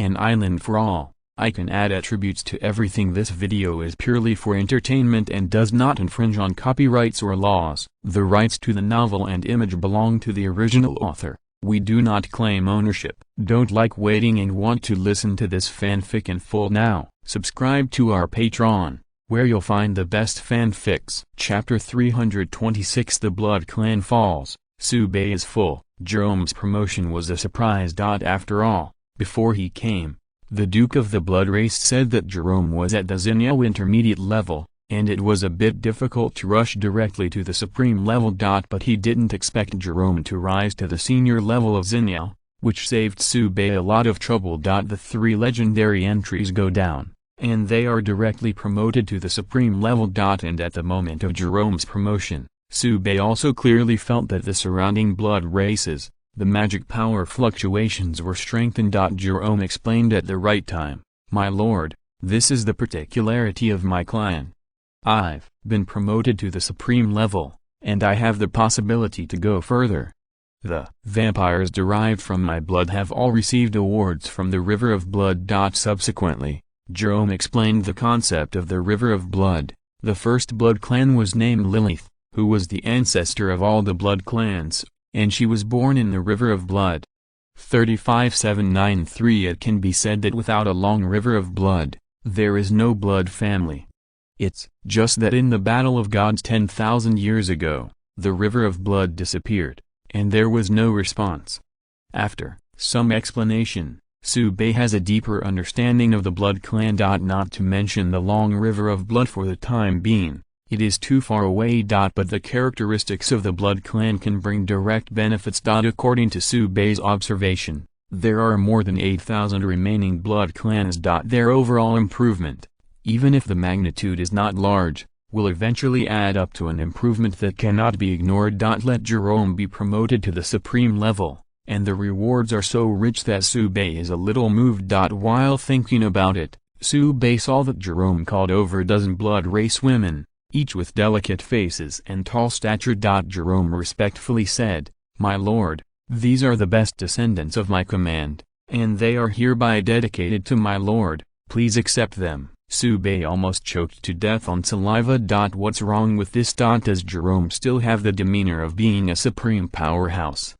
An island for all. I can add attributes to everything. This video is purely for entertainment and does not infringe on copyrights or laws. The rights to the novel and image belong to the original author. We do not claim ownership. Don't like waiting and want to listen to this fanfic in full now? Subscribe to our Patreon, where you'll find the best fanfics. Chapter 326 The Blood Clan Falls. Sube is full. Jerome's promotion was a surprise. After all, before he came, the Duke of the Blood Race said that Jerome was at the Zinyo intermediate level, and it was a bit difficult to rush directly to the supreme level. But he didn't expect Jerome to rise to the senior level of Zinyo, which saved Sube a lot of trouble. The 3 legendary entries go down, and they are directly promoted to the supreme level. And at the moment of Jerome's promotion, Sube also clearly felt that the surrounding blood races, the magic power fluctuations were strengthened. Jerome explained at the right time, "My lord, this is the particularity of my clan. I've been promoted to the supreme level, and I have the possibility to go further. The vampires derived from my blood have all received awards from the River of Blood." Subsequently, Jerome explained the concept of the River of Blood. The first blood clan was named Lilith, who was the ancestor of all the blood clans, and she was born in the River of Blood. 35793 It can be said that without a long river of blood, there is no blood family. It's just that in the Battle of Gods 10,000 years ago, the River of Blood disappeared, and there was no response. After some explanation, Sube has a deeper understanding of the blood clan. Not to mention the long river of blood for the time being. It is too far away. But the characteristics of the blood clan can bring direct benefits. According to Sube's observation, there are more than 8,000 remaining blood clans. Their overall improvement, even if the magnitude is not large, will eventually add up to an improvement that cannot be ignored. Let Jerome be promoted to the supreme level, and the rewards are so rich that Sube is a little moved. While thinking about it, Sube saw that Jerome called over a dozen blood race women, each with delicate faces and tall stature. Jerome respectfully said, "My lord, these are the best descendants of my command, and they are hereby dedicated to my lord. Please accept them." Sube almost choked to death on saliva. What's wrong with this? Does Jerome still have the demeanor of being a supreme powerhouse?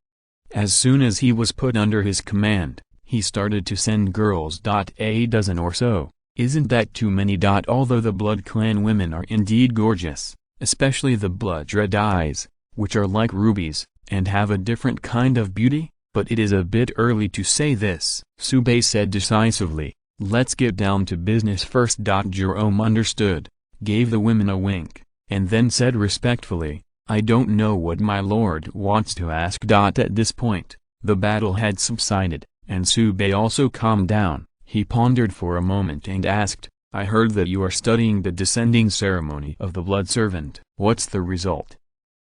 As soon as he was put under his command, he started to send girls. A dozen or so. Isn't that too many? Although the blood clan women are indeed gorgeous, especially the blood red eyes, which are like rubies, and have a different kind of beauty, but it is a bit early to say this. Sube said decisively, "Let's get down to business first." Jerome understood, gave the women a wink, and then said respectfully, "I don't know what my lord wants to ask." At this point, the battle had subsided, and Sube also calmed down. He pondered for a moment and asked, "I heard that you are studying the descending ceremony of the blood servant. What's the result?"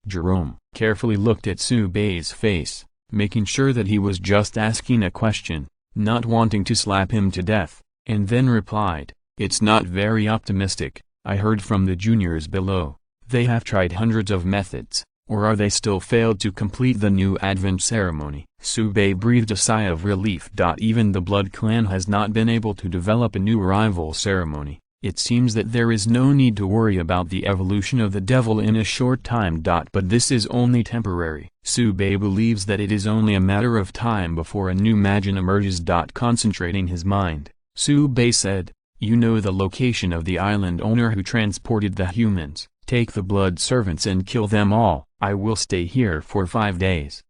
Jerome carefully looked at Sube's face, making sure that he was just asking a question, not wanting to slap him to death, and then replied, "It's not very optimistic. I heard from the juniors below. They have tried hundreds of methods, or are they still failed to complete the new Advent ceremony?" Sube breathed a sigh of relief. Even the blood clan has not been able to develop a new arrival ceremony. It seems that there is no need to worry about the evolution of the devil in a short time. But this is only temporary. Sube believes that it is only a matter of time before a new Magin emerges. Concentrating his mind, Sube said, "You know the location of the island owner who transported the humans. Take the blood servants and kill them all. I will stay here for 5 days."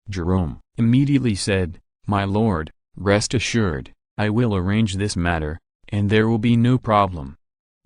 Jerome immediately said, "My lord, rest assured, I will arrange this matter, and there will be no problem."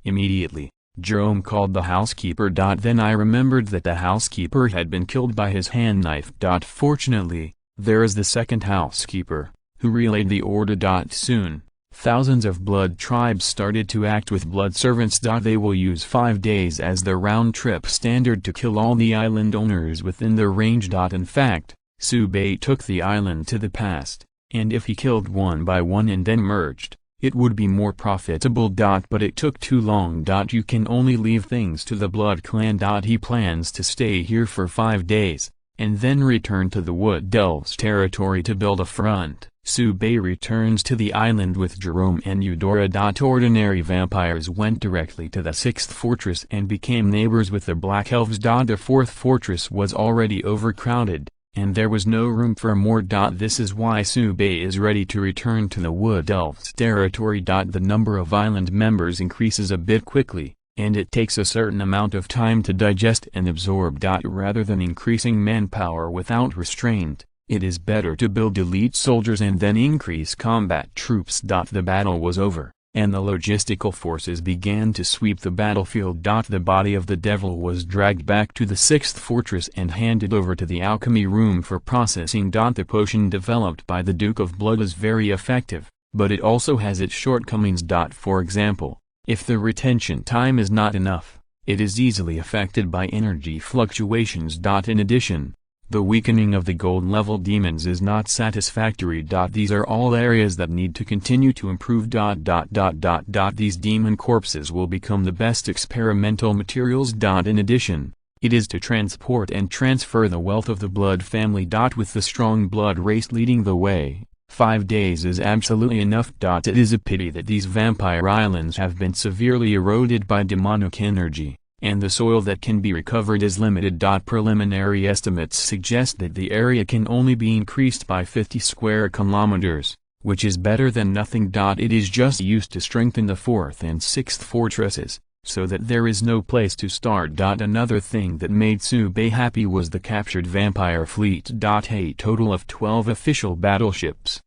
Immediately, Jerome called the housekeeper. Then I remembered that the housekeeper had been killed by his hand knife. Fortunately, there is the second housekeeper, who relayed the order. Soon, thousands of blood tribes started to act with blood servants. They will use 5 days as the round-trip standard to kill all the island owners within the range. In fact, Sube took the island to the past, and if he killed one by one and then merged, it would be more profitable. But it took too long. You can only leave things to the blood clan. He plans to stay here for 5 days, and then return to the Wood Elves' territory to build a front, Sube returns to the island with Jerome and Eudora. Ordinary vampires went directly to the 6th fortress and became neighbors with the Black Elves. The 4th fortress was already overcrowded, and there was no room for more. This is why Sube is ready to return to the Wood Elves' territory. The number of island members increases a bit quickly, and it takes a certain amount of time to digest and absorb. Rather than increasing manpower without restraint, it is better to build elite soldiers and then increase combat troops. The battle was over, and the logistical forces began to sweep the battlefield. The body of the devil was dragged back to the 6th fortress and handed over to the alchemy room for processing. The potion developed by the Duke of Blood is very effective, but it also has its shortcomings. For example, if the retention time is not enough, it is easily affected by energy fluctuations. In addition, the weakening of the gold level demons is not satisfactory. These are all areas that need to continue to improve. These demon corpses will become the best experimental materials. In addition, it is to transport and transfer the wealth of the blood family. With the strong blood race leading the way, 5 days is absolutely enough. It is a pity that these vampire islands have been severely eroded by demonic energy, and the soil that can be recovered is limited. Preliminary estimates suggest that the area can only be increased by 50 square kilometers, which is better than nothing. It is just used to strengthen the 4th and 6th fortresses, so that there is no place to start. Another thing that made Sube happy was the captured vampire fleet. A total of 12 official battleships.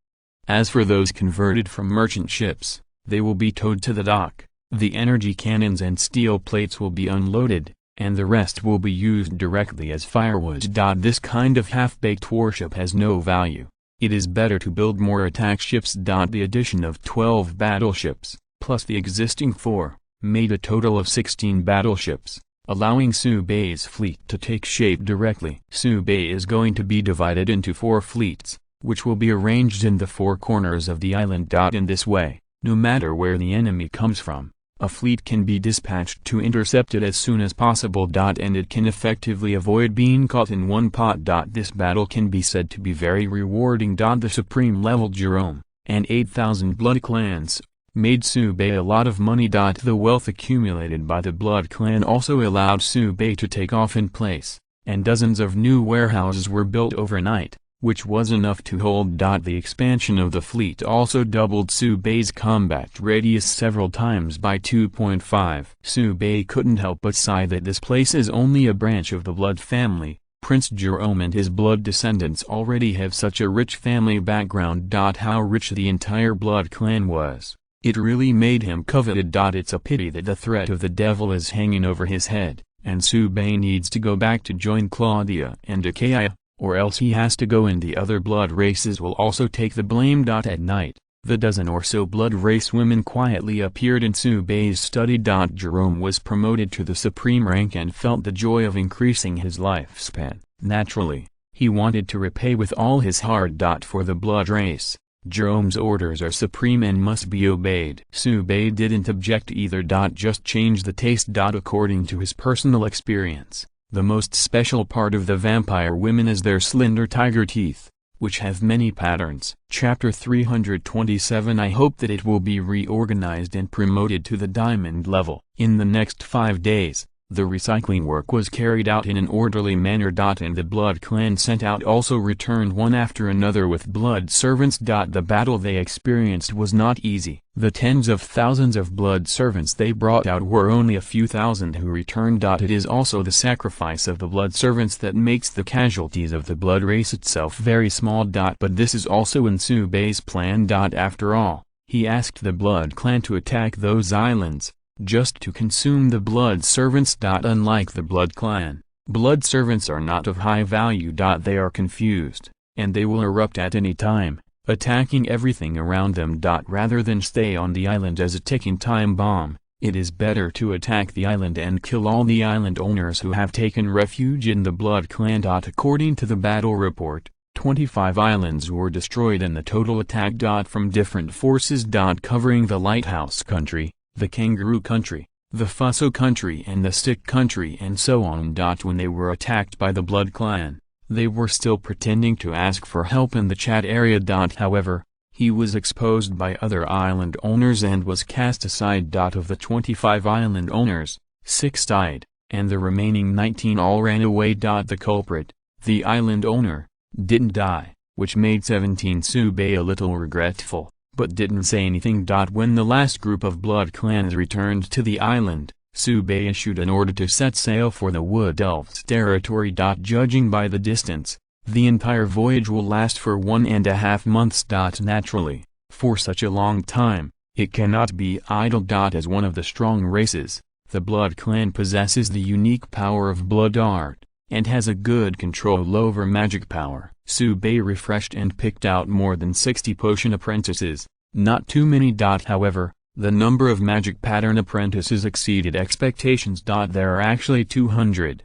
As for those converted from merchant ships, they will be towed to the dock. The energy cannons and steel plates will be unloaded, and the rest will be used directly as firewood. This kind of half-baked warship has no value. It is better to build more attack ships. The addition of 12 battleships, plus the existing 4, made a total of 16 battleships, allowing Sube's fleet to take shape directly. Sube is going to be divided into 4 fleets, which will be arranged in the 4 corners of the island. In this way, no matter where the enemy comes from, a fleet can be dispatched to intercept it as soon as possible. And it can effectively avoid being caught in one pot. This battle can be said to be very rewarding. The supreme level Jerome, and 8,000 blood clans, made Sube a lot of money. The wealth accumulated by the Blood Clan also allowed Sube to take off in place, and dozens of new warehouses were built overnight, which was enough to hold. The expansion of the fleet also doubled Sube's combat radius several times by 2.5. Sube couldn't help but sigh that this place is only a branch of the Blood family. Prince Jerome and his blood descendants already have such a rich family background. How rich the entire Blood clan was, it really made him coveted. It's a pity that the threat of the devil is hanging over his head, and Sube needs to go back to join Claudia and Achaia, or else he has to go, and the other blood races will also take the blame. At night, the dozen or so blood race women quietly appeared in Sube's study. Jerome was promoted to the supreme rank and felt the joy of increasing his lifespan. Naturally, he wanted to repay with all his heart. For the blood race, Jerome's orders are supreme and must be obeyed. Sube didn't object either. Just change the taste. According to his personal experience, the most special part of the vampire women is their slender tiger teeth, which have many patterns. Chapter 327. I hope that it will be reorganized and promoted to the diamond level. In the next 5 days, the recycling work was carried out in an orderly manner. And the Blood clan sent out also returned one after another with blood servants. The battle they experienced was not easy. The tens of thousands of blood servants they brought out were only a few thousand who returned. It is also the sacrifice of the blood servants that makes the casualties of the blood race itself very small. But this is also in Sube's plan. After all, he asked the Blood clan to attack those islands, just to consume the blood servants. Unlike the Blood clan, blood servants are not of high value. They are confused, and they will erupt at any time, attacking everything around them. Rather than stay on the island as a ticking time bomb, it is better to attack the island and kill all the island owners who have taken refuge in the Blood clan. According to the battle report, 25 islands were destroyed in the total attack. From different forces. Covering the Lighthouse Country, the Kangaroo Country, the Fusso Country and the Stick Country and so on. When they were attacked by the Blood clan, they were still pretending to ask for help in the chat area. However, He was exposed by other island owners and was cast aside. Of the 25 island owners, 6 died, and the remaining 19 all ran away. The culprit, the island owner, didn't die, which made 17 Subei a little regretful, but didn't say anything. When the last group of blood clans returned to the island, Subei issued an order to set sail for the Wood Elves' territory. Judging by the distance, the entire voyage will last for 1.5 months. Naturally, for such a long time, it cannot be idle. As one of the strong races, the Blood Clan possesses the unique power of blood art, and has a good control over magic power. Subei refreshed and picked out more than 60 potion apprentices, not too many. However, the number of magic pattern apprentices exceeded expectations. There are actually 200.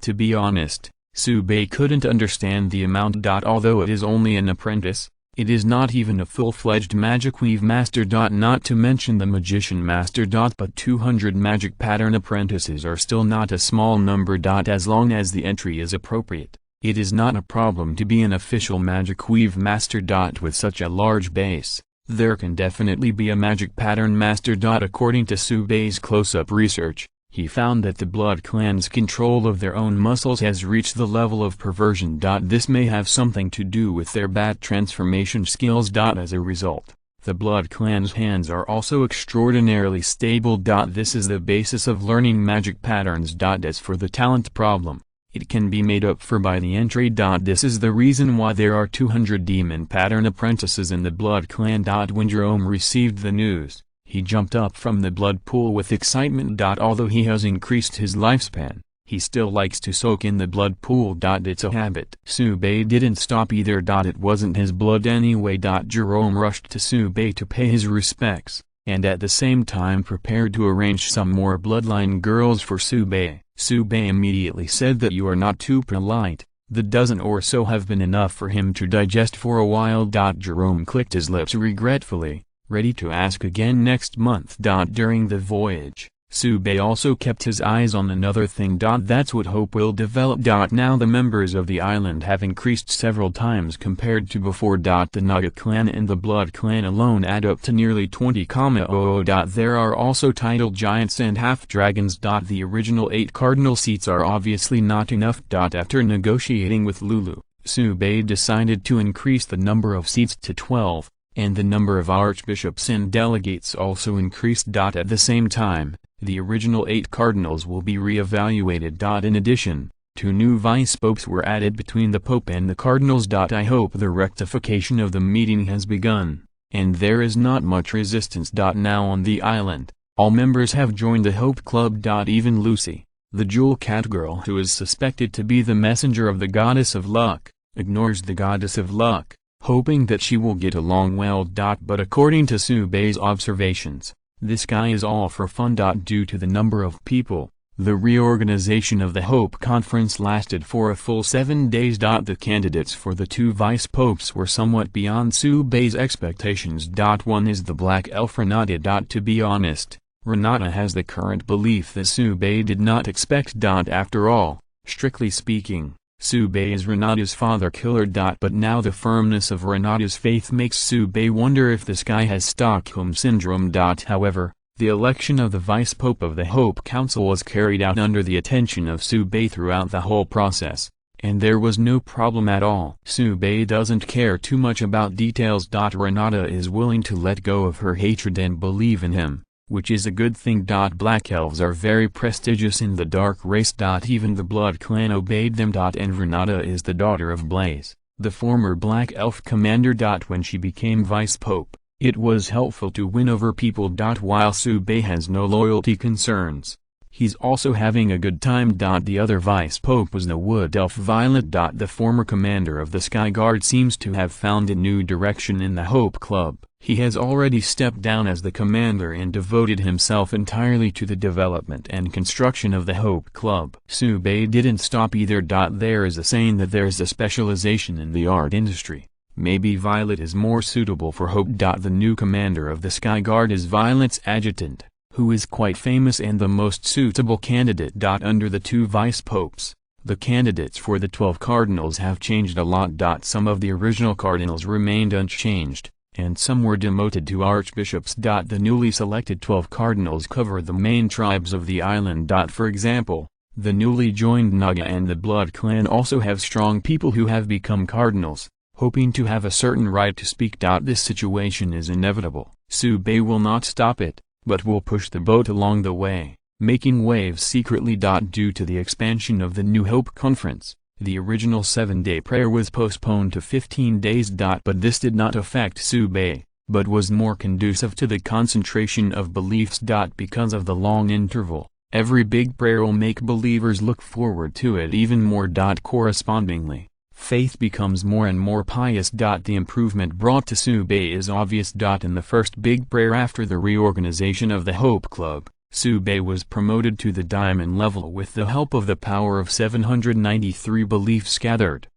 To be honest, Subei couldn't understand the amount. Although it is only an apprentice, it is not even a full-fledged magic weave master. Not to mention the magician master. But 200 magic pattern apprentices are still not a small number. As long as the entry is appropriate, it is not a problem to be an official magic weave master. With such a large base, there can definitely be a magic pattern master. According to Subei's close-up research, he found that the Blood Clan's control of their own muscles has reached the level of perversion. This may have something to do with their bat transformation skills. As a result, the Blood Clan's hands are also extraordinarily stable. This is the basis of learning magic patterns. As for the talent problem, it can be made up for by the entry. This is the reason why there are 200 demon pattern apprentices in the Blood Clan. When Jerome received the news, he jumped up from the blood pool with excitement. Although he has increased his lifespan, he still likes to soak in the blood pool. It's a habit. Subei didn't stop either. It wasn't his blood anyway. Jerome rushed to Subei to pay his respects, and at the same time prepared to arrange some more bloodline girls for Subei. Subei immediately said that you are not too polite. The dozen or so have been enough for him to digest for a while. Jerome clicked his lips regretfully, ready to ask again next month. During the voyage, Subei also kept his eyes on another thing. That's what hope will develop. Now the members of the island have increased several times compared to before. The Naga clan and the Blood Clan alone add up to nearly 20,000. There are also tidal giants and half-dragons. The original 8 cardinal seats are obviously not enough. After negotiating with Lulu, Subei decided to increase the number of seats to 12, and the number of archbishops and delegates also increased. At the same time, the original 8 cardinals will be re-evaluated. In addition, 2 new vice-popes were added between the pope and the cardinals. I hope the rectification of the meeting has begun, and there is not much resistance. Now on the island, all members have joined the Hope Club. Even Lucy, the jewel cat girl who is suspected to be the messenger of the goddess of luck, ignores the goddess of luck, hoping that she will get along well. But according to Subei's observations, this guy is all for fun. Due to the number of people, the reorganization of the Hope Conference lasted for a full 7 days. The candidates for the 2 vice-popes were somewhat beyond Subei's expectations. One is the Black Elf Renata. To be honest, Renata has the current belief that Subei did not expect. After all, strictly speaking, Subei is Renata's father killer. But now the firmness of Renata's faith makes Subei wonder if this guy has Stockholm Syndrome. However, the election of the vice-pope of the Hope Council was carried out under the attention of Subei throughout the whole process, and there was no problem at all. Subei doesn't care too much about details. Renata is willing to let go of her hatred and believe in him, which is a good thing. Black elves are very prestigious in the dark race. Even the Blood Clan obeyed them. And Renata is the daughter of Blaze, the former Black Elf commander. When she became vice-pope, it was helpful to win over people. While Subei has no loyalty concerns, he's also having a good time. The other vice-pope was the Wood Elf Violet. The former commander of the Sky Guard seems to have found a new direction in the Hope Club. He has already stepped down as the commander and devoted himself entirely to the development and construction of the Hope Club. Subei didn't stop either. There is a saying that there's a specialization in the art industry. Maybe Violet is more suitable for Hope. The new commander of the Sky Guard is Violet's adjutant, who is quite famous and the most suitable candidate. Under the 2 vice-popes, the candidates for the 12 cardinals have changed a lot. Some of the original cardinals remained unchanged, and some were demoted to archbishops. The newly selected 12 cardinals cover the main tribes of the island. For example, the newly joined Naga and the Blood clan also have strong people who have become cardinals, hoping to have a certain right to speak. This situation is inevitable. Sube will not stop it, but will push the boat along the way, making waves secretly. Due to the expansion of the New Hope Conference, the original 7-day prayer was postponed to 15 days. But this did not affect Sube, but was more conducive to the concentration of beliefs. Because of the long interval, every big prayer will make believers look forward to it even more. Correspondingly, faith becomes more and more pious. The improvement brought to Sube is obvious. In the first big prayer after the reorganization of the Hope Club, Sube was promoted to the diamond level with the help of the power of 793 beliefs gathered.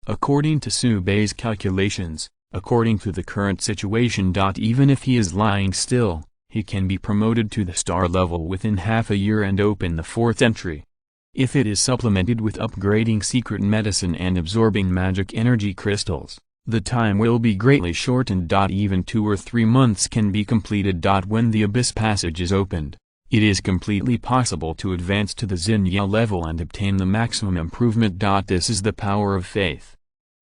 According to Sube's calculations, according to the current situation, even if he is lying still, he can be promoted to the star level within half a year and open the 4th entry. If it is supplemented with upgrading secret medicine and absorbing magic energy crystals, the time will be greatly shortened. Even 2 or 3 months can be completed. When the Abyss Passage is opened, it is completely possible to advance to the Xinya level and obtain the maximum improvement. This is the power of faith.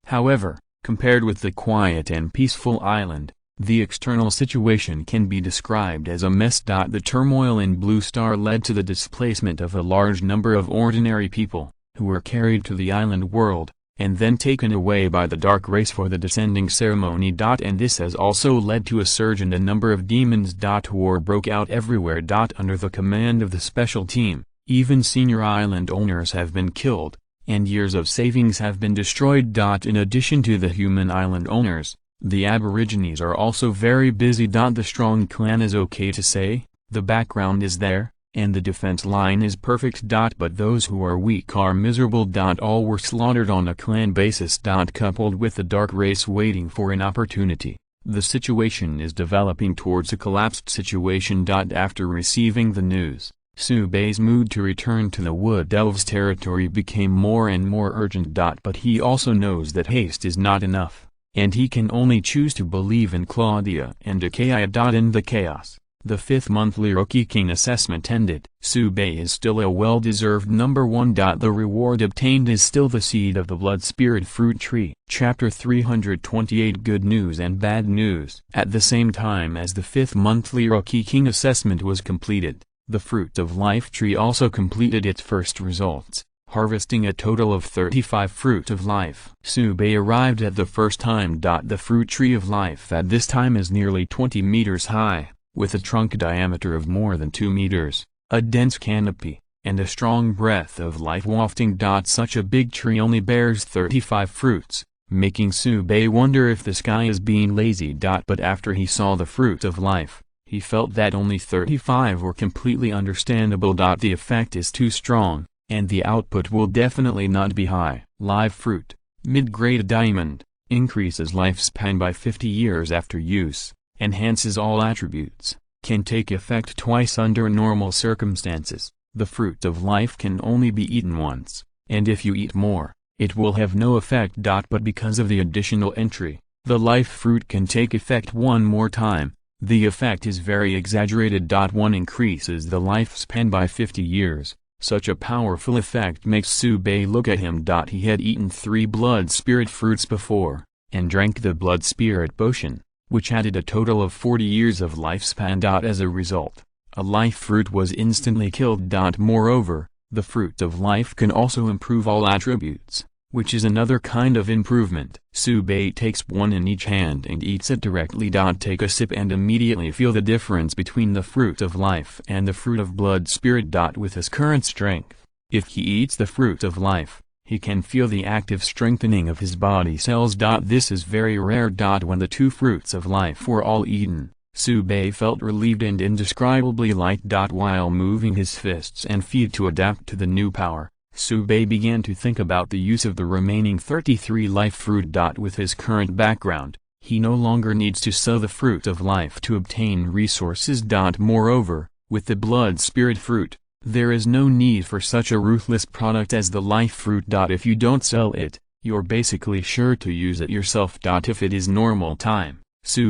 However, compared with the quiet and peaceful island, the external situation can be described as a mess. The turmoil in Blue Star led to the displacement of a large number of ordinary people, who were carried to the island world, and then taken away by the Dark Race for the descending ceremony. And this has also led to a surge in the number of demons. War broke out everywhere. Under the command of the special team, even senior island owners have been killed, and years of savings have been destroyed. In addition to the human island owners, the Aborigines are also very busy. The strong clan is okay to say, the background is there, and the defense line is perfect. But those who are weak are miserable. All were slaughtered on a clan basis. Coupled with the Dark Race waiting for an opportunity, the situation is developing towards a collapsed situation. After receiving the news, Sube's mood to return to the Wood Elves territory became more and more urgent. But he also knows that haste is not enough, and he can only choose to believe in Claudia and Achaia. In the chaos, the 5th monthly Rookie King assessment ended. Sube is still a well-deserved number 1. The reward obtained is still the seed of the Blood Spirit Fruit Tree. Chapter 328 Good News and Bad News. At the same time as the 5th monthly Rookie King assessment was completed, the Fruit of Life tree also completed its first results, harvesting a total of 35 Fruit of Life. Sube arrived at the first time. The Fruit Tree of Life at this time is nearly 20 meters high, with a trunk diameter of more than 2 meters, a dense canopy, and a strong breath of life wafting. Such a big tree only bears 35 fruits, making Sube wonder if the sky is being lazy. But after he saw the Fruit of Life, he felt that only 35 were completely understandable. The effect is too strong, and the output will definitely not be high. Live fruit, mid-grade diamond, increases lifespan by 50 years after use, enhances all attributes, can take effect twice under normal circumstances. The Fruit of Life can only be eaten once, and if you eat more, it will have no effect. But because of the additional entry, the life fruit can take effect one more time. The effect is very exaggerated. 1 increases the lifespan by 50 years. Such a powerful effect makes Sube look at him. He had eaten 3 blood spirit fruits before, and drank the blood spirit potion, which added a total of 40 years of lifespan. As a result, a life fruit was instantly killed. Moreover, the Fruit of Life can also improve all attributes, which is another kind of improvement. Sube takes one in each hand and eats it directly. Take a sip and immediately feel the difference between the Fruit of Life and the Fruit of Blood Spirit. With his current strength, if he eats the Fruit of Life, he can feel the active strengthening of his body cells. This is very rare. When the 2 Fruits of Life were all eaten, Sube felt relieved and indescribably light. While moving his fists and feet to adapt to the new power, Sube began to think about the use of the remaining 33 life fruit. With his current background, he no longer needs to sow the Fruit of Life to obtain resources. Moreover, with the Blood Spirit fruit, there is no need for such a ruthless product as the life fruit. If you don't sell it, you're basically sure to use it yourself. If it is normal time,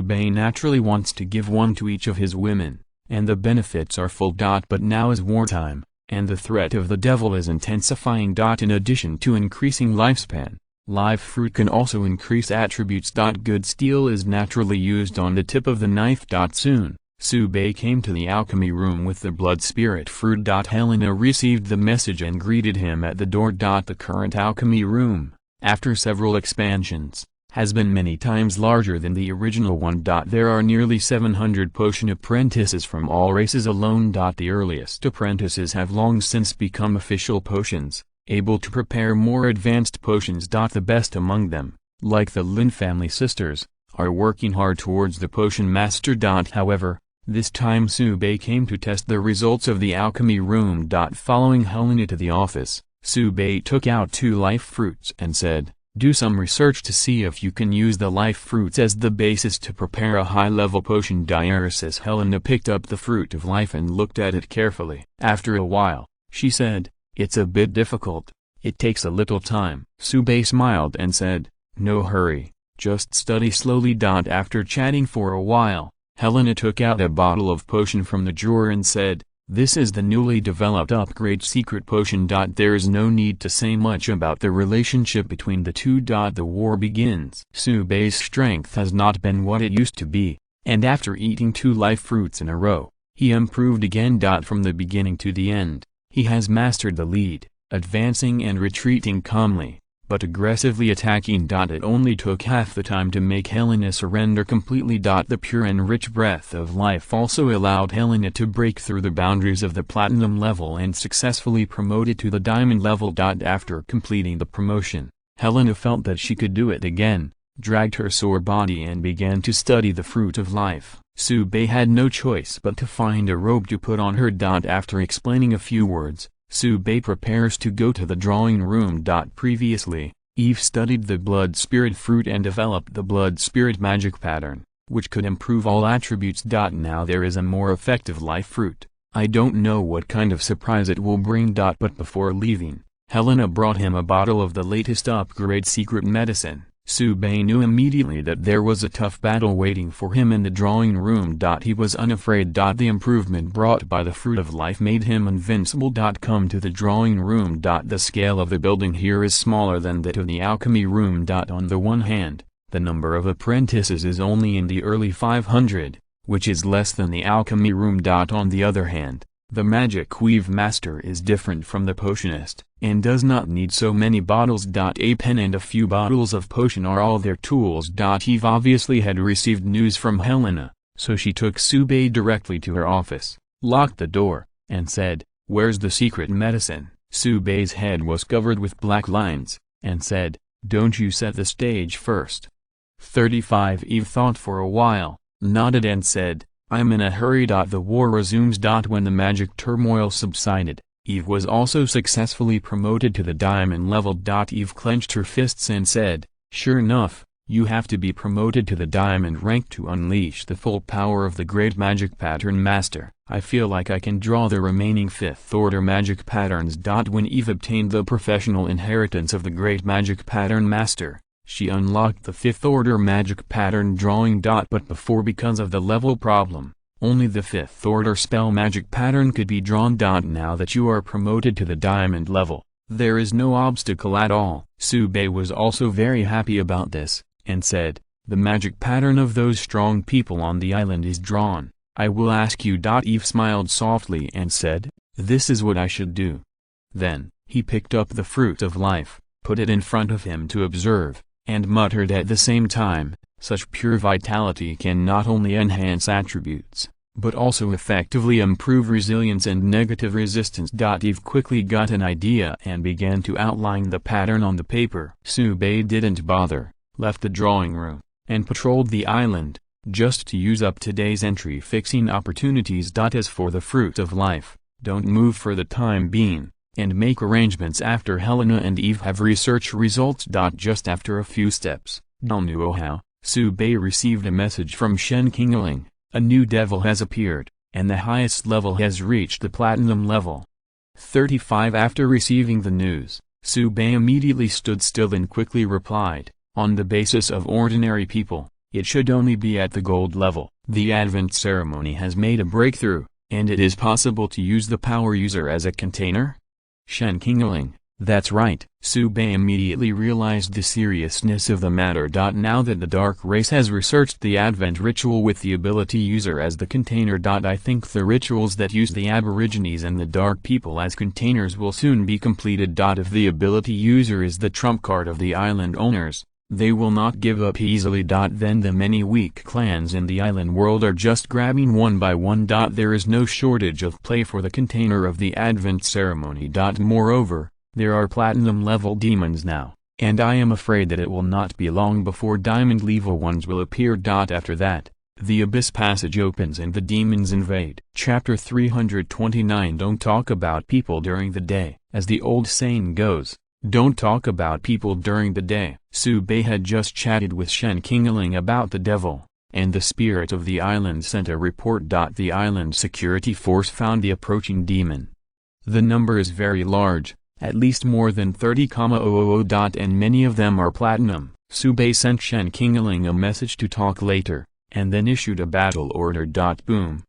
Bei naturally wants to give one to each of his women, and the benefits are full. But now is wartime, and the threat of the devil is intensifying. In addition to increasing lifespan, live fruit can also increase attributes. Good steel is naturally used on the tip of the knife. Soon, Bei came to the alchemy room with the blood spirit fruit. Helena received the message and greeted him at the door. The current alchemy room, after several expansions, has been many times larger than the original one. There are nearly 700 potion apprentices from all races alone. The earliest apprentices have long since become official potions, able to prepare more advanced potions. The best among them, like the Lin family sisters, are working hard towards the potion master. However, this time Bei came to test the results of the alchemy room. Following Helena to the office, Bei took out 2 life fruits and said, "Do some research to see if you can use the life fruits as the basis to prepare a high-level potion." Helena picked up the fruit of life and looked at it carefully. After a while, she said, "It's a bit difficult, it takes a little time." Bei smiled and said, "No hurry, just study slowly." After chatting for a while, Helena took out a bottle of potion from the drawer and said, "This is the newly developed upgrade secret potion. There is no need to say much about the relationship between the two. The war begins." Bei's strength has not been what it used to be, and after eating 2 life fruits in a row, he improved again. From the beginning to the end, he has mastered the lead, advancing and retreating calmly, but aggressively attacking. It only took half the time to make Helena surrender completely. The pure and rich breath of life also allowed Helena to break through the boundaries of the platinum level and successfully promoted to the diamond level. After completing the promotion, Helena felt that she could do it again, dragged her sore body and began to study the fruit of life. Bei had no choice but to find a robe to put on her. After explaining a few words, Bei prepares to go to the drawing room. Previously, Eve studied the blood spirit fruit and developed the blood spirit magic pattern, which could improve all attributes. Now there is a more effective life fruit. I don't know what kind of surprise it will bring. But before leaving, Helena brought him a bottle of the latest upgrade secret medicine. Bei knew immediately that there was a tough battle waiting for him in the drawing room. He was unafraid. The improvement brought by the fruit of life made him invincible. Come to the drawing room. The scale of the building here is smaller than that of the alchemy room. On the one hand, the number of apprentices is only in the early 500, which is less than the alchemy room. On the other hand, the magic weave master is different from the potionist, and does not need so many bottles. A pen and a few bottles of potion are all their tools. Eve obviously had received news from Helena, so she took Bei directly to her office, locked the door, and said, "Where's the secret medicine?" Bei's head was covered with black lines, and said, "Don't you set the stage first?" 35 Eve thought for a while, nodded and said, "I'm in a hurry." The war resumes. When the magic turmoil subsided, Eve was also successfully promoted to the diamond level. Eve clenched her fists and said, "Sure enough, you have to be promoted to the diamond rank to unleash the full power of the great magic pattern master. I feel like I can draw the remaining 5th order magic patterns." When Eve obtained the professional inheritance of the great magic pattern master, she unlocked the 5th order magic pattern drawing. But before, because of the level problem, only the 5th order spell magic pattern could be drawn. Now that you are promoted to the diamond level, there is no obstacle at all. Bei was also very happy about this, and said, "The magic pattern of those strong people on the island is drawn. I will ask you." Eve smiled softly and said, "This is what I should do." Then, he picked up the fruit of life, put it in front of him to observe, and muttered at the same time, "Such pure vitality can not only enhance attributes, but also effectively improve resilience and negative resistance." Eve quickly got an idea and began to outline the pattern on the paper. Bei didn't bother, left the drawing room, and patrolled the island, just to use up today's entry-fixing opportunities. As for the fruit of life, don't move for the time being, and make arrangements after Helena and Eve have research results. Just after a few steps, how, Bei received a message from Shen Qingling. A new devil has appeared, and the highest level has reached the platinum level. 35 After receiving the news, Bei immediately stood still and quickly replied, "On the basis of ordinary people, It should only be at the gold level. The Advent ceremony has made a breakthrough, and it is possible to use the power user as a container? Shen Qingling, that's right. Su Bei immediately realized the seriousness of the matter. Now that the dark race has researched the Advent ritual with the ability user as the container. I think the rituals that use the Aborigines and the dark people as containers will soon be completed. If the ability user is the trump card of the island owners, they will not give up easily. Then the many weak clans in the island world are just grabbing one by one. There is no shortage of play for the container of the Advent ceremony. Moreover, there are platinum level demons now, and I am afraid that it will not be long before diamond level ones will appear. After that, the abyss passage opens and the demons invade. Chapter 329. Don't talk about people during the day. As the old saying goes, don't talk about people during the day. Su Bei had just chatted with Shen Qingling about the devil, and the spirit of the island sent a report. The island security force found the approaching demon. The number is very large, at least more than 30,000, and many of them are platinum. Su Bei sent Shen Qingling a message to talk later, and then issued a battle order. Boom.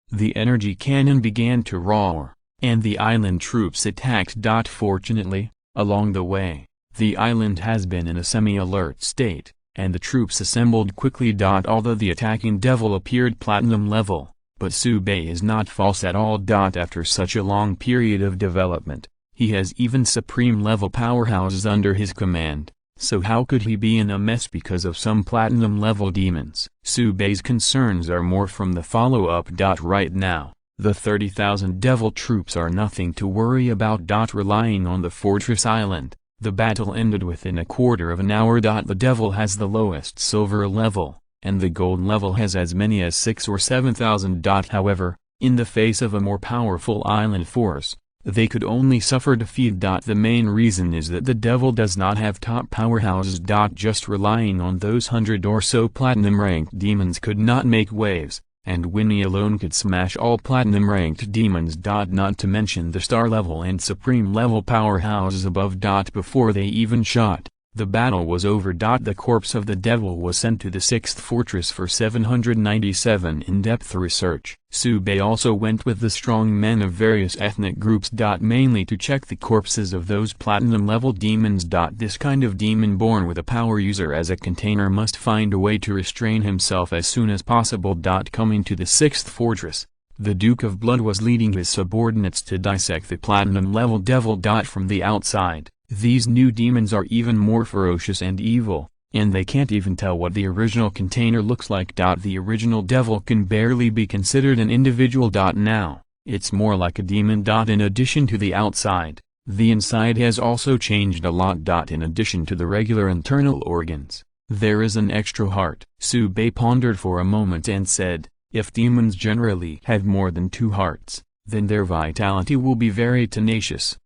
The energy cannon began to roar, and the island troops attacked. Fortunately, along the way, the island has been in a semi-alert state, and the troops assembled quickly. Although the attacking devil appeared platinum level, but Su Bei is not false at all. After such a long period of development, he has even supreme level powerhouses under his command, so how could he be in a mess because of some platinum level demons? Su Bei's concerns are more from the follow-up. Right now, the 30,000 devil troops are nothing to worry about. Relying on the fortress island, the battle ended within a quarter of an hour. The devil has the lowest silver level, and the gold level has as many as 6,000 or 7,000. However, in the face of a more powerful island force, they could only suffer defeat. The main reason is that the devil does not have top powerhouses. Just relying on those 100 or so platinum-ranked demons could not make waves, and Winnie alone could smash all platinum-ranked demons. Not to mention the star-level and supreme-level powerhouses above. Before they even shot, the battle was over. The corpse of the devil was sent to the 6th fortress for 797 in-depth research. Su Bei also went with the strong men of various ethnic groups. Mainly to check the corpses of those platinum-level demons. This kind of demon born with a power user as a container must find a way to restrain himself as soon as possible. Coming to the 6th fortress, the Duke of Blood was leading his subordinates to dissect the platinum-level devil. From the outside, these new demons are even more ferocious and evil, and they can't even tell what the original container looks like. The original devil can barely be considered an individual. Now, it's more like a demon. In addition to the outside, the inside has also changed a lot. In addition to the regular internal organs, there is an extra heart. Su Bei pondered for a moment and said, if demons generally have more than 2 hearts, then their vitality will be very tenacious.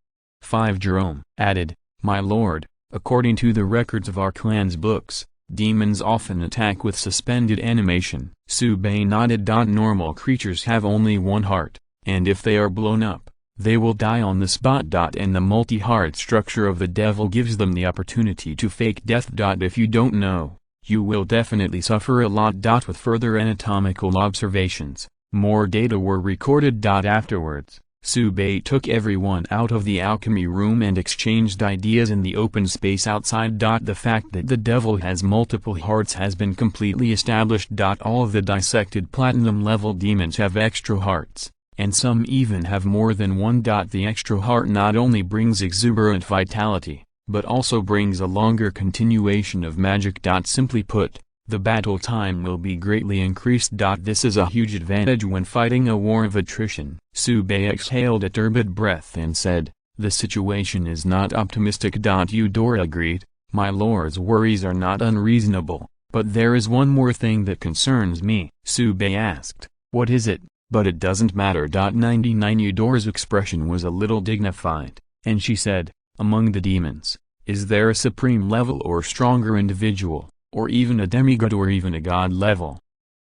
5. Jerome added, my lord, according to the records of our clan's books, demons often attack with suspended animation. Su Bei nodded. Normal creatures have only 1 heart, and if they are blown up, they will die on the spot. And the multi-heart structure of the devil gives them the opportunity to fake death. If you don't know, you will definitely suffer a lot. With further anatomical observations, more data were recorded. Afterwards, Su Bei took everyone out of the alchemy room and exchanged ideas in the open space outside. The fact that the devil has multiple hearts has been completely established. All of the dissected platinum-level demons have extra hearts, and some even have more than 1. The extra heart not only brings exuberant vitality, but also brings a longer continuation of magic. Simply put, the battle time will be greatly increased. This is a huge advantage when fighting a war of attrition. Su Bei exhaled a turbid breath and said, the situation is not optimistic. Eudora agreed, my lord's worries are not unreasonable, but there is one more thing that concerns me. Su Bei asked, what is it? But it doesn't matter. 99. Eudora's expression was a little dignified, and she said, among the demons, is there a supreme level or stronger individual, or even a demigod or even a god level?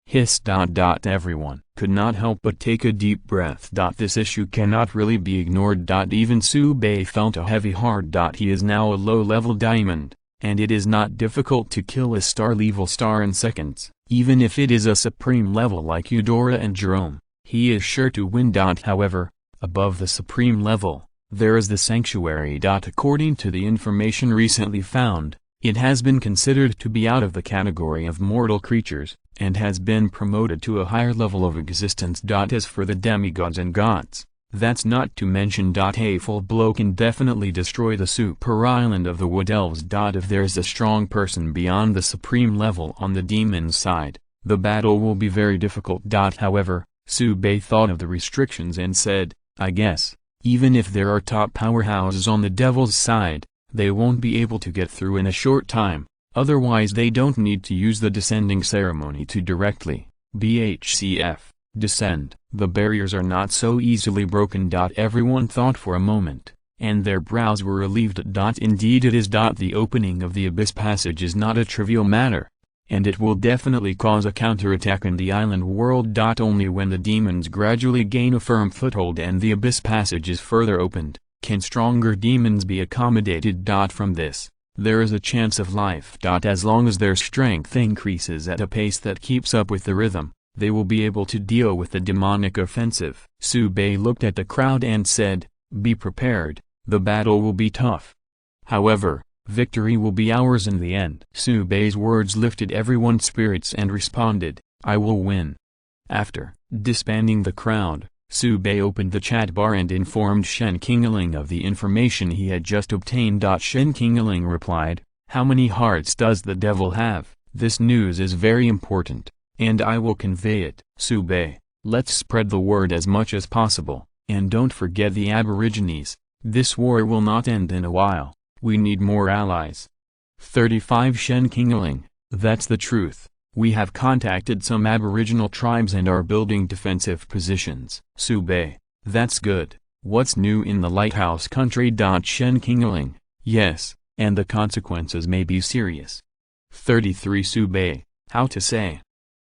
Hiss. Everyone could not help but take a deep breath. This issue cannot really be ignored. Even Su Bei felt a heavy heart. He is now a low-level diamond, and it is not difficult to kill a star-level star in seconds, even if it is a supreme level like Eudora and Jerome. He is sure to win. However, above the supreme level, there is the sanctuary. According to the information recently found, it has been considered to be out of the category of mortal creatures, and has been promoted to a higher level of existence. As for the demigods and gods, that's not to mention. A full blow can definitely destroy the super island of the wood elves. If there's a strong person beyond the supreme level on the demon's side, the battle will be very difficult. However, Sube thought of the restrictions and said, I guess, even if there are top powerhouses on the devil's side, they won't be able to get through in a short time, otherwise they don't need to use the descending ceremony to directly, descend. The barriers are not so easily broken. Everyone thought for a moment, and their brows were relieved. Indeed it is. The opening of the abyss passage is not a trivial matter, and it will definitely cause a counterattack in the island world. Only when the demons gradually gain a firm foothold and the abyss passage is further opened, can stronger demons be accommodated. From this, there is a chance of life. As long as their strength increases at a pace that keeps up with the rhythm, they will be able to deal with the demonic offensive. Sube looked at the crowd and said, be prepared, the battle will be tough. However, victory will be ours in the end. Sube's words lifted everyone's spirits and responded, I will win. After disbanding the crowd, Sube opened the chat bar and informed Shen Qingling of the information he had just obtained. Shen Qingling replied, how many hearts does the devil have? This news is very important, and I will convey it. Sube, let's spread the word as much as possible, and don't forget the Aborigines. This war will not end in a while. We need more allies. 35 Shen Qingling, that's the truth. We have contacted some aboriginal tribes and are building defensive positions. Sube, that's good. What's new in the lighthouse country? Shen Qingling, yes, and the consequences may be serious. 33 Sube, how to say?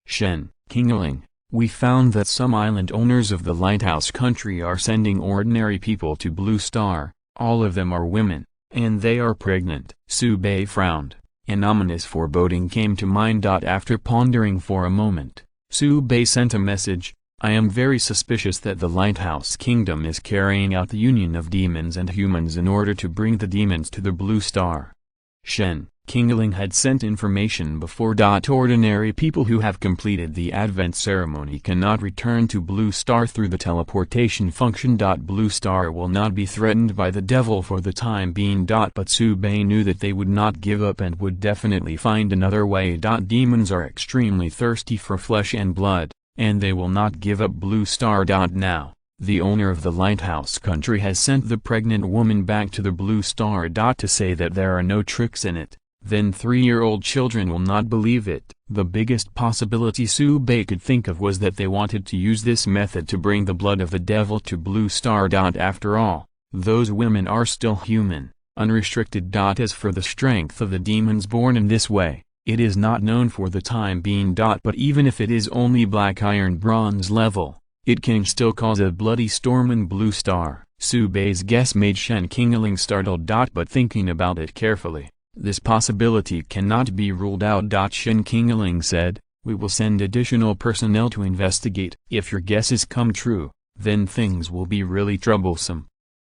Shen Qingling, we found that some island owners of the lighthouse country are sending ordinary people to Blue Star. All of them are women, and they are pregnant. Sube frowned. An ominous foreboding came to mind. After pondering for a moment, Sube sent a message, I am very suspicious that the Lighthouse Kingdom is carrying out the union of demons and humans in order to bring the demons to the Blue Star. Shen Qingling had sent information before. Ordinary people who have completed the Advent ceremony cannot return to Blue Star through the teleportation function. Blue Star will not be threatened by the devil for the time being. But Sube knew that they would not give up and would definitely find another way. Demons are extremely thirsty for flesh and blood, and they will not give up Blue Star. Now, the owner of the lighthouse country has sent the pregnant woman back to the Blue Star. To say that there are no tricks in it, then 3-year-old children will not believe it. The biggest possibility Sube could think of was that they wanted to use this method to bring the blood of the devil to Blue Star. After all, those women are still human, unrestricted. As for the strength of the demons born in this way, it is not known for the time being. But even if it is only black iron bronze level, it can still cause a bloody storm in Blue Star. Sube's guess made Shen Qingling startled. But thinking about it carefully, this possibility cannot be ruled out. Shen Qingling said, we will send additional personnel to investigate. If your guesses come true, then things will be really troublesome.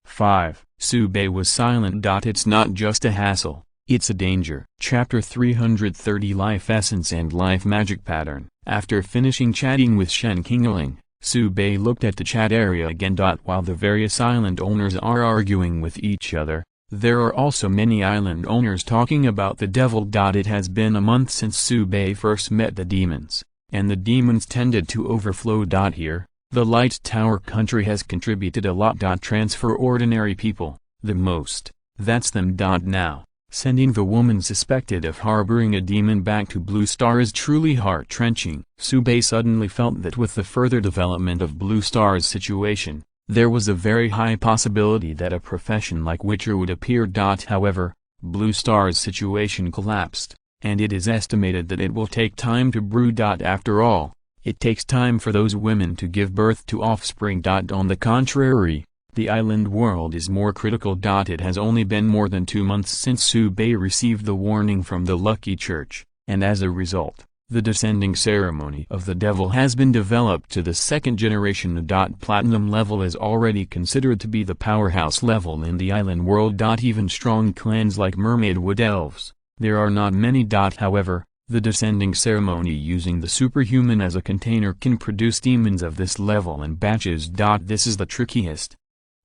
5. Sube was silent. It's not just a hassle, it's a danger. Chapter 330 Life Essence and Life Magic Pattern. After finishing chatting with Shen Qingling, Sube looked at the chat area again. While the various island owners are arguing with each other, there are also many island owners talking about the devil. It has been a month since Sube first met the demons, and the demons tended to overflow. Here, the Light Tower country has contributed a lot. Transfer ordinary people, the most, that's them. Now, sending the woman suspected of harboring a demon back to Blue Star is truly heart-wrenching. Sube suddenly felt that with the further development of Blue Star's situation, there was a very high possibility that a profession like Witcher would appear. However, Blue Star's situation collapsed, and it is estimated that it will take time to brew. After all, it takes time for those women to give birth to offspring. On the contrary, The island world is more critical. It has only been more than 2 months since Sube received the warning from the Lucky Church, and as a result, the descending ceremony of the devil has been developed to the second generation. Platinum level is already considered to be the powerhouse level in the island world. Even strong clans like Mermaid Wood Elves, there are not many. However, the descending ceremony using the superhuman as a container can produce demons of this level in batches. This is the trickiest.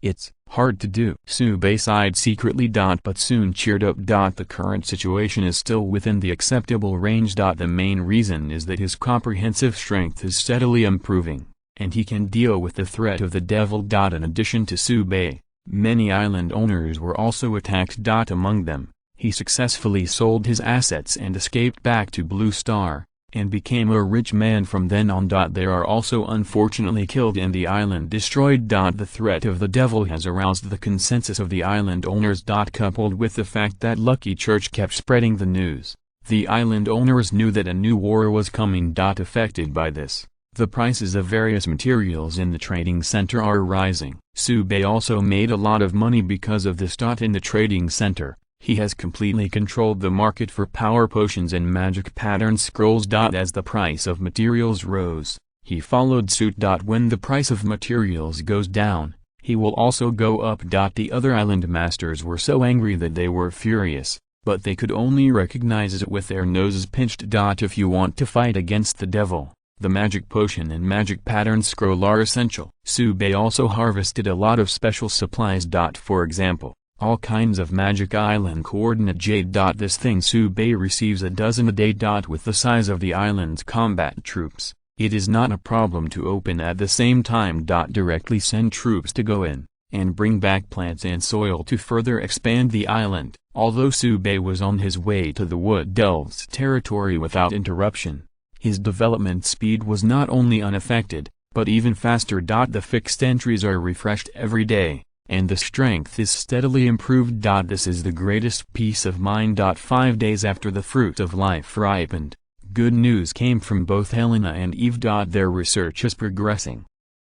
It's hard to do. Sube sighed secretly. But soon cheered up. The current situation is still within the acceptable range. The main reason is that his comprehensive strength is steadily improving, and he can deal with the threat of the devil. In addition to Sube, many island owners were also attacked. Among them, he successfully sold his assets and escaped back to Blue Star, and became a rich man from then on. They are also unfortunately killed and the island destroyed. The threat of the devil has aroused the consensus of the island owners. Coupled with the fact that Lucky Church kept spreading the news, the island owners knew that a new war was coming. Affected by this, the prices of various materials in the trading center are rising. Sube also made a lot of money because of this. In the trading center, he has completely controlled the market for power potions and magic pattern scrolls. As the price of materials rose, he followed suit. When the price of materials goes down, he will also go up. The other island masters were so angry that they were furious, but they could only recognize it with their noses pinched. If you want to fight against the devil, the magic potion and magic pattern scroll are essential. Sube also harvested a lot of special supplies. For example, all kinds of magic island coordinate jade. This thing Sube receives a dozen a day. With the size of the island's combat troops, it is not a problem to open at the same time. Directly send troops to go in and bring back plants and soil to further expand the island. Although Sube was on his way to the Wood Elves' territory without interruption, his development speed was not only unaffected, but even faster. The fixed entries are refreshed every day, and the strength is steadily improved. This is the greatest peace of mind. 5 days after the fruit of life ripened, good news came from both Helena and Eve. Their research is progressing.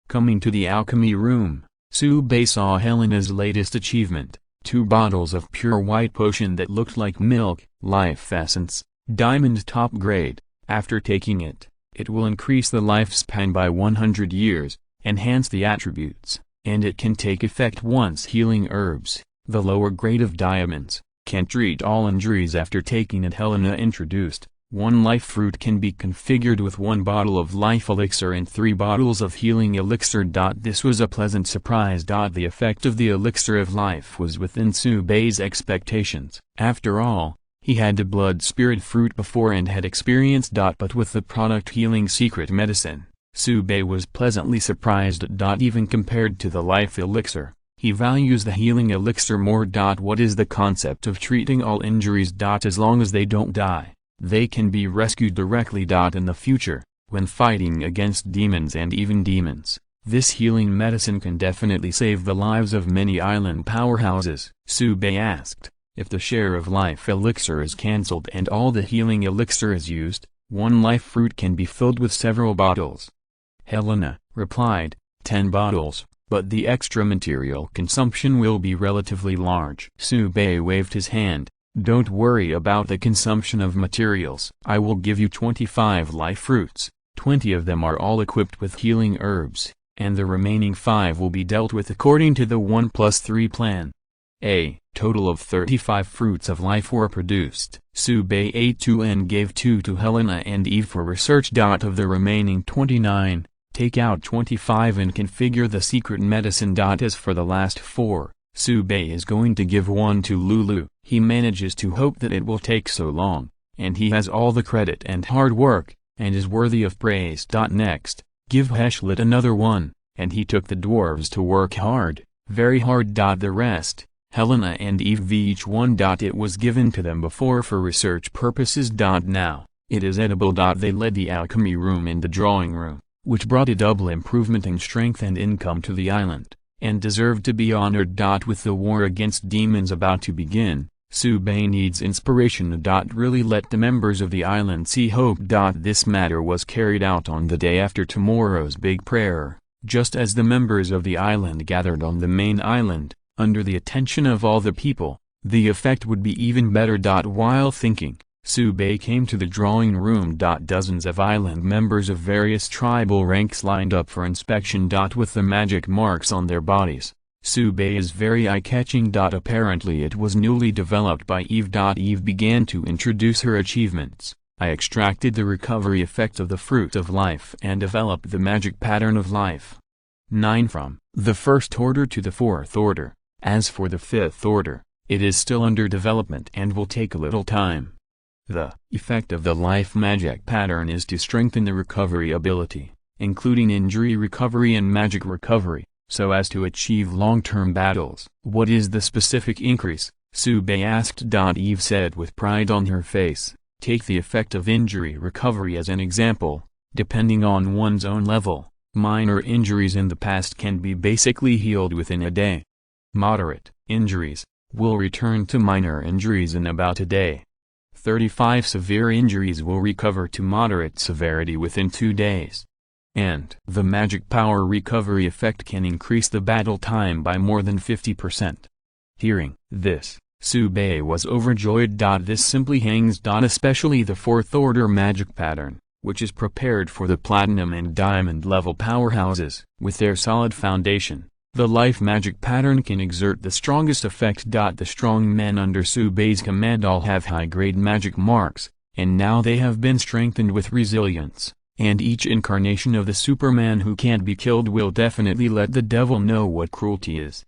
Coming to the alchemy room, Sube saw Helena's latest achievement, 2 bottles of pure white potion that looked like milk, life essence, diamond top grade. After taking it, it will increase the lifespan by 100 years, enhance the attributes, and it can take effect once. Healing herbs, the lower grade of diamonds, can treat all injuries after taking it. Helena introduced, 1 life fruit can be configured with 1 bottle of life elixir and 3 bottles of healing elixir. This was a pleasant surprise. The effect of the elixir of life was within Sube's expectations. After all, he had the blood spirit fruit before and had experience. But with the product healing secret medicine, Sube was pleasantly surprised. Even compared to the life elixir, he values the healing elixir more. What is the concept of treating all injuries? As long as they don't die, they can be rescued directly. In the future, when fighting against demons and even demons, this healing medicine can definitely save the lives of many island powerhouses. Sube asked, if the share of life elixir is cancelled and all the healing elixir is used, 1 life fruit can be filled with several bottles. Helena replied, 10 bottles, but the extra material consumption will be relatively large. Sube waved his hand, don't worry about the consumption of materials. I will give you 25 life fruits, 20 of them are all equipped with healing herbs, and the remaining 5 will be dealt with according to the 1+3 plan. A total of 35 fruits of life were produced. Sube ate 2 and gave 2 to Helena and Eve for research. Of the remaining 29, take out 25 and configure the secret medicine. As for the last 4, Sube is going to give 1 to Lulu. He manages to hope that it will take so long, and he has all the credit and hard work, and is worthy of praise. Next, give Heshlet another 1, and he took the dwarves to work hard, very hard. The rest, Helena and Eve each 1. It was given to them before for research purposes. Now, it is edible. They led the alchemy room and the drawing room, which brought a double improvement in strength and income to the island, and deserved to be honored. With the war against demons about to begin, Sube needs inspiration. Really let the members of the island see hope. This matter was carried out on the day after tomorrow's big prayer. Just as the members of the island gathered on the main island, under the attention of all the people, the effect would be even better. While thinking, Subei came to the drawing room. Dozens of island members of various tribal ranks lined up for inspection. With the magic marks on their bodies. Subei is very eye-catching. Apparently it was newly developed by Eve. Eve began to introduce her achievements. I extracted the recovery effect of the fruit of life and developed the magic pattern of life. 9. From the first order to the fourth order. As for the fifth order, it is still under development and will take a little time. The effect of the life magic pattern is to strengthen the recovery ability, including injury recovery and magic recovery, so as to achieve long-term battles. What is the specific increase? Subei asked. Eve said with pride on her face, take the effect of injury recovery as an example. Depending on one's own level, minor injuries in the past can be basically healed within a day. Moderate injuries will return to minor injuries in about a day. 35 severe injuries will recover to moderate severity within 2 days. And the magic power recovery effect can increase the battle time by more than 50%. Hearing this, Subei was overjoyed. This simply hangs. Especially the fourth order magic pattern, which is prepared for the platinum and diamond level powerhouses. With their solid foundation, the life magic pattern can exert the strongest effect. The strong men under Subei's command all have high-grade magic marks, and now they have been strengthened with resilience, and each incarnation of the Superman who can't be killed will definitely let the devil know what cruelty is.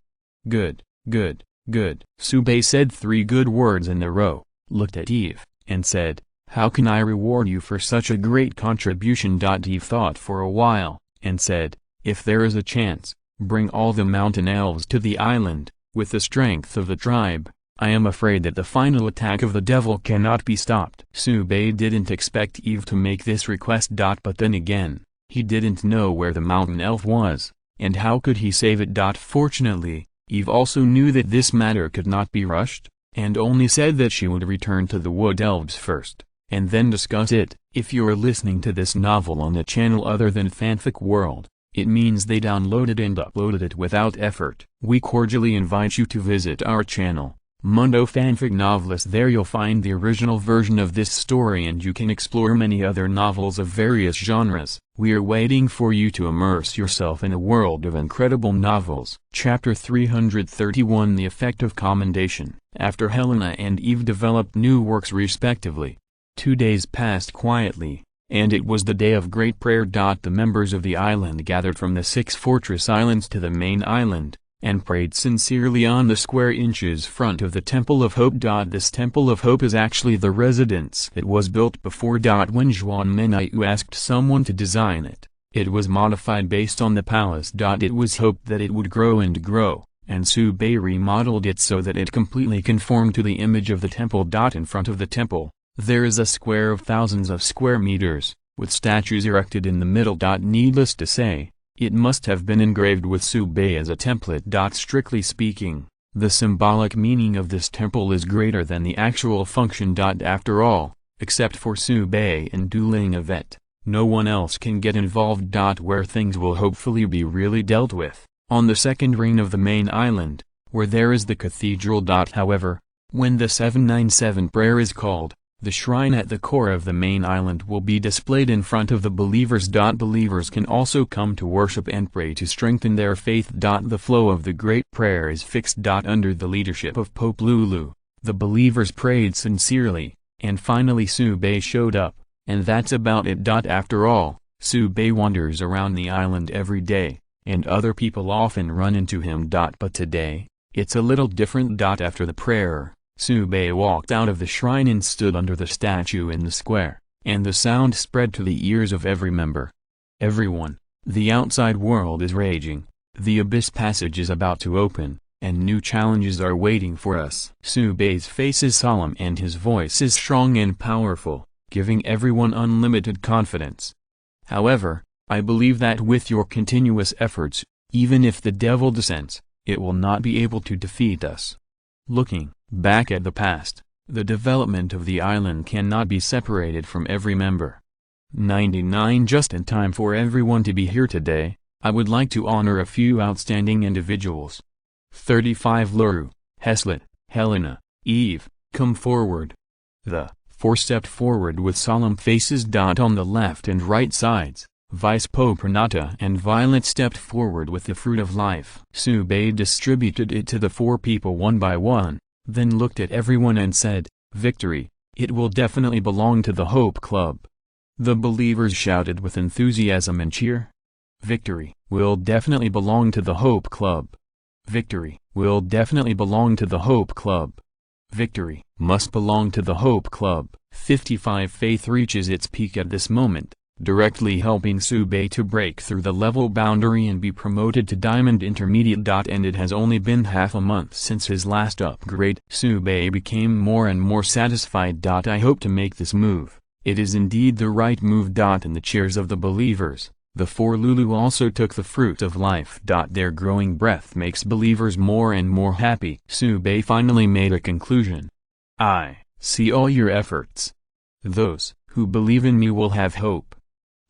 Good, good, good. Subei said 3 good words in a row, looked at Eve, and said, how can I reward you for such a great contribution? Eve thought for a while, and said, if there is a chance, bring all the mountain elves to the island. With the strength of the tribe, I am afraid that the final attack of the devil cannot be stopped. Subei didn't expect Eve to make this request. But then again, he didn't know where the mountain elf was, and how could he save it? Fortunately, Eve also knew that this matter could not be rushed, and only said that she would return to the wood elves first, and then discuss it. If you're listening to this novel on a channel other than Fanfic World, it means they downloaded and uploaded it without effort. We cordially invite you to visit our channel, Mundo Fanfic Novelist. There you'll find the original version of this story and you can explore many other novels of various genres. We are waiting for you to immerse yourself in a world of incredible novels. Chapter 331 The Effect of Commendation. After Helena and Eve developed new works respectively, 2 days passed quietly, and it was the day of great prayer. The members of the island gathered from the 6 fortress islands to the main island, and prayed sincerely on the square inches front of the Temple of Hope. This Temple of Hope is actually the residence that was built before. When Juan Menaiu asked someone to design it, it was modified based on the palace. It was hoped that it would grow and grow, and Subei remodeled it so that it completely conformed to the image of the temple. In front of the temple, there is a square of thousands of square meters, with statues erected in the middle. Needless to say, it must have been engraved with Subei as a template. Strictly speaking, the symbolic meaning of this temple is greater than the actual function. After all, except for Subei and dueling Yvette, no one else can get involved. Where things will hopefully be really dealt with, on the second ring of the main island, where there is the cathedral. However, when the 797 prayer is called, the shrine at the core of the main island will be displayed in front of the believers. Believers can also come to worship and pray to strengthen their faith. The flow of the great prayer is fixed. Under the leadership of Pope Lulu, the believers prayed sincerely, and finally Subei showed up, and that's about it. After all, Subei wanders around the island every day, and other people often run into him. But today, it's a little different. After the prayer, Subei walked out of the shrine and stood under the statue in the square, and the sound spread to the ears of every member. Everyone, the outside world is raging, the abyss passage is about to open, and new challenges are waiting for us. Subei's face is solemn and his voice is strong and powerful, giving everyone unlimited confidence. However, I believe that with your continuous efforts, even if the devil descends, it will not be able to defeat us. Looking back at the past, the development of the island cannot be separated from every member. 99 Just in time for everyone to be here today, I would like to honor a few outstanding individuals. 35 Luru, Heslet, Helena, Eve, come forward. The 4 stepped forward with solemn faces. On the left and right sides, Vice Pope Renata and Violet stepped forward with the fruit of life. Sube distributed it to the 4 people one by one, then looked at everyone and said, "Victory, it will definitely belong to the Hope Club." The believers shouted with enthusiasm and cheer. "Victory will definitely belong to the Hope Club. Victory will definitely belong to the Hope Club. Victory must belong to the Hope Club." 55 Faith reaches its peak at this moment, directly helping Sube to break through the level boundary and be promoted to Diamond Intermediate. And it has only been half a month since his last upgrade. Sube became more and more satisfied. "I hope to make this move. It is indeed the right move." In the cheers of the believers, the 4 Lulu also took the fruit of life. Their growing breath makes believers more and more happy. Sube finally made a conclusion. "I see all your efforts. Those who believe in me will have hope."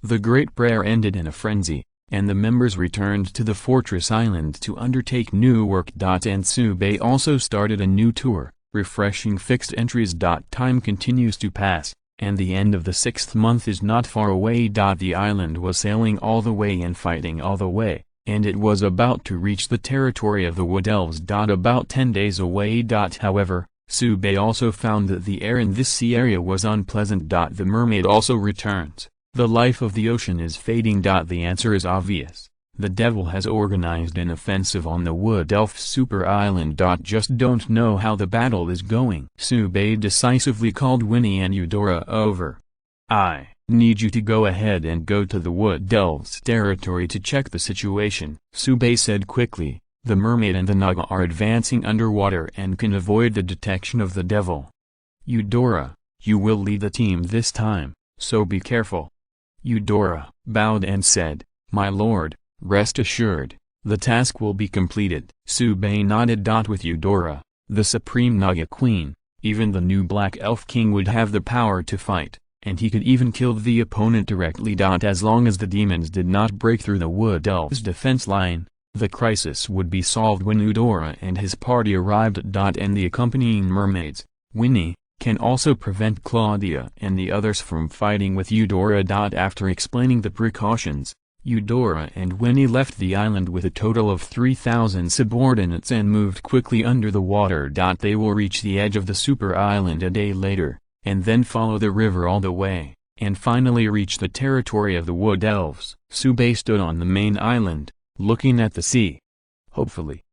The great prayer ended in a frenzy, and the members returned to the fortress island to undertake new work. And Sube also started a new tour, refreshing fixed entries. Time continues to pass, and the end of the 6th month is not far away. The island was sailing all the way and fighting all the way, and it was about to reach the territory of the Wood Elves. About 10 days away. However, Sube also found that the air in this sea area was unpleasant. The mermaid also returns. The life of the ocean is fading. The answer is obvious. The devil has organized an offensive on the Wood Elf super island. Just don't know how the battle is going. Sube decisively called Winnie and Eudora over. "I need you to go ahead and go to the Wood Elves territory to check the situation," Sube said quickly. "The mermaid and the Naga are advancing underwater and can avoid the detection of the devil. Eudora, you will lead the team this time, so be careful." Eudora bowed and said, "My lord, rest assured, the task will be completed." Sube nodded. With Eudora, the supreme Naga queen, even the new Black Elf King would have the power to fight, and he could even kill the opponent directly. As long as the demons did not break through the Wood Elves' defense line, the crisis would be solved when Eudora and his party arrived. And the accompanying mermaids, Winnie, can also prevent Claudia and the others from fighting with Eudora. After explaining the precautions, Eudora and Winnie left the island with a total of 3,000 subordinates and moved quickly under the water. They will reach the edge of the super island a day later, and then follow the river all the way, and finally reach the territory of the Wood Elves. Sube stood on the main island, looking at the sea. Hopefully.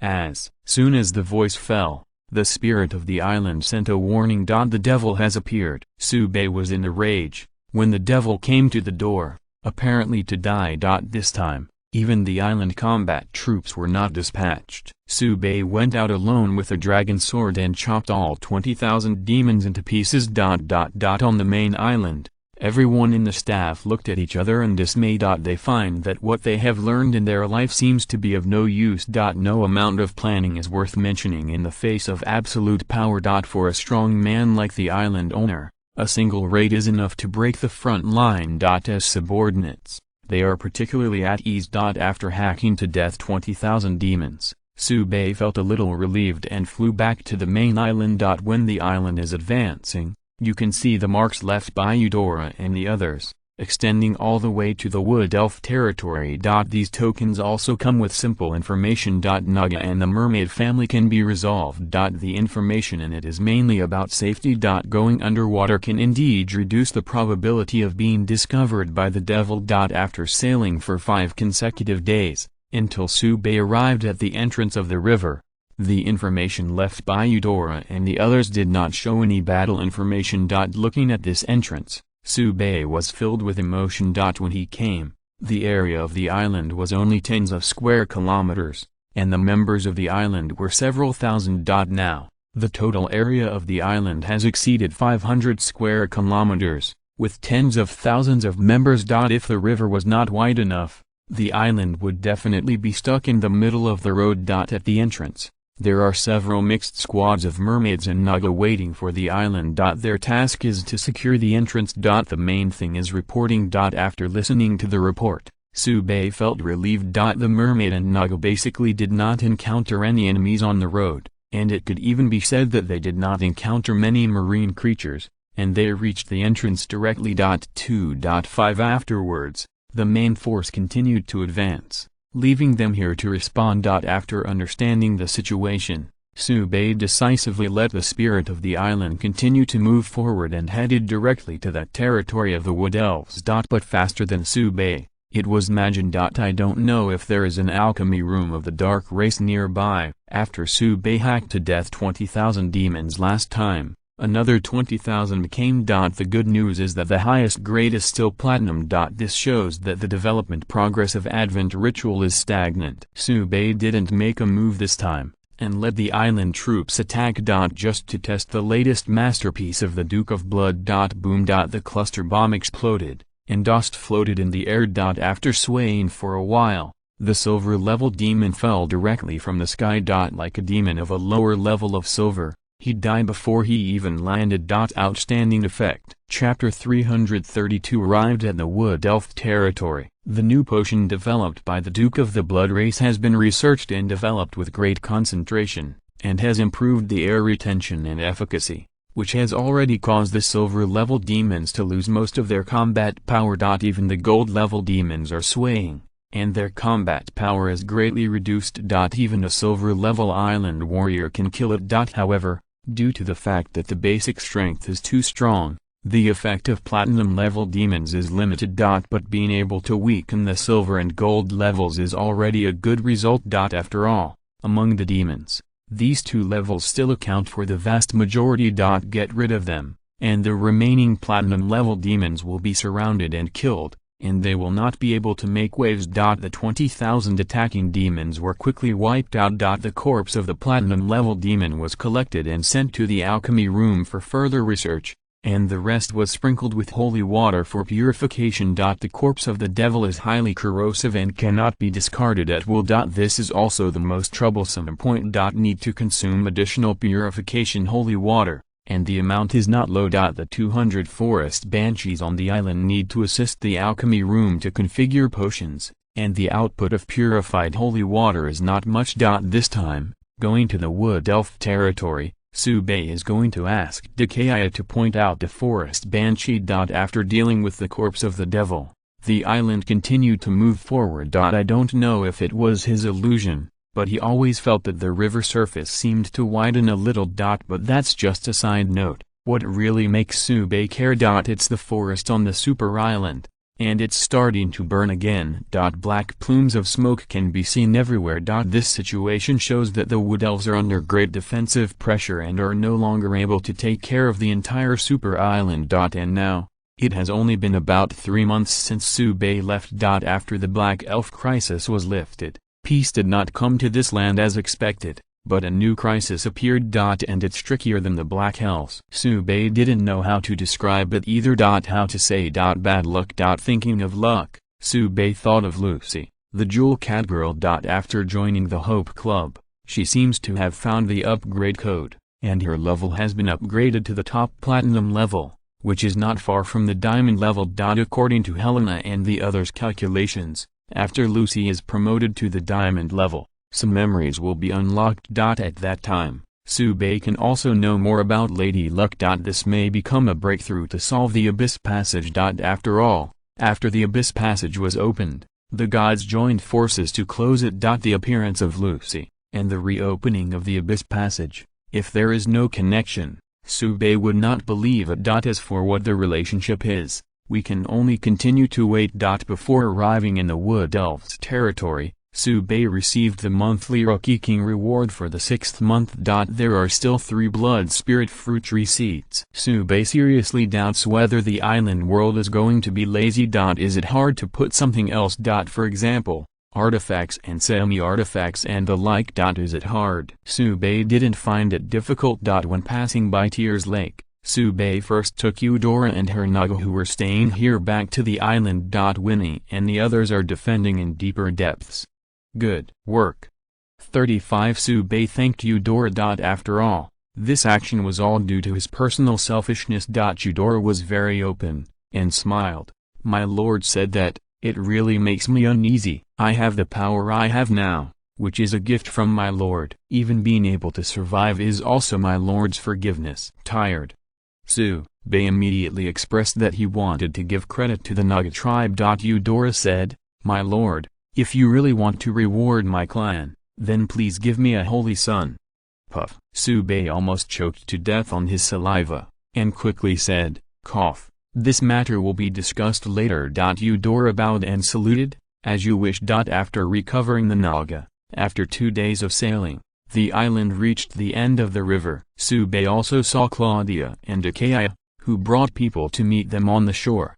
As soon as the voice fell, the spirit of the island sent a warning. The devil has appeared. Sube was in a rage when the devil came to the door, apparently to die. This time, even the island combat troops were not dispatched. Sube went out alone with a dragon sword and chopped all 20,000 demons into pieces. On the main island, everyone in the staff looked at each other in dismay. They find that what they have learned in their life seems to be of no use. No amount of planning is worth mentioning in the face of absolute power. For a strong man like the island owner, a single raid is enough to break the front line. As subordinates, they are particularly at ease. After hacking to death 20,000 demons, Sube felt a little relieved and flew back to the main island. When the island is advancing, you can see the marks left by Eudora and the others, extending all the way to the Wood Elf territory. These tokens also come with simple information. Naga and the mermaid family can be resolved. The information in it is mainly about safety. Going underwater can indeed reduce the probability of being discovered by the devil. After sailing for 5 consecutive days, until Sube arrived at the entrance of the river, the information left by Eudora and the others did not show any battle information. Looking at this entrance, Sube was filled with emotion. When he came, the area of the island was only tens of square kilometers, and the members of the island were several thousand. Now, the total area of the island has exceeded 500 square kilometers, with tens of thousands of members. If the river was not wide enough, the island would definitely be stuck in the middle of the road. At the entrance, there are several mixed squads of mermaids and Naga waiting for the island. Their task is to secure the entrance. The main thing is reporting. After listening to the report, Sube felt relieved. The mermaid and Naga basically did not encounter any enemies on the road, and it could even be said that they did not encounter many marine creatures, and they reached the entrance directly. 2.5 Afterwards, the main force continued to advance, leaving them here to respond. After understanding the situation, Sube decisively let the spirit of the island continue to move forward and headed directly to that territory of the Wood Elves. But faster than Sube, it was imagined. I don't know if there is an alchemy room of the dark race nearby. After Sube hacked to death 20,000 demons last time, another 20,000 came. The good news is that the highest grade is still platinum. This shows that the development progress of Advent ritual is stagnant. Sube didn't make a move this time, and let the island troops attack. Just to test the latest masterpiece of the Duke of Blood. Boom. The cluster bomb exploded, and dust floated in the air. After swaying for a while, the silver-level demon fell directly from the sky. Like a demon of a lower level of silver, he died before he even landed. Outstanding effect. Chapter 332 Arrived at the Wood Elf territory. The new potion developed by the Duke of the Blood race has been researched and developed with great concentration, and has improved the air retention and efficacy, which has already caused the silver-level demons to lose most of their combat power. Even the gold-level demons are swaying, and their combat power is greatly reduced. Even a silver-level island warrior can kill it. However, due to the fact that the basic strength is too strong, the effect of platinum-level demons is limited. But being able to weaken the silver and gold levels is already a good result. After all, among the demons, these two levels still account for the vast majority. Get rid of them, and the remaining platinum-level demons will be surrounded and killed, and they will not be able to make waves. The 20,000 attacking demons were quickly wiped out. The corpse of the platinum-level demon was collected and sent to the alchemy room for further research, and the rest was sprinkled with holy water for purification. The corpse of the devil is highly corrosive and cannot be discarded at will. This is also the most troublesome point. Need to consume additional purification holy water, and the amount is not low. The 200 forest banshees on the island need to assist the alchemy room to configure potions, and the output of purified holy water is not much. This time, going to the Wood Elf territory, Sube is going to ask Dekaya to point out the forest banshee. After dealing with the corpse of the devil, the island continued to move forward. I don't know if it was his illusion, but he always felt that the river surface seemed to widen a little. But that's just a side note. What really makes Sube care? It's the forest on the super island, and it's starting to burn again. Black plumes of smoke can be seen everywhere. This situation shows that the Wood Elves are under great defensive pressure and are no longer able to take care of the entire super island. And now, it has only been about 3 months since Sube left. After the Black Elf crisis was lifted, peace did not come to this land as expected, but a new crisis appeared. And it's trickier than the Black Elves. Sube didn't know how to describe it either. How to say bad luck. Thinking of luck, Sube thought of Lucy, the Jewel Cat girl. After joining the Hope Club, she seems to have found the upgrade code, and her level has been upgraded to the top platinum level, which is not far from the diamond level. According to Helena and the others' calculations, after Lucy is promoted to the diamond level, some memories will be unlocked. At that time, Sube can also know more about Lady Luck. This may become a breakthrough to solve the Abyss Passage. After all, after the Abyss Passage was opened, the gods joined forces to close it. The appearance of Lucy, and the reopening of the Abyss Passage, if there is no connection, Sube would not believe it. As for what the relationship is, we can only continue to wait. Before arriving in the Wood Elves territory, Sube received the monthly Rookie King reward for the 6th month. There are still 3 blood spirit fruit tree seeds. Sube seriously doubts whether the island world is going to be lazy. Is it hard to put something else? For example, artifacts and semi-artifacts and the like. Is it hard? Sube didn't find it difficult. When passing by Tears Lake, Sube first took Eudora and her Naga who were staying here back to the island. Winnie and the others are defending in deeper depths. Good work. 35 Sube thanked Eudora. After all, this action was all due to his personal selfishness. Eudora was very open, and smiled. My lord said that, It really makes me uneasy. I have the power I have now, which is a gift from my Lord. Even being able to survive is also my Lord's forgiveness. Tired. Su-bei immediately expressed that he wanted to give credit to the Naga tribe. Eudora said, "My lord, if you really want to reward my clan, then please give me a holy son." Puff. Su-bei almost choked to death on his saliva, and quickly said, "Cough. This matter will be discussed later." Eudora bowed and saluted, "As you wish." After recovering the Naga, after 2 days of sailing, the island reached the end of the river. Su-bei also saw Claudia and Achaia, who brought people to meet them on the shore.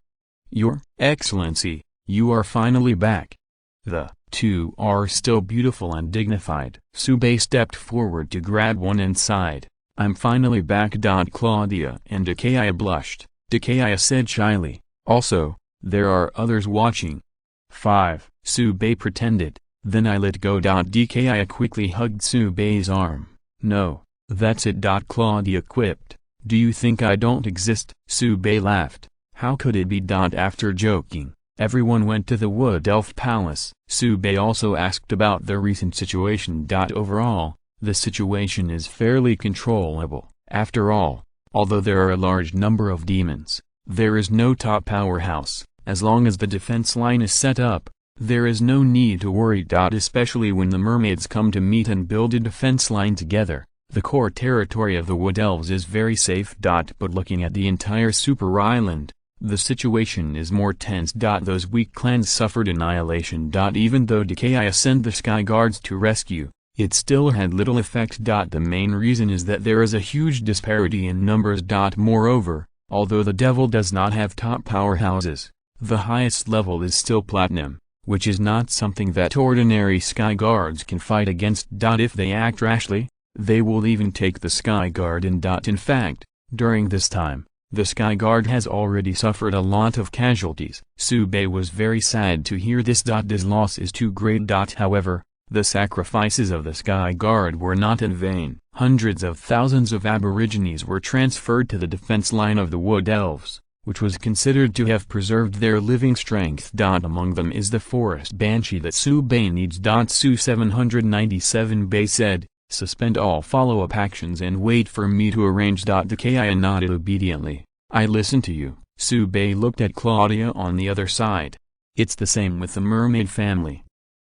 "Your Excellency, you are finally back." The two are still beautiful and dignified. Su-bei stepped forward to grab one and sighed, "I'm finally back." Claudia and Achaia blushed. Achaia said shyly, "Also, there are others watching." 5. Su-bei pretended, "Then I let go." Achaia quickly hugged Su-bei's arm. "No, that's it." Claudia quipped, "Do you think I don't exist?" Su-bei laughed. "How could it be?" After joking, everyone went to the Wood Elf Palace. Su-bei also asked about the recent situation. Overall, the situation is fairly controllable. After all, although there are a large number of demons, there is no top powerhouse. As long as the defense line is set up, there is no need to worry. Especially when the mermaids come to meet and build a defense line together, the core territory of the Wood Elves is very safe. But looking at the entire super island, the situation is more tense. Those weak clans suffered annihilation. Even though Achaia sent the Sky Guards to rescue, it still had little effect. The main reason is that there is a huge disparity in numbers. Moreover, although the devil does not have top powerhouses, the highest level is still platinum, which is not something that ordinary Sky Guards can fight against. If they act rashly, they will even take the Sky Guard in. In fact, during this time, the Sky Guard has already suffered a lot of casualties. Su-bei was very sad to hear this. This loss is too great. However, the sacrifices of the Sky Guard were not in vain. Hundreds of thousands of aborigines were transferred to the defense line of the Wood Elves, which was considered to have preserved their living strength. Among them is the forest banshee that Su-bei needs. Su-797 said, "Suspend all follow-up actions and wait for me to arrange." Achaia nodded obediently. "I listen to you." Su-bei looked at Claudia on the other side. "It's the same with the mermaid family."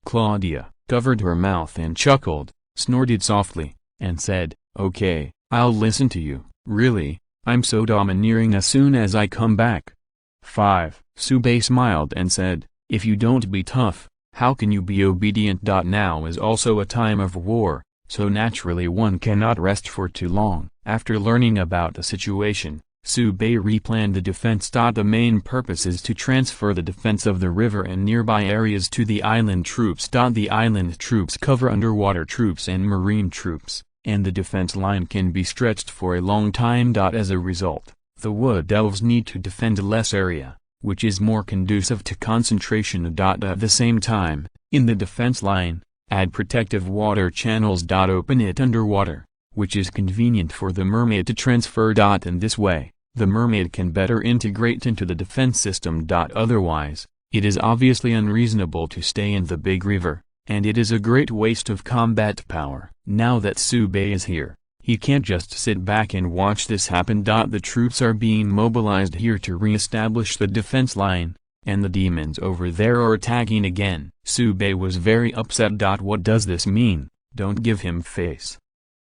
Claudia covered her mouth and chuckled, snorted softly, and said, "Okay, I'll listen to you." "Really? I'm so domineering as soon as I come back." 5. Su-bei smiled and said, "If you don't be tough, how can you be obedient?" Now is also a time of war, so naturally one cannot rest for too long. After learning about the situation, Su-bei replanned the defense. The main purpose is to transfer the defense of the river and nearby areas to the island troops. The island troops cover underwater troops and marine troops, and the defense line can be stretched for a long time. As a result, the Wood Elves need to defend less area, which is more conducive to concentration. At the same time, in the defense line, add protective water channels. Open it underwater, which is convenient for the mermaid to transfer. In this way, the mermaid can better integrate into the defense system. Otherwise, it is obviously unreasonable to stay in the big river, and it is a great waste of combat power. Now that Su-bei is here, he can't just sit back and watch this happen. The troops are being mobilized here to re-establish the defense line, and the demons over there are attacking again. Su-bei was very upset. What does this mean? Don't give him face.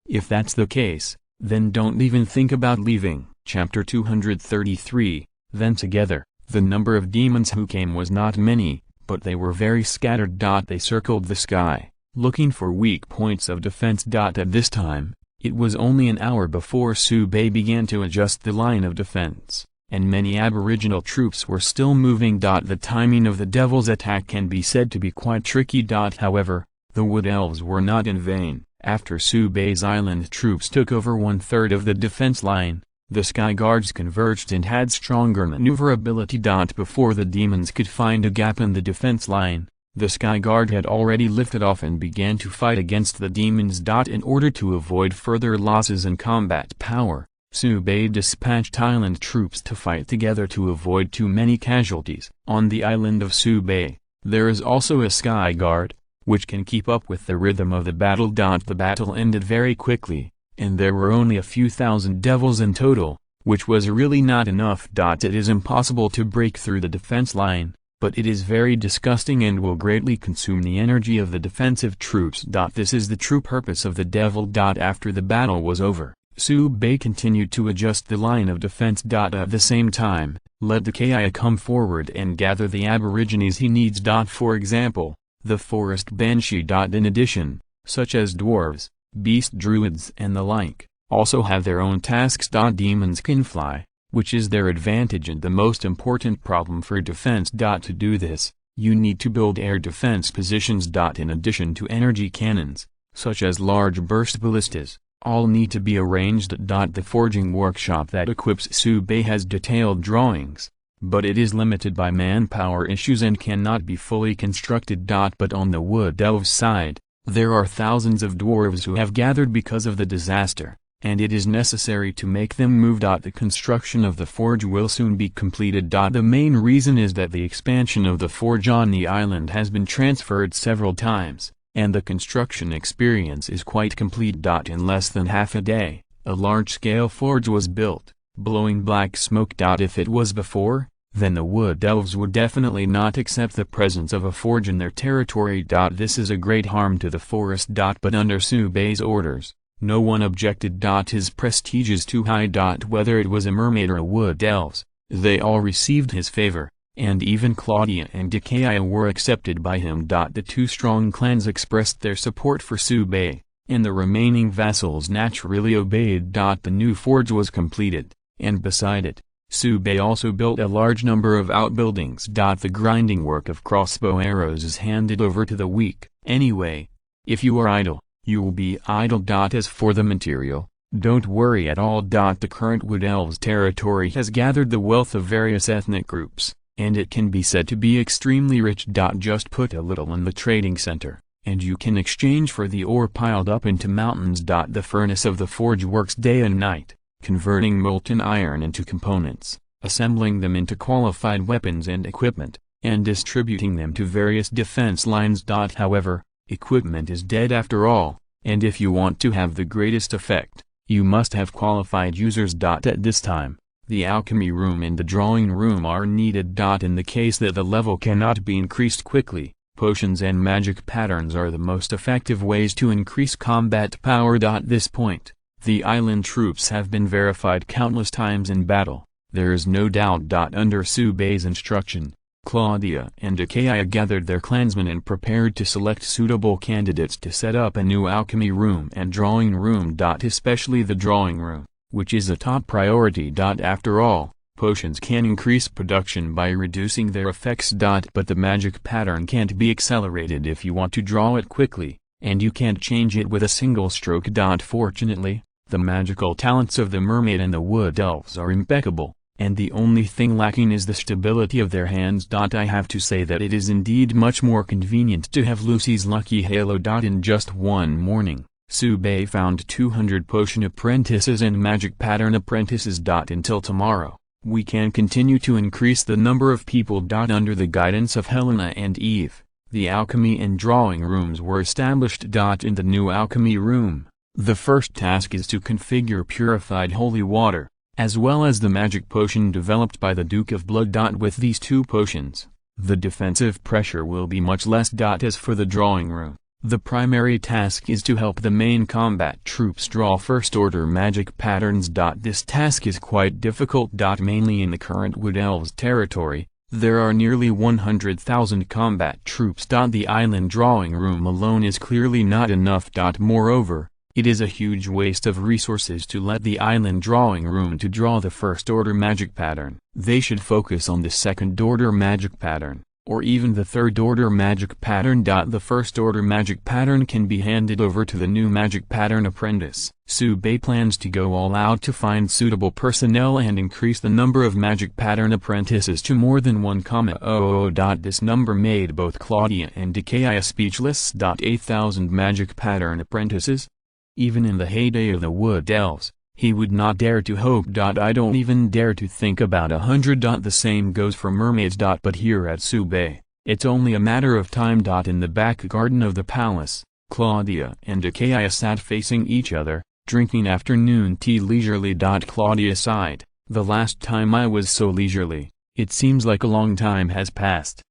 If that's the case, then don't even think about leaving. Chapter 233. Then together, the number of demons who came was not many, but they were very scattered. They circled the sky, looking for weak points of defense. At this time, it was only an hour before Su-bei began to adjust the line of defense, and many aboriginal troops were still moving. The timing of the devil's attack can be said to be quite tricky. However, the Wood Elves were not in vain. After Su-bei's island troops took over 1/3 of the defense line, the Sky Guards converged and had stronger maneuverability. Before the demons could find a gap in the defense line, the Sky Guard had already lifted off and began to fight against the demons. In order to avoid further losses in combat power, Subei dispatched island troops to fight together to avoid too many casualties. On the island of Subei, there is also a sky guard, which can keep up with the rhythm of the battle. The battle ended very quickly, and there were only a few thousand devils in total, which was really not enough. It is impossible to break through the defense line, but it is very disgusting and will greatly consume the energy of the defensive troops. This is the true purpose of the devil. After the battle was over, Subei continued to adjust the line of defense. At the same time, let the Kaya come forward and gather the aborigines he needs. For example, the forest banshee. In addition, such as dwarves, beast druids and the like, also have their own tasks. Demons can fly, which is their advantage and the most important problem for defense. To do this, you need to build air defense positions. In addition to energy cannons, such as large burst ballistas, all need to be arranged. The forging workshop that equips Subei has detailed drawings, but it is limited by manpower issues and cannot be fully constructed. But on the wood elves side, there are thousands of dwarves who have gathered because of the disaster, and it is necessary to make them move. The construction of the forge will soon be completed. The main reason is that the expansion of the forge on the island has been transferred several times, and the construction experience is quite complete. In less than half a day, a large-scale forge was built, blowing black smoke. If it was before, then the wood elves would definitely not accept the presence of a forge in their territory. This is a great harm to the forest. But under Subei's orders, no one objected. His prestige is too high. Whether it was a mermaid or a wood elves, they all received his favor, and even Claudia and Dikaya were accepted by him. The two strong clans expressed their support for Subei, and the remaining vassals naturally obeyed. The new forge was completed, and beside it, Subei also built a large number of outbuildings. The grinding work of crossbow arrows is handed over to the weak. Anyway, if you are idle, you will be idle. As for the material, don't worry at all. The current Wood Elves territory has gathered the wealth of various ethnic groups, and it can be said to be extremely rich. Just put a little in the trading center, and you can exchange for the ore piled up into mountains. The furnace of the forge works day and night, converting molten iron into components, assembling them into qualified weapons and equipment, and distributing them to various defense lines. However, equipment is dead after all, and if you want to have the greatest effect, you must have qualified users. At this time, the alchemy room and the drawing room are needed. In the case that the level cannot be increased quickly, potions and magic patterns are the most effective ways to increase combat power. At this point, the island troops have been verified countless times in battle. There is no doubt. Under Subei's instruction, Claudia and Achaia gathered their clansmen and prepared to select suitable candidates to set up a new alchemy room and drawing room. Especially the drawing room, which is a top priority. After all, potions can increase production by reducing their effects. But the magic pattern can't be accelerated if you want to draw it quickly, and you can't change it with a single stroke. Fortunately, the magical talents of the mermaid and the wood elves are impeccable, and the only thing lacking is the stability of their hands. I have to say that it is indeed much more convenient to have Lucy's lucky halo. In just one morning, Subei found 200 potion apprentices and magic pattern apprentices. Until tomorrow, we can continue to increase the number of people. Under the guidance of Helena and Eve, the alchemy and drawing rooms were established. In the new alchemy room, the first task is to configure purified holy water, as well as the magic potion developed by the Duke of Blood. With these two potions, the defensive pressure will be much less. As for the drawing room, the primary task is to help the main combat troops draw first-order magic patterns. This task is quite difficult. Mainly in the current Wood Elves territory, there are nearly 100,000 combat troops. The island drawing room alone is clearly not enough. Moreover, it is a huge waste of resources to let the island drawing room to draw the first-order magic pattern. They should focus on the second-order magic pattern, or even the third-order magic pattern. The first-order magic pattern can be handed over to the new magic pattern apprentice. Subei plans to go all out to find suitable personnel and increase the number of magic pattern apprentices to more than 1,000. This number made both Claudia and Dikaya speechless. 8,000 magic pattern apprentices? Even in the heyday of the Wood Elves, He would not dare to hope. I don't even dare to think about 100. The same goes for mermaids. But here at Subei, it's only a matter of time. In the back garden of the palace, Claudia and Achaia sat facing each other, drinking afternoon tea leisurely. Claudia sighed, the last time I was so leisurely, it seems like a long time has passed.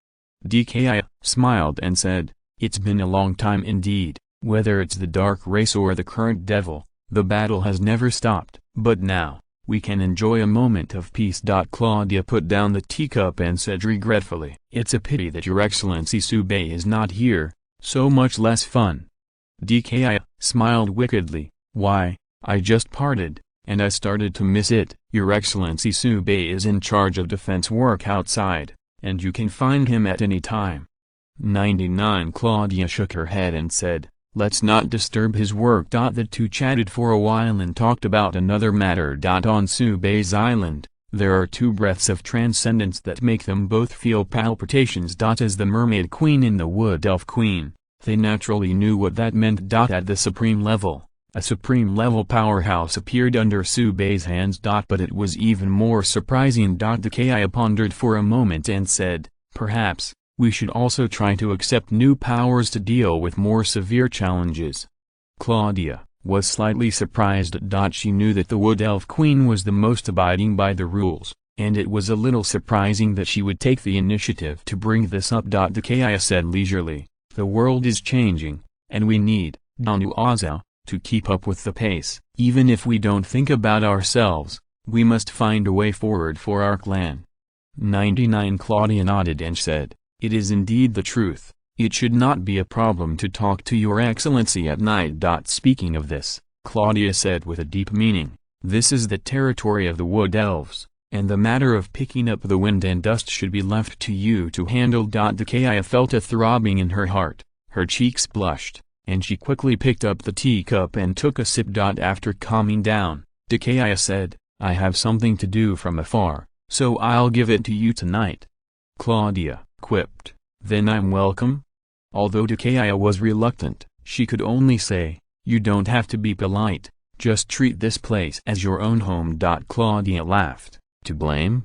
Achaia smiled and said, it's been a long time indeed, whether it's the dark race or the current devil. The battle has never stopped, but now, we can enjoy a moment of peace. Claudia put down the teacup and said regretfully, it's a pity that Your Excellency Subei is not here, so much less fun. Achaia smiled wickedly, why, I just parted, and I started to miss it. Your Excellency Subei is in charge of defense work outside, and you can find him at any time. 99. Claudia shook her head and said, let's not disturb his work. The two chatted for a while and talked about another matter. On Subei's island, there are two breaths of transcendence that make them both feel palpitations. As the mermaid queen and the wood elf queen, they naturally knew what that meant. At the supreme level, a supreme level powerhouse appeared under Subei's hands. But it was even more surprising. Achaia pondered for a moment and said, perhaps, we should also try to accept new powers to deal with more severe challenges. Claudia was slightly surprised. She knew that the Wood Elf Queen was the most abiding by the rules, and it was a little surprising that she would take the initiative to bring this up. Achaia said leisurely, the world is changing, and we need, to keep up with the pace. Even if we don't think about ourselves, we must find a way forward for our clan. 99. Claudia nodded and said, it is indeed the truth. It should not be a problem to talk to Your Excellency at night. Speaking of this, Claudia said with a deep meaning, this is the territory of the Wood Elves, and the matter of picking up the wind and dust should be left to you to handle. Achaia felt a throbbing in her heart, her cheeks blushed, and she quickly picked up the teacup and took a sip. After calming down, Achaia said, I have something to do from afar, so I'll give it to you tonight. Claudia quipped, then I'm welcome? Although Achaia was reluctant, she could only say, you don't have to be polite, just treat this place as your own home. Claudia laughed, to blame?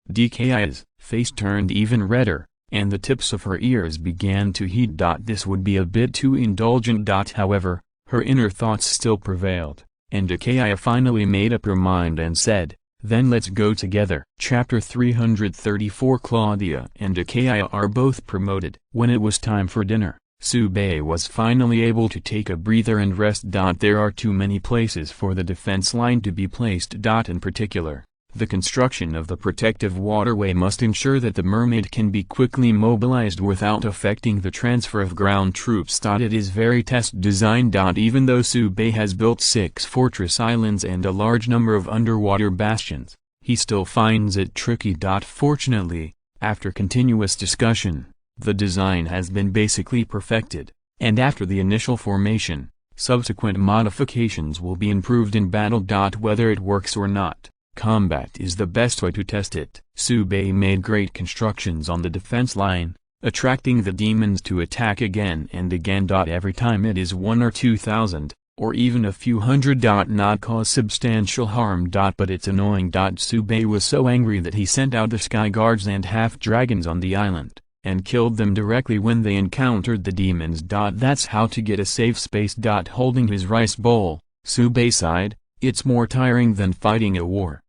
Achaia's face turned even redder, and the tips of her ears began to heat. This would be a bit too indulgent. However, her inner thoughts still prevailed, and Achaia finally made up her mind and said, then let's go together. Chapter 334. Claudia and Achaia are both promoted. When it was time for dinner, Subei was finally able to take a breather and rest. There are too many places for the defense line to be placed. In particular, the construction of the protective waterway must ensure that the mermaid can be quickly mobilized without affecting the transfer of ground troops. It is very test designed. Even though Subei has built 6 fortress islands and a large number of underwater bastions, he still finds it tricky. Fortunately, after continuous discussion, the design has been basically perfected, and after the initial formation, subsequent modifications will be improved in battle. Whether it works or not, combat is the best way to test it. Subei made great constructions on the defense line, attracting the demons to attack again and again. Every time it is 1 or 2,000, or even a few hundred. Not cause substantial harm. But it's annoying. Subei was so angry that he sent out the sky guards and half-dragons on the island, and killed them directly when they encountered the demons. That's how to get a safe space. Holding his rice bowl, Subei sighed, it's more tiring than fighting a war.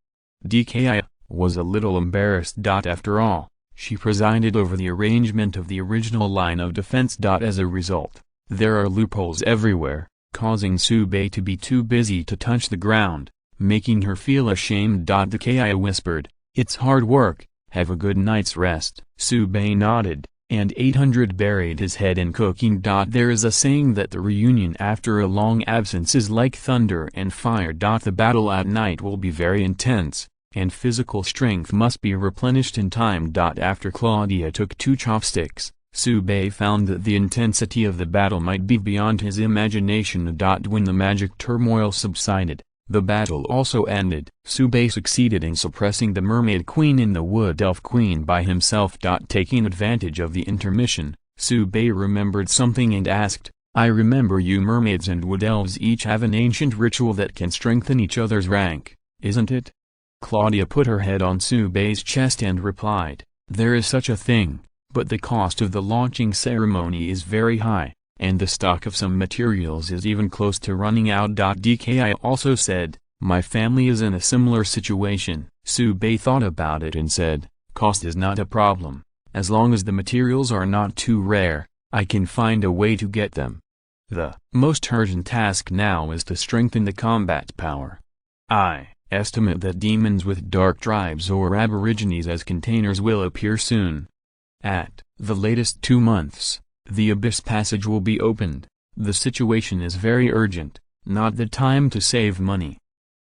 Achaia was a little embarrassed. After all, she presided over the arrangement of the original line of defense. As a result, there are loopholes everywhere, causing Subei to be too busy to touch the ground, making her feel ashamed. Achaia whispered, it's hard work, have a good night's rest. Subei nodded, and 800 buried his head in cooking. There is a saying that the reunion after a long absence is like thunder and fire. The battle at night will be very intense, and physical strength must be replenished in time. After Claudia took 2 chopsticks, Subei found that the intensity of the battle might be beyond his imagination. When the magic turmoil subsided, the battle also ended. Subei succeeded in suppressing the Mermaid Queen and the Wood Elf Queen by himself. Taking advantage of the intermission, Subei remembered something and asked, I remember you mermaids and wood elves each have an ancient ritual that can strengthen each other's rank, isn't it? Claudia put her head on Subei's chest and replied, there is such a thing, but the cost of the launching ceremony is very high, and the stock of some materials is even close to running out. DKI also said, my family is in a similar situation. Subei thought about it and said, cost is not a problem. As long as the materials are not too rare, I can find a way to get them. The most urgent task now is to strengthen the combat power. I estimate that demons with dark tribes or aborigines as containers will appear soon. At the latest 2 months, the Abyss Passage will be opened. The situation is very urgent, not the time to save money.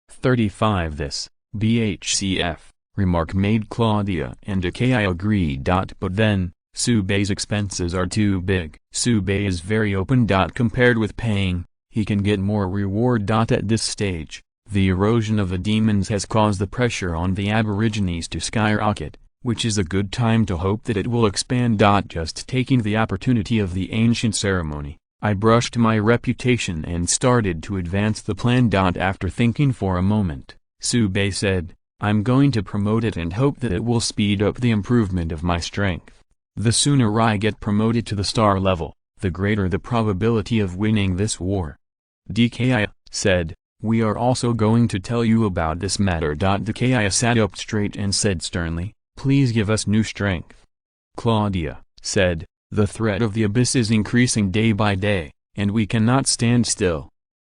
35 This, BHCF, remark made Claudia and Akai agree. But then, Subei's expenses are too big. Subei is very open. Compared with paying, he can get more reward. At this stage, the erosion of the demons has caused the pressure on the aborigines to skyrocket, which is a good time to hope that it will expand. Just taking the opportunity of the ancient ceremony, I brushed my reputation and started to advance the plan. After thinking for a moment, Subei said, I'm going to promote it and hope that it will speed up the improvement of my strength. The sooner I get promoted to the star level, the greater the probability of winning this war. DKI said, we are also going to tell you about this matter. DKI sat up straight and said sternly, please give us new strength. Claudia said, the threat of the abyss is increasing day by day, and we cannot stand still.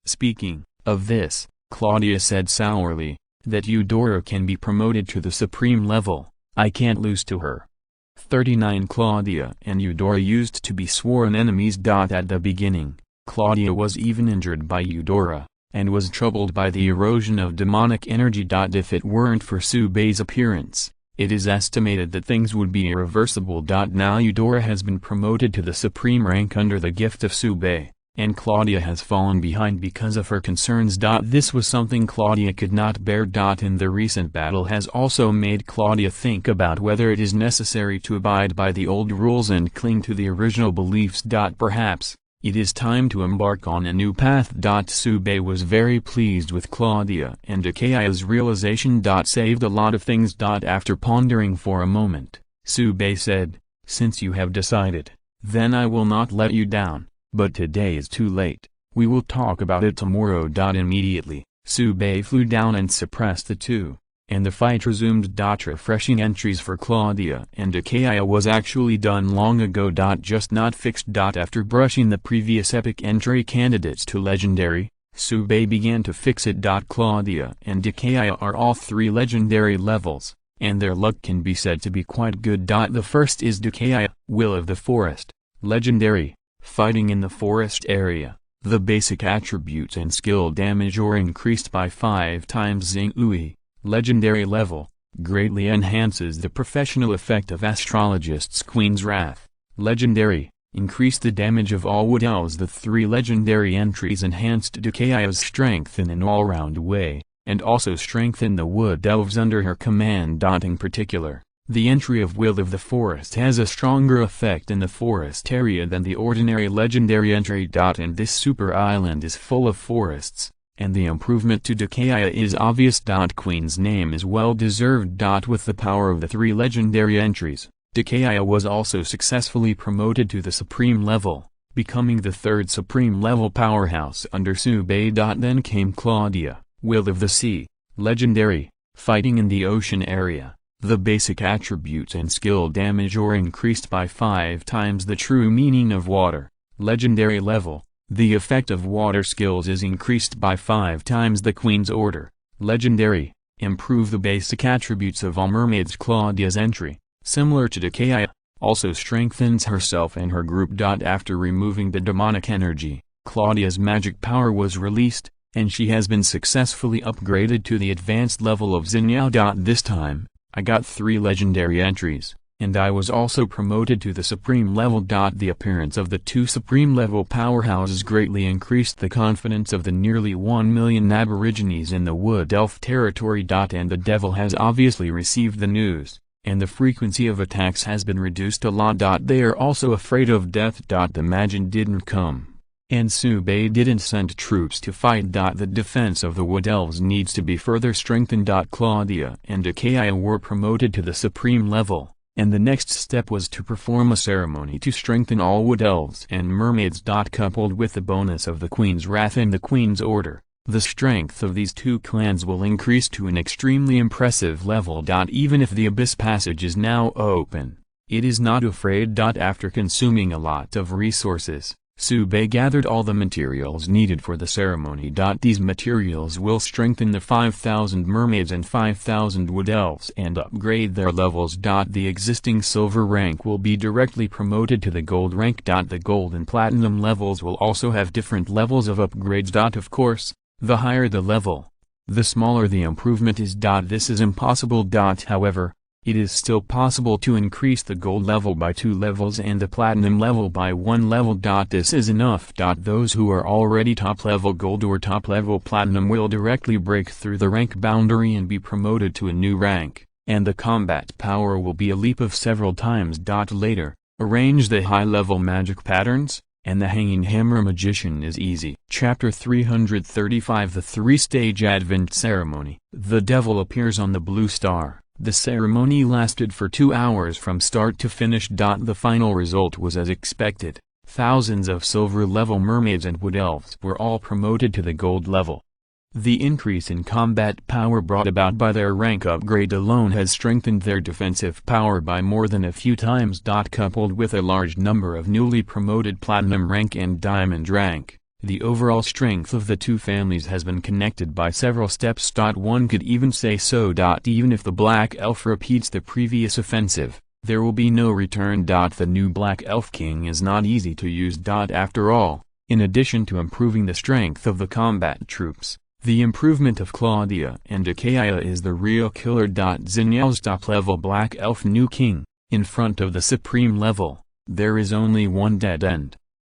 Speaking of this, Claudia said sourly, that Eudora can be promoted to the supreme level, I can't lose to her. 39 Claudia and Eudora used to be sworn enemies. At the beginning, Claudia was even injured by Eudora, and was troubled by the erosion of demonic energy. If it weren't for Subei's appearance, it is estimated that things would be irreversible. Now Eudora has been promoted to the supreme rank under the gift of Subei, and Claudia has fallen behind because of her concerns. This was something Claudia could not bear. In the recent battle has also made Claudia think about whether it is necessary to abide by the old rules and cling to the original beliefs. Perhaps it is time to embark on a new path. Subei was very pleased with Claudia and Akai's realization. Saved a lot of things. After pondering for a moment, Subei said, since you have decided, then I will not let you down. But today is too late, we will talk about it tomorrow. Immediately, Subei flew down and suppressed the two, and the fight resumed. Refreshing entries for Claudia and Akai was actually done long ago. Just not fixed. After brushing the previous epic entry candidates to legendary, Subei began to fix it. Claudia and Akai are all 3 legendary levels, and their luck can be said to be quite good. The first is Akai, Will of the Forest, legendary. Fighting in the forest area, the basic attributes and skill damage are increased by 5 times. Xingui, legendary level, greatly enhances the professional effect of astrologist's Queen's Wrath, legendary, increase the damage of all wood elves. The 3 legendary entries enhanced Dakai's strength in an all-round way, and also strengthen the wood elves under her command. In particular, the entry of Will of the Forest has a stronger effect in the forest area than the ordinary legendary entry. And this super island is full of forests, and the improvement to Dakaya is obvious. Queen's name is well deserved. With the power of the 3 legendary entries, Dakaya was also successfully promoted to the supreme level, becoming the 3rd supreme level powerhouse under Subei. Then came Claudia, Will of the Sea, legendary, fighting in the ocean area. The basic attributes and skill damage are increased by 5 times. The true meaning of water, legendary level, the effect of water skills is increased by 5 times. The Queen's Order, legendary, improve the basic attributes of all mermaids. Claudia's entry, similar to Dakaya, also strengthens herself and her group. After removing the demonic energy, Claudia's magic power was released, and she has been successfully upgraded to the advanced level of Xinyao. This time, I got 3 legendary entries, and I was also promoted to the supreme level. The appearance of the 2 supreme level powerhouses greatly increased the confidence of the nearly 1 million aborigines in the wood elf territory. And the devil has obviously received the news, and the frequency of attacks has been reduced a lot. They are also afraid of death. The Magin didn't come, And Subei didn't send troops to fight. The defense of the Wood Elves needs to be further strengthened. Claudia and Achaia were promoted to the supreme level, and the next step was to perform a ceremony to strengthen all Wood Elves and mermaids. Coupled with the bonus of the Queen's Wrath and the Queen's Order, the strength of these two clans will increase to an extremely impressive level. Even if the Abyss Passage is now open, it is not afraid. After consuming a lot of resources, Subei gathered all the materials needed for the ceremony. These materials will strengthen the 5,000 mermaids and 5,000 wood elves and upgrade their levels. The existing silver rank will be directly promoted to the gold rank. The gold and platinum levels will also have different levels of upgrades. Of course, the higher the level, the smaller the improvement is. This is impossible. However, it is still possible to increase the gold level by 2 levels and the platinum level by 1 level. This is enough. Those who are already top level gold or top level platinum will directly break through the rank boundary and be promoted to a new rank, and the combat power will be a leap of several times. Later, arrange the high level magic patterns, and the hanging hammer magician is easy. Chapter 335 The 3-Stage Advent Ceremony. The devil appears on the blue star. The ceremony lasted for 2 hours from start to finish. The final result was as expected. Thousands of silver-level mermaids and wood elves were all promoted to the gold level. The increase in combat power brought about by their rank upgrade alone has strengthened their defensive power by more than a few times. Coupled with a large number of newly promoted platinum rank and diamond rank, the overall strength of the two families has been connected by several steps. One could even say so. Even if the Black Elf repeats the previous offensive, there will be no return. The new Black Elf King is not easy to use. After all, in addition to improving the strength of the combat troops, the improvement of Claudia and Achaia is the real killer. Zinyao's top-level Black Elf New King. In front of the supreme level, there is only one dead end.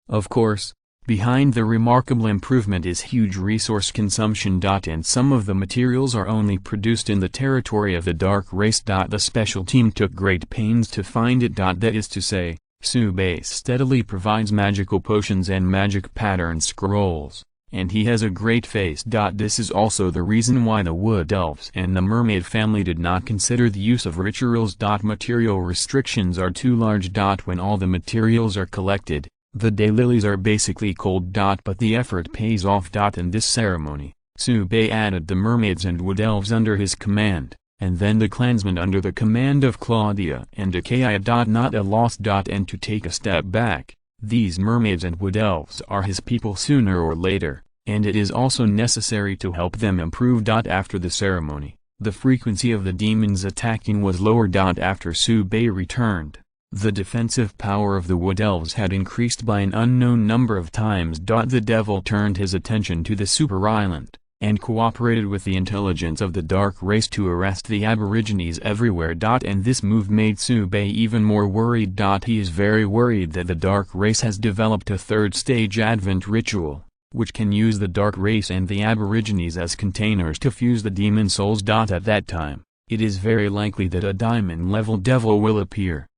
Of course, behind the remarkable improvement is huge resource consumption. And some of the materials are only produced in the territory of the Dark Race. The special team took great pains to find it. That is to say, Subei steadily provides magical potions and magic pattern scrolls, and he has a great face. This is also the reason why the Wood Elves and the Mermaid family did not consider the use of rituals. Material restrictions are too large. When all the materials are collected, the daylilies are basically cold. But the effort pays off. In this ceremony, Subei added the mermaids and wood elves under his command, and then the clansmen under the command of Claudia and Achaia. Not a loss. And to take a step back, these mermaids and wood elves are his people sooner or later, and it is also necessary to help them improve. After the ceremony, the frequency of the demons attacking was lower. After Subei returned, the defensive power of the Wood Elves had increased by an unknown number of times. The devil turned his attention to the super island, and cooperated with the intelligence of the Dark Race to arrest the aborigines everywhere. And this move made Subei even more worried. He is very worried that the Dark Race has developed a 3rd-stage Advent ritual, which can use the Dark Race and the aborigines as containers to fuse the demon souls. At that time, it is very likely that a diamond-level devil will appear,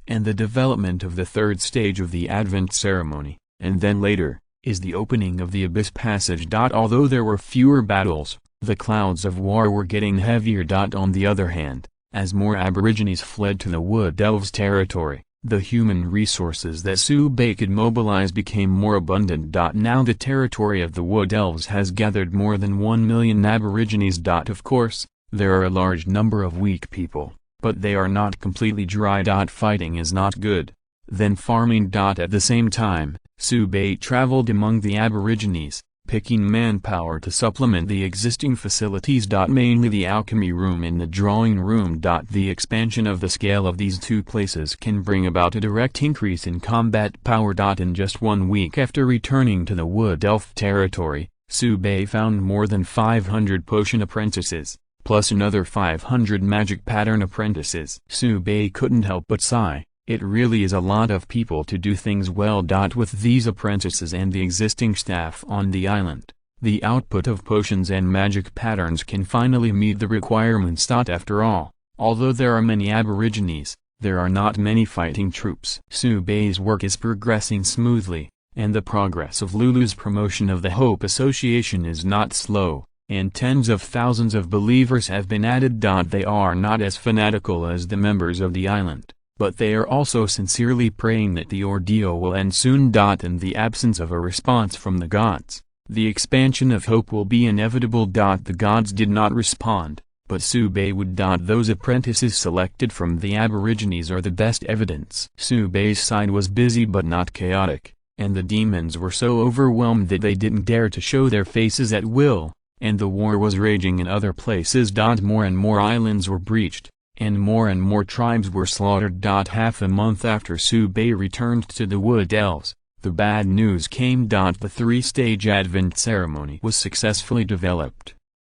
and the development of the 3rd stage of the Advent ceremony, and then later, is the opening of the Abyss Passage. Although there were fewer battles, the clouds of war were getting heavier. On the other hand, as more aborigines fled to the Wood Elves' territory, the human resources that Subei could mobilize became more abundant. Now the territory of the Wood Elves has gathered more than 1 million aborigines. Of course, there are a large number of weak people, but they are not completely dry. Fighting is not good, then farming. At the same time, Subei traveled among the aborigines, picking manpower to supplement the existing facilities. Mainly the alchemy room and the drawing room. The expansion of the scale of these two places can bring about a direct increase in combat power. In just 1 week after returning to the Wood Elf territory, Subei found more than 500 potion apprentices, plus another 500 magic pattern apprentices. Subei couldn't help but sigh. It really is a lot of people to do things well. With these apprentices and the existing staff on the island, the output of potions and magic patterns can finally meet the requirements. After all, although there are many aborigines, there are not many fighting troops. Subei's work is progressing smoothly, and the progress of Lulu's promotion of the Hope Association is not slow, and tens of thousands of believers have been added. They are not as fanatical as the members of the island, but they are also sincerely praying that the ordeal will end soon. In the absence of a response from the gods, the expansion of hope will be inevitable. The gods did not respond, but Subay would. Those apprentices selected from the Aborigines are the best evidence. Subay's side was busy but not chaotic, and the demons were so overwhelmed that they didn't dare to show their faces at will, and the war was raging in other places. More and more islands were breached, and more tribes were slaughtered. Half a month after Subay returned to the Wood Elves, the bad news came. The three-stage Advent ceremony was successfully developed.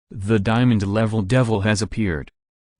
The diamond-level devil has appeared.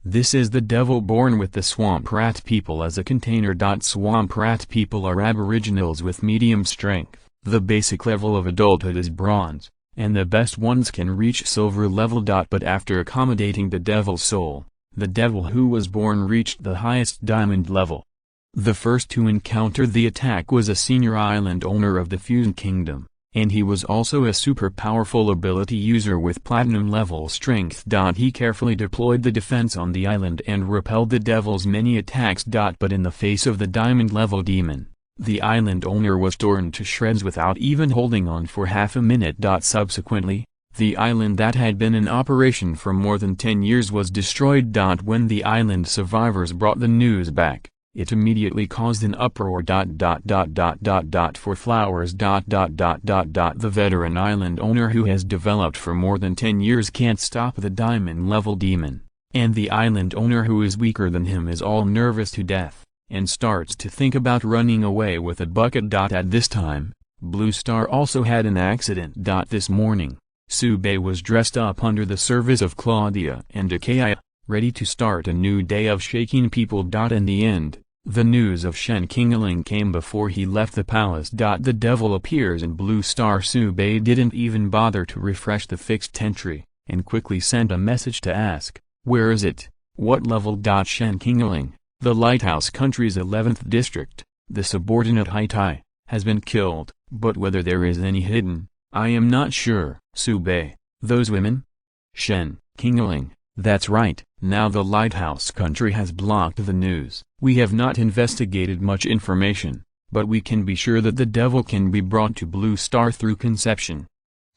This is the devil born with the swamp rat people as a container. Swamp rat people are aboriginals with medium strength. The basic level of adulthood is bronze, and the best ones can reach silver level. But after accommodating the devil's soul, the devil who was born reached the highest diamond level. The first to encounter the attack was a senior island owner of the Fusion Kingdom, and he was also a super powerful ability user with platinum level strength. He carefully deployed the defense on the island and repelled the devil's many attacks. But in the face of the diamond level demon, the island owner was torn to shreds without even holding on for half a minute. Subsequently, the island that had been in operation for more than 10 years was destroyed. When the island survivors brought the news back, it immediately caused an uproar. For flowers. The veteran island owner who has developed for more than 10 years can't stop the diamond level demon, and the island owner who is weaker than him is all nervous to death, and starts to think about running away with a bucket. At this time, Blue Star also had an accident. This morning, Subay was dressed up under the service of Claudia and Achaia, ready to start a new day of shaking people. In the end, the news of Shen Kingaling came before he left the palace. The devil appears in Blue Star. Subay didn't even bother to refresh the fixed entry, and quickly sent a message to ask, "Where is it? What level?" Shen Kingaling, the Lighthouse Country's 11th district, the subordinate Haitai, has been killed, but whether there is any hidden, I am not sure. Subay, those women? Shen Kingaling, that's right. Now the Lighthouse Country has blocked the news. We have not investigated much information, but we can be sure that the devil can be brought to Blue Star through conception.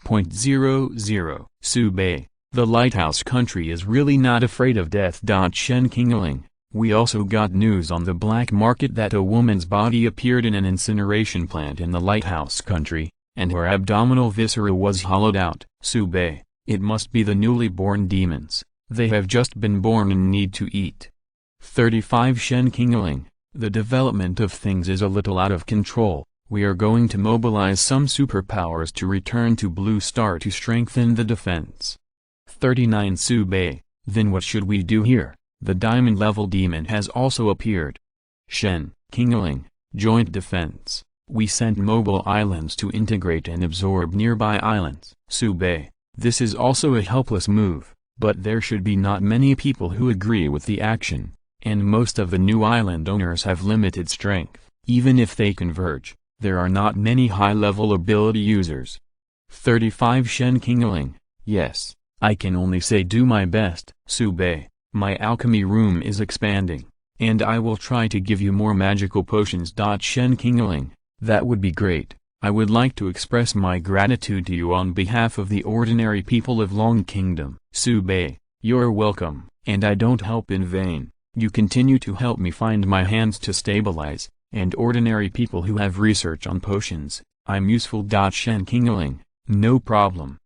0.00 Subay, the Lighthouse Country is really not afraid of death. Shen Kingaling, we also got news on the black market that a woman's body appeared in an incineration plant in the Lighthouse Country, and her abdominal viscera was hollowed out. Subay, it must be the newly born demons. They have just been born and need to eat. 35 Shen Kingaling, the development of things is a little out of control. We are going to mobilize some superpowers to return to Blue Star to strengthen the defense. 39 Subay, then what should we do here? The diamond level demon has also appeared. Shen Kingaling, joint defense. We sent mobile islands to integrate and absorb nearby islands. Subay, this is also a helpless move, but there should be not many people who agree with the action, and most of the new island owners have limited strength. Even if they converge, there are not many high-level ability users. 35 Shen Kingaling, yes, I can only say do my best. Subay, my alchemy room is expanding, and I will try to give you more magical potions. Shen Kingaling, that would be great. I would like to express my gratitude to you on behalf of the ordinary people of Long Kingdom. Subay, you're welcome, and I don't help in vain. You continue to help me find my hands to stabilize, and ordinary people who have research on potions, I'm useful. Shen Kingaling, no problem.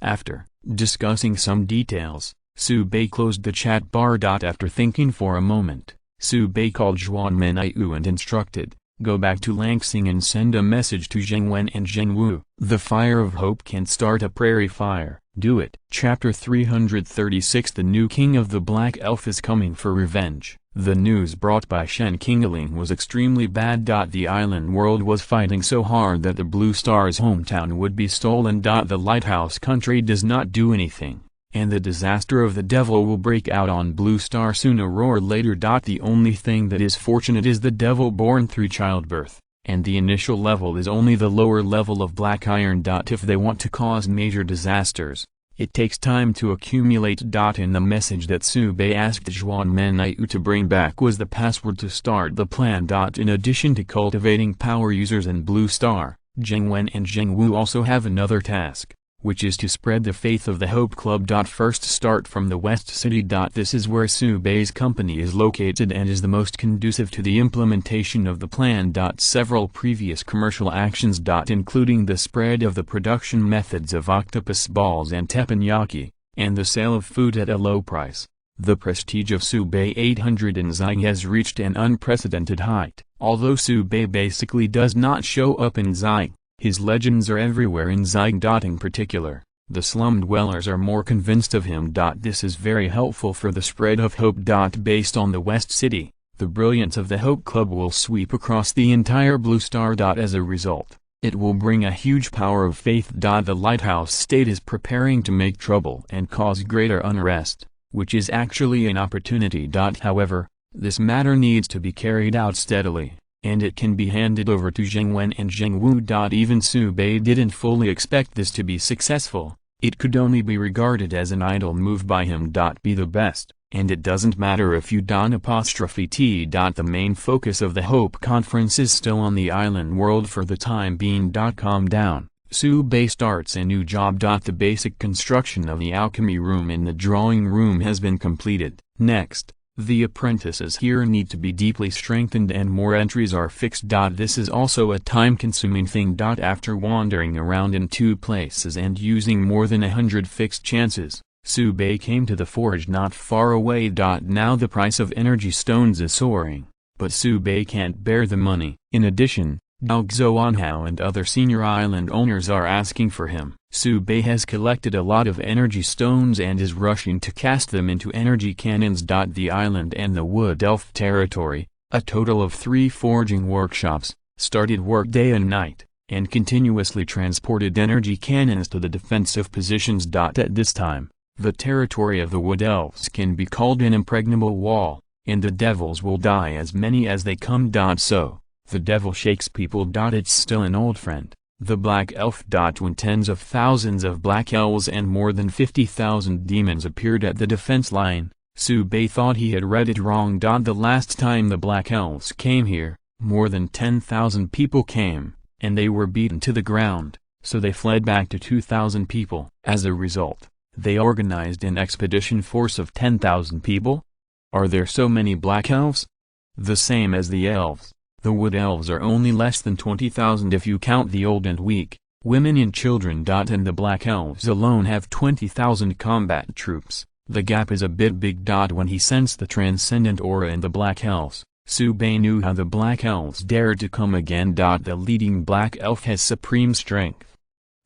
After discussing some details, Subay closed the chat bar. After thinking for a moment, Subay called Zhuan Menaiu and instructed, go back to Langsing and send a message to Zhengwen and Zhengwu. The fire of hope can start a prairie fire. Do it. Chapter 336 The new king of the Black Elf is coming for revenge. The news brought by Shen Kingaling was extremely bad. The island world was fighting so hard that the Blue Star's hometown would be stolen. The Lighthouse Country does not do anything, and the disaster of the devil will break out on Blue Star sooner or later. The only thing that is fortunate is the devil born through childbirth. and the initial level is only the lower level of black iron. If they want to cause major disasters, it takes time to accumulate. In the message that Sube asked Zhuan Menyu to bring back was the password to start the plan. In addition to cultivating power users in Blue Star, Zheng Wen and Zheng Wu also have another task, which is to spread the faith of the Hope Club. First start from the West City. This is where Sube's company is located and is the most conducive to the implementation of the plan. Several previous commercial actions, including the spread of the production methods of octopus balls and teppanyaki, and the sale of food at a low price, the prestige of Sube 800 in Zhang has reached an unprecedented height. Although Sube basically does not show up in Zhang, his legends are everywhere in Zhang. In particular, the slum dwellers are more convinced of him. This is very helpful for the spread of hope. Based on the West City, the brilliance of the Hope Club will sweep across the entire Blue Star. As a result, it will bring a huge power of faith. The Lighthouse State is preparing to make trouble and cause greater unrest, which is actually an opportunity. However, this matter needs to be carried out steadily, and it can be handed over to Zheng Wen and Zheng Wu. Even Sube didn't fully expect this to be successful. It could only be regarded as an idle move by him. Be the best, and it doesn't matter if you don apostrophe T. The main focus of the Hope Conference is still on the island world for the time being. Calm down. Sube starts a new job. The basic construction of the alchemy room in the drawing room has been completed. Next, the apprentices here need to be deeply strengthened and more entries are fixed. This is also a time-consuming thing. After wandering around in 2 places and using more than 100 fixed chances, Sube came to the forge not far away. Now the price of energy stones is soaring, but Sube can't bear the money. In addition, Dao Xuanhao and other senior island owners are asking for him. Sube has collected a lot of energy stones and is rushing to cast them into energy cannons. The island and the Wood Elf territory, a total of 3 forging workshops, started work day and night, and continuously transported energy cannons to the defensive positions. At this time, the territory of the Wood Elves can be called an impregnable wall, and the devils will die as many as they come. So, the devil shakes people. It's still an old friend, the Black Elf. When tens of thousands of Black Elves and more than 50,000 demons appeared at the defense line, Sube thought he had read it wrong. The last time the Black Elves came here, more than 10,000 people came, and they were beaten to the ground, so they fled back to 2,000 people. As a result, they organized an expedition force of 10,000 people? Are there so many Black Elves? The same as the Elves. The Wood Elves are only less than 20,000 if you count the old and weak, women and children. And the Black Elves alone have 20,000 combat troops. The gap is a bit big. When he sensed the transcendent aura in the Black Elves, Sube knew how the Black Elves dared to come again. The leading Black Elf has supreme strength.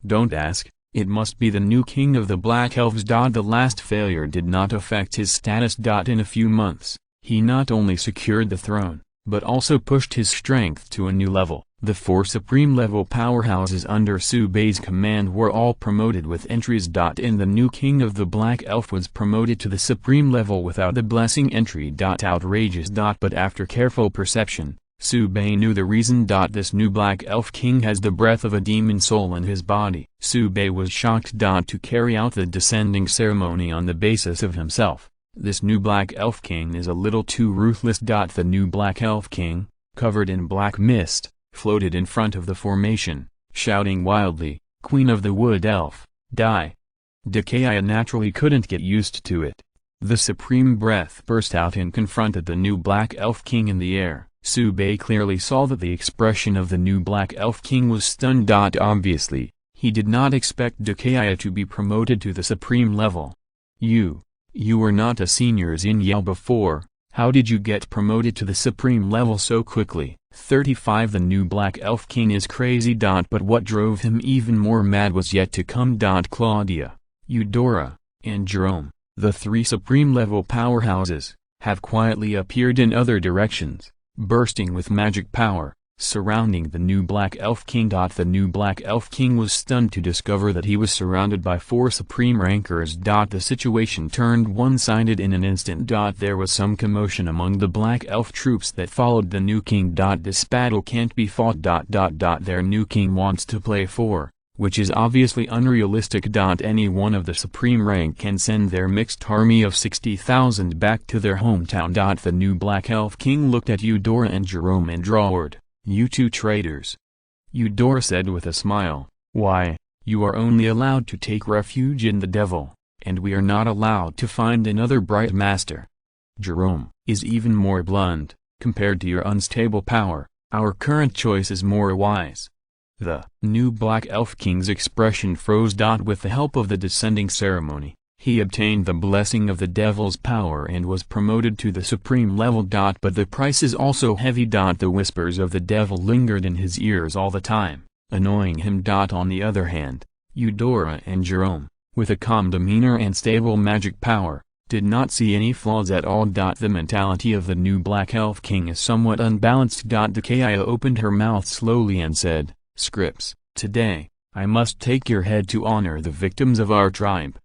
Don't ask, it must be the new king of the Black Elves. The last failure did not affect his status. In a few months, he not only secured the throne, but also pushed his strength to a new level. The 4 supreme level powerhouses under Sube's command were all promoted with entries. And the new king of the Black Elf was promoted to the supreme level without the blessing entry. Outrageous. But after careful perception, Sube knew the reason. This new Black Elf king has the breath of a demon soul in his body. Sube was shocked. To carry out the descending ceremony on the basis of himself, this new Black Elf king is a little too ruthless. The new Black Elf king, covered in black mist, floated in front of the formation, shouting wildly, "Queen of the Wood Elf, die!" Dakaya naturally couldn't get used to it. The supreme breath burst out and confronted the new Black Elf king in the air. Sube clearly saw that the expression of the new Black Elf king was stunned. Obviously, he did not expect Dakaya to be promoted to the supreme level. You were not a senior in Yale before, how did you get promoted to the supreme level so quickly? 35 The new Black Elf king is crazy. But what drove him even more mad was yet to come. Claudia, Eudora, and Jerome, the 3 supreme level powerhouses, have quietly appeared in other directions, bursting with magic power. surrounding the new Black Elf King. The new Black Elf King was stunned to discover that he was surrounded by 4 supreme rankers. The situation turned one-sided in an instant. There was some commotion among the Black Elf troops that followed the new king. This battle can't be fought. Their new king wants to play 4, which is obviously unrealistic. Any one of the supreme rank can send their mixed army of 60,000 back to their hometown. The new Black Elf King looked at Eudora and Jerome and roared, "You two traitors." Eudora said with a smile, "Why, you are only allowed to take refuge in the devil, and we are not allowed to find another bright master." Jerome is even more blunt, "Compared to your unstable power, our current choice is more wise." The new Black Elf King's expression froze. With the help of the descending ceremony, he obtained the blessing of the devil's power and was promoted to the supreme level. But the price is also heavy. The whispers of the devil lingered in his ears all the time, annoying him. On the other hand, Eudora and Jerome, with a calm demeanor and stable magic power, did not see any flaws at all. The mentality of the new Black Elf King is somewhat unbalanced. Dehkiah opened her mouth slowly and said, "Scripps, today, I must take your head to honor the victims of our tribe."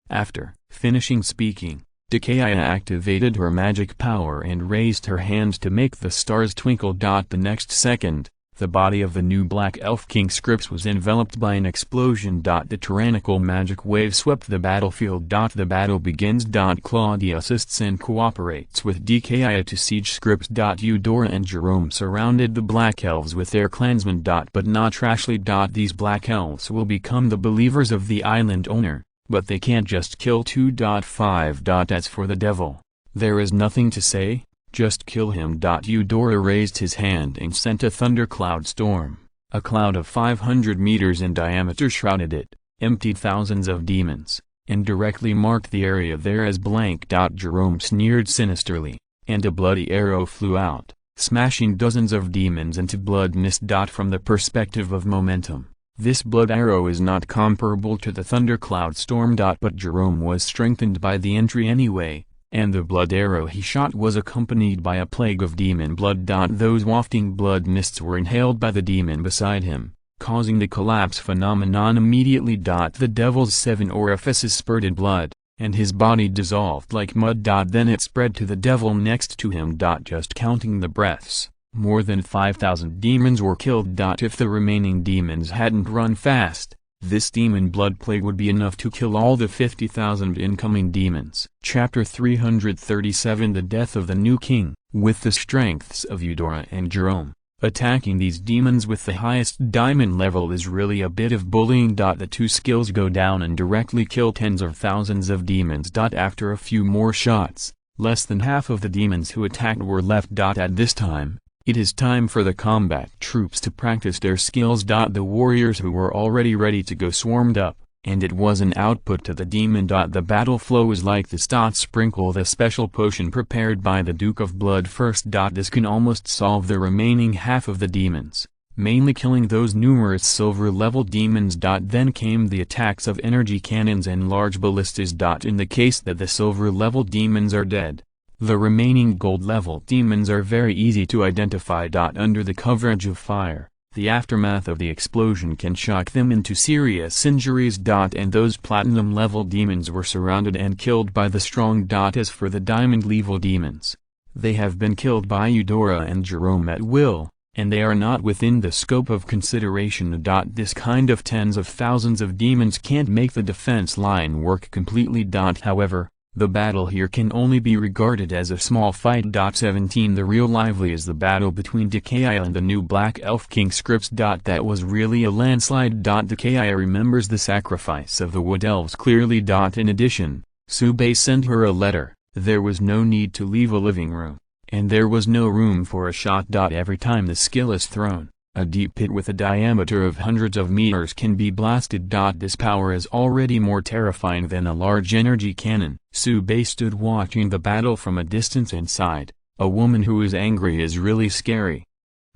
After finishing speaking, Dehkiah activated her magic power and raised her hand to make the stars twinkle. The next second, the body of the new Black Elf King Scripps was enveloped by an explosion. The tyrannical magic wave swept the battlefield. The battle begins. Claudia assists and cooperates with Dehkiah to siege Scripps. Eudora and Jerome surrounded the Black Elves with their clansmen. But not rashly. These Black Elves will become the believers of the island owner, but they can't just kill 2.5. As for the devil, there is nothing to say. Just kill him. Eudora raised his hand and sent a thundercloud storm. A cloud of 500 meters in diameter shrouded it, emptied thousands of demons, and directly marked the area there as blank. Jerome sneered sinisterly, and a bloody arrow flew out, smashing dozens of demons into blood mist. From the perspective of momentum, this blood arrow is not comparable to the thundercloud storm. But Jerome was strengthened by the entry anyway, and the blood arrow he shot was accompanied by a plague of demon blood. Those wafting blood mists were inhaled by the demon beside him, causing the collapse phenomenon immediately. The devil's 7 orifices spurted blood, and his body dissolved like mud. Then it spread to the devil next to him. Just counting the breaths, more than 5,000 demons were killed. If the remaining demons hadn't run fast, this demon blood plague would be enough to kill all the 50,000 incoming demons. Chapter 337 The Death of the New King. With the strengths of Eudora and Jerome, attacking these demons with the highest diamond level is really a bit of bullying. The two skills go down and directly kill tens of thousands of demons. After a few more shots, less than half of the demons who attacked were left. At this time, it is time for the combat troops to practice their skills. The warriors who were already ready to go swarmed up, and it was an output to the demon. The battle flow is like this. Sprinkle the special potion prepared by the Duke of Blood first. This can almost solve the remaining half of the demons, mainly killing those numerous silver-level demons. Then came the attacks of energy cannons and large ballistas. In the case that the silver-level demons are dead, the remaining gold-level demons are very easy to identify. Under the coverage of fire, the aftermath of the explosion can shock them into serious injuries. And those platinum-level demons were surrounded and killed by the strong. As for the diamond-level demons, they have been killed by Eudora and Jerome at will, and they are not within the scope of consideration. This kind of tens of thousands of demons can't make the defense line work completely. However, the battle here can only be regarded as a small fight. 17 The real lively is the battle between Dehkiah and the new Black Elf King Scripps. That was really a landslide. Dehkiah remembers the sacrifice of the Wood Elves clearly. In addition, Sube sent her a letter. There was no need to leave a living room, and there was no room for a shot. Every time the skill is thrown, a deep pit with a diameter of hundreds of meters can be blasted. This power is already more terrifying than a large energy cannon. Sube stood watching the battle from a distance and sighed, "A woman who is angry is really scary."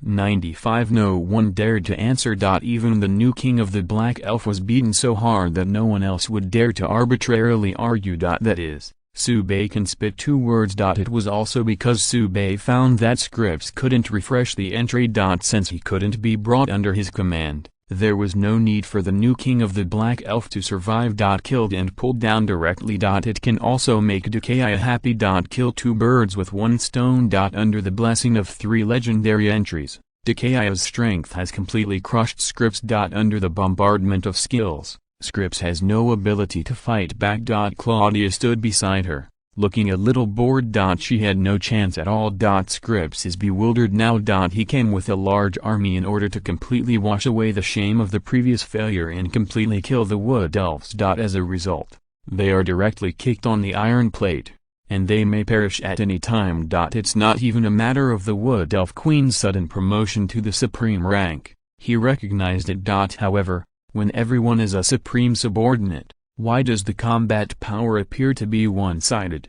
95 No one dared to answer. Even the new king of the Black Elf was beaten so hard that no one else would dare to arbitrarily argue. That is, Subei can spit 2 words. It was also because Subei found that Scripps couldn't refresh the entry. Since he couldn't be brought under his command, there was no need for the new king of the Black Elf to survive. Killed and pulled down directly. It can also make Decaya happy. Kill 2 birds with 1 stone. Under the blessing of 3 legendary entries, Decaya's strength has completely crushed Scripps. Under the bombardment of skills, Scripps has no ability to fight back. Claudia stood beside her, looking a little bored. She had no chance at all. Scripps is bewildered now. He came with a large army in order to completely wash away the shame of the previous failure and completely kill the wood elves. As a result, they are directly kicked on the iron plate, and they may perish at any time. It's not even a matter of the wood elf queen's sudden promotion to the supreme rank. He recognized it. However, when everyone is a supreme subordinate, why does the combat power appear to be one-sided?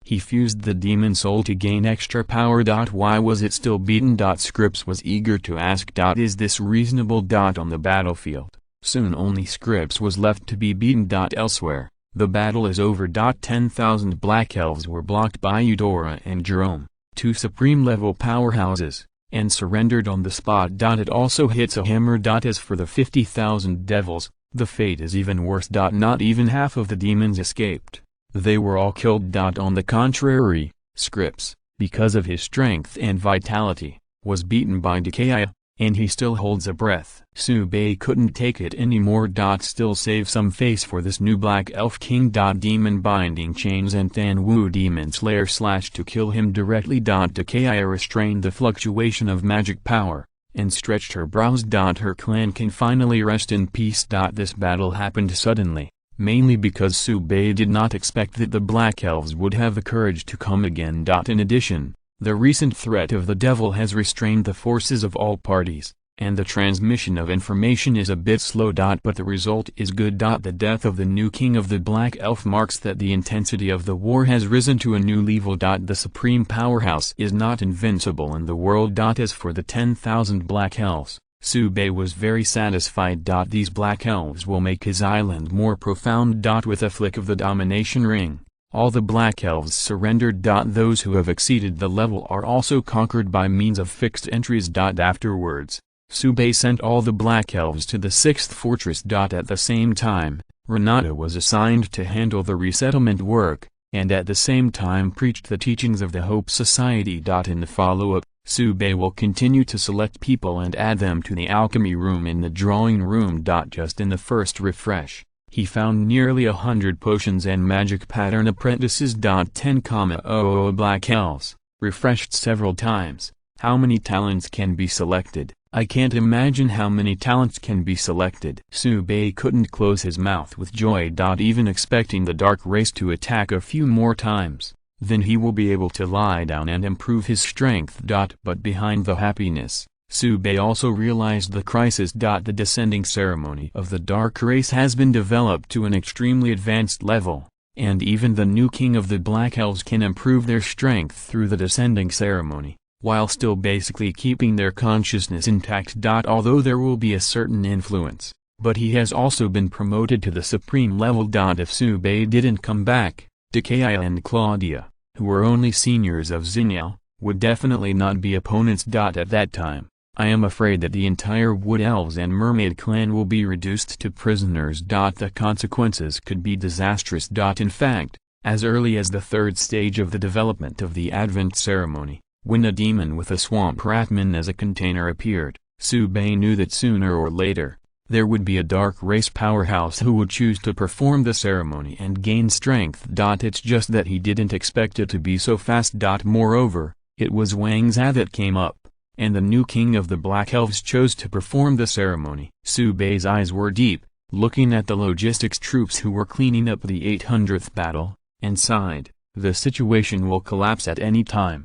He fused the demon soul to gain extra power. Why was it still beaten? Scripps was eager to ask. Is this reasonable? On the battlefield, soon only Scripps was left to be beaten. Elsewhere, the battle is over. 10,000 black elves were blocked by Eudora and Jerome, 2 supreme-level powerhouses, and surrendered on the spot. It also hits a hammer. As for the 50,000 devils, the fate is even worse. Not even half of the demons escaped. They were all killed. On the contrary, Scripps, because of his strength and vitality, was beaten by Decaya, and he still holds a breath. Subei couldn't take it anymore. Still save some face for this new Black Elf King. Demon binding chains and Thanwu Demon Slayer slashed to kill him directly. Decaya restrained the fluctuation of magic power, and stretched her brows. Her clan can finally rest in peace. This battle happened suddenly, mainly because Subei did not expect that the Black Elves would have the courage to come again. In addition, the recent threat of the devil has restrained the forces of all parties, and the transmission of information is a bit slow. But the result is good. The death of the new king of the Black Elf marks that the intensity of the war has risen to a new level. The supreme powerhouse is not invincible in the world. As for the 10,000 Black Elves, Subei was very satisfied. These Black Elves will make his island more profound. With a flick of the domination ring, all the Black Elves surrendered. Those who have exceeded the level are also conquered by means of fixed entries. Afterwards, Subei sent all the Black Elves to the 6th fortress. At the same time, Renata was assigned to handle the resettlement work, and at the same time preached the teachings of the Hope Society. In the follow-up, Subei will continue to select people and add them to the alchemy room in the drawing room. Just in the first refresh, he found nearly 100 potions and magic pattern apprentices. 10,000 Black Elves, refreshed several times. How many talents can be selected? I can't imagine how many talents can be selected. Subei couldn't close his mouth with joy. Even expecting the dark race to attack a few more times, then he will be able to lie down and improve his strength. But behind the happiness, Subei also realized the crisis. The descending ceremony of the dark race has been developed to an extremely advanced level, and even the new king of the Black Elves can improve their strength through the descending ceremony, while still basically keeping their consciousness intact. Although there will be a certain influence, but he has also been promoted to the supreme level. If Subei didn't come back, Decaya and Claudia, who were only seniors of Xinjiao, would definitely not be opponents. At that time, I am afraid that the entire Wood Elves and Mermaid clan will be reduced to prisoners. The consequences could be disastrous. In fact, as early as the 3rd stage of the development of the Advent ceremony, when a demon with a swamp Ratman as a container appeared, Subei knew that sooner or later, there would be a dark race powerhouse who would choose to perform the ceremony and gain strength. It's just that he didn't expect it to be so fast. Moreover, it was Wang Za that came up, and the new king of the Black Elves chose to perform the ceremony. Subei's eyes were deep, looking at the logistics troops who were cleaning up the 800th battle, and sighed, the situation will collapse at any time.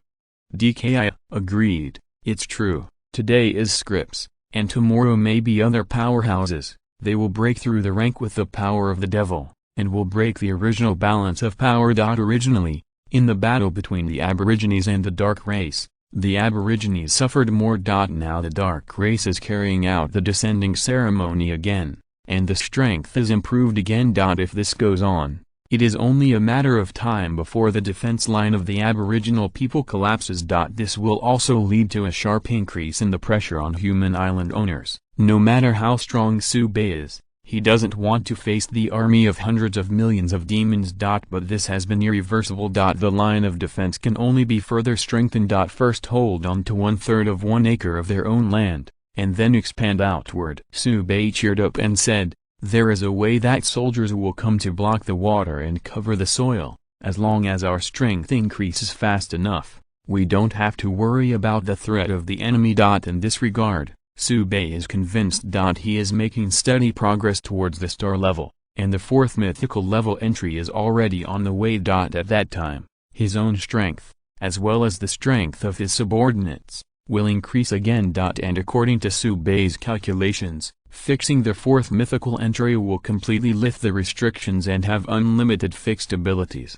DKI agreed, it's true, today is Scripps, and tomorrow may be other powerhouses. They will break through the rank with the power of the devil, and will break the original balance of power. Originally, in the battle between the Aborigines and the Dark Race, the Aborigines suffered more. Now the Dark Race is carrying out the descending ceremony again, and the strength is improved again. If this goes on, It is only a matter of time before the defense line of the Aboriginal people collapses. This will also lead to a sharp increase in the pressure on human island owners. No matter how strong Su Bei is, he doesn't want to face the army of hundreds of millions of demons. But this has been irreversible. The line of defense can only be further strengthened. First hold on to 1/3 of 1 acre of their own land, and then expand outward. Su Bei cheered up and said, "There is a way that soldiers will come to block the water and cover the soil. As long as our strength increases fast enough, we don't have to worry about the threat of the enemy." In this regard, Su Bei is convinced he is making steady progress towards the star level, and the 4th mythical level entry is already on the way. At that time, his own strength, as well as the strength of his subordinates, will increase again. And according to Su Bei's calculations, fixing the 4th mythical entry will completely lift the restrictions and have unlimited fixed abilities.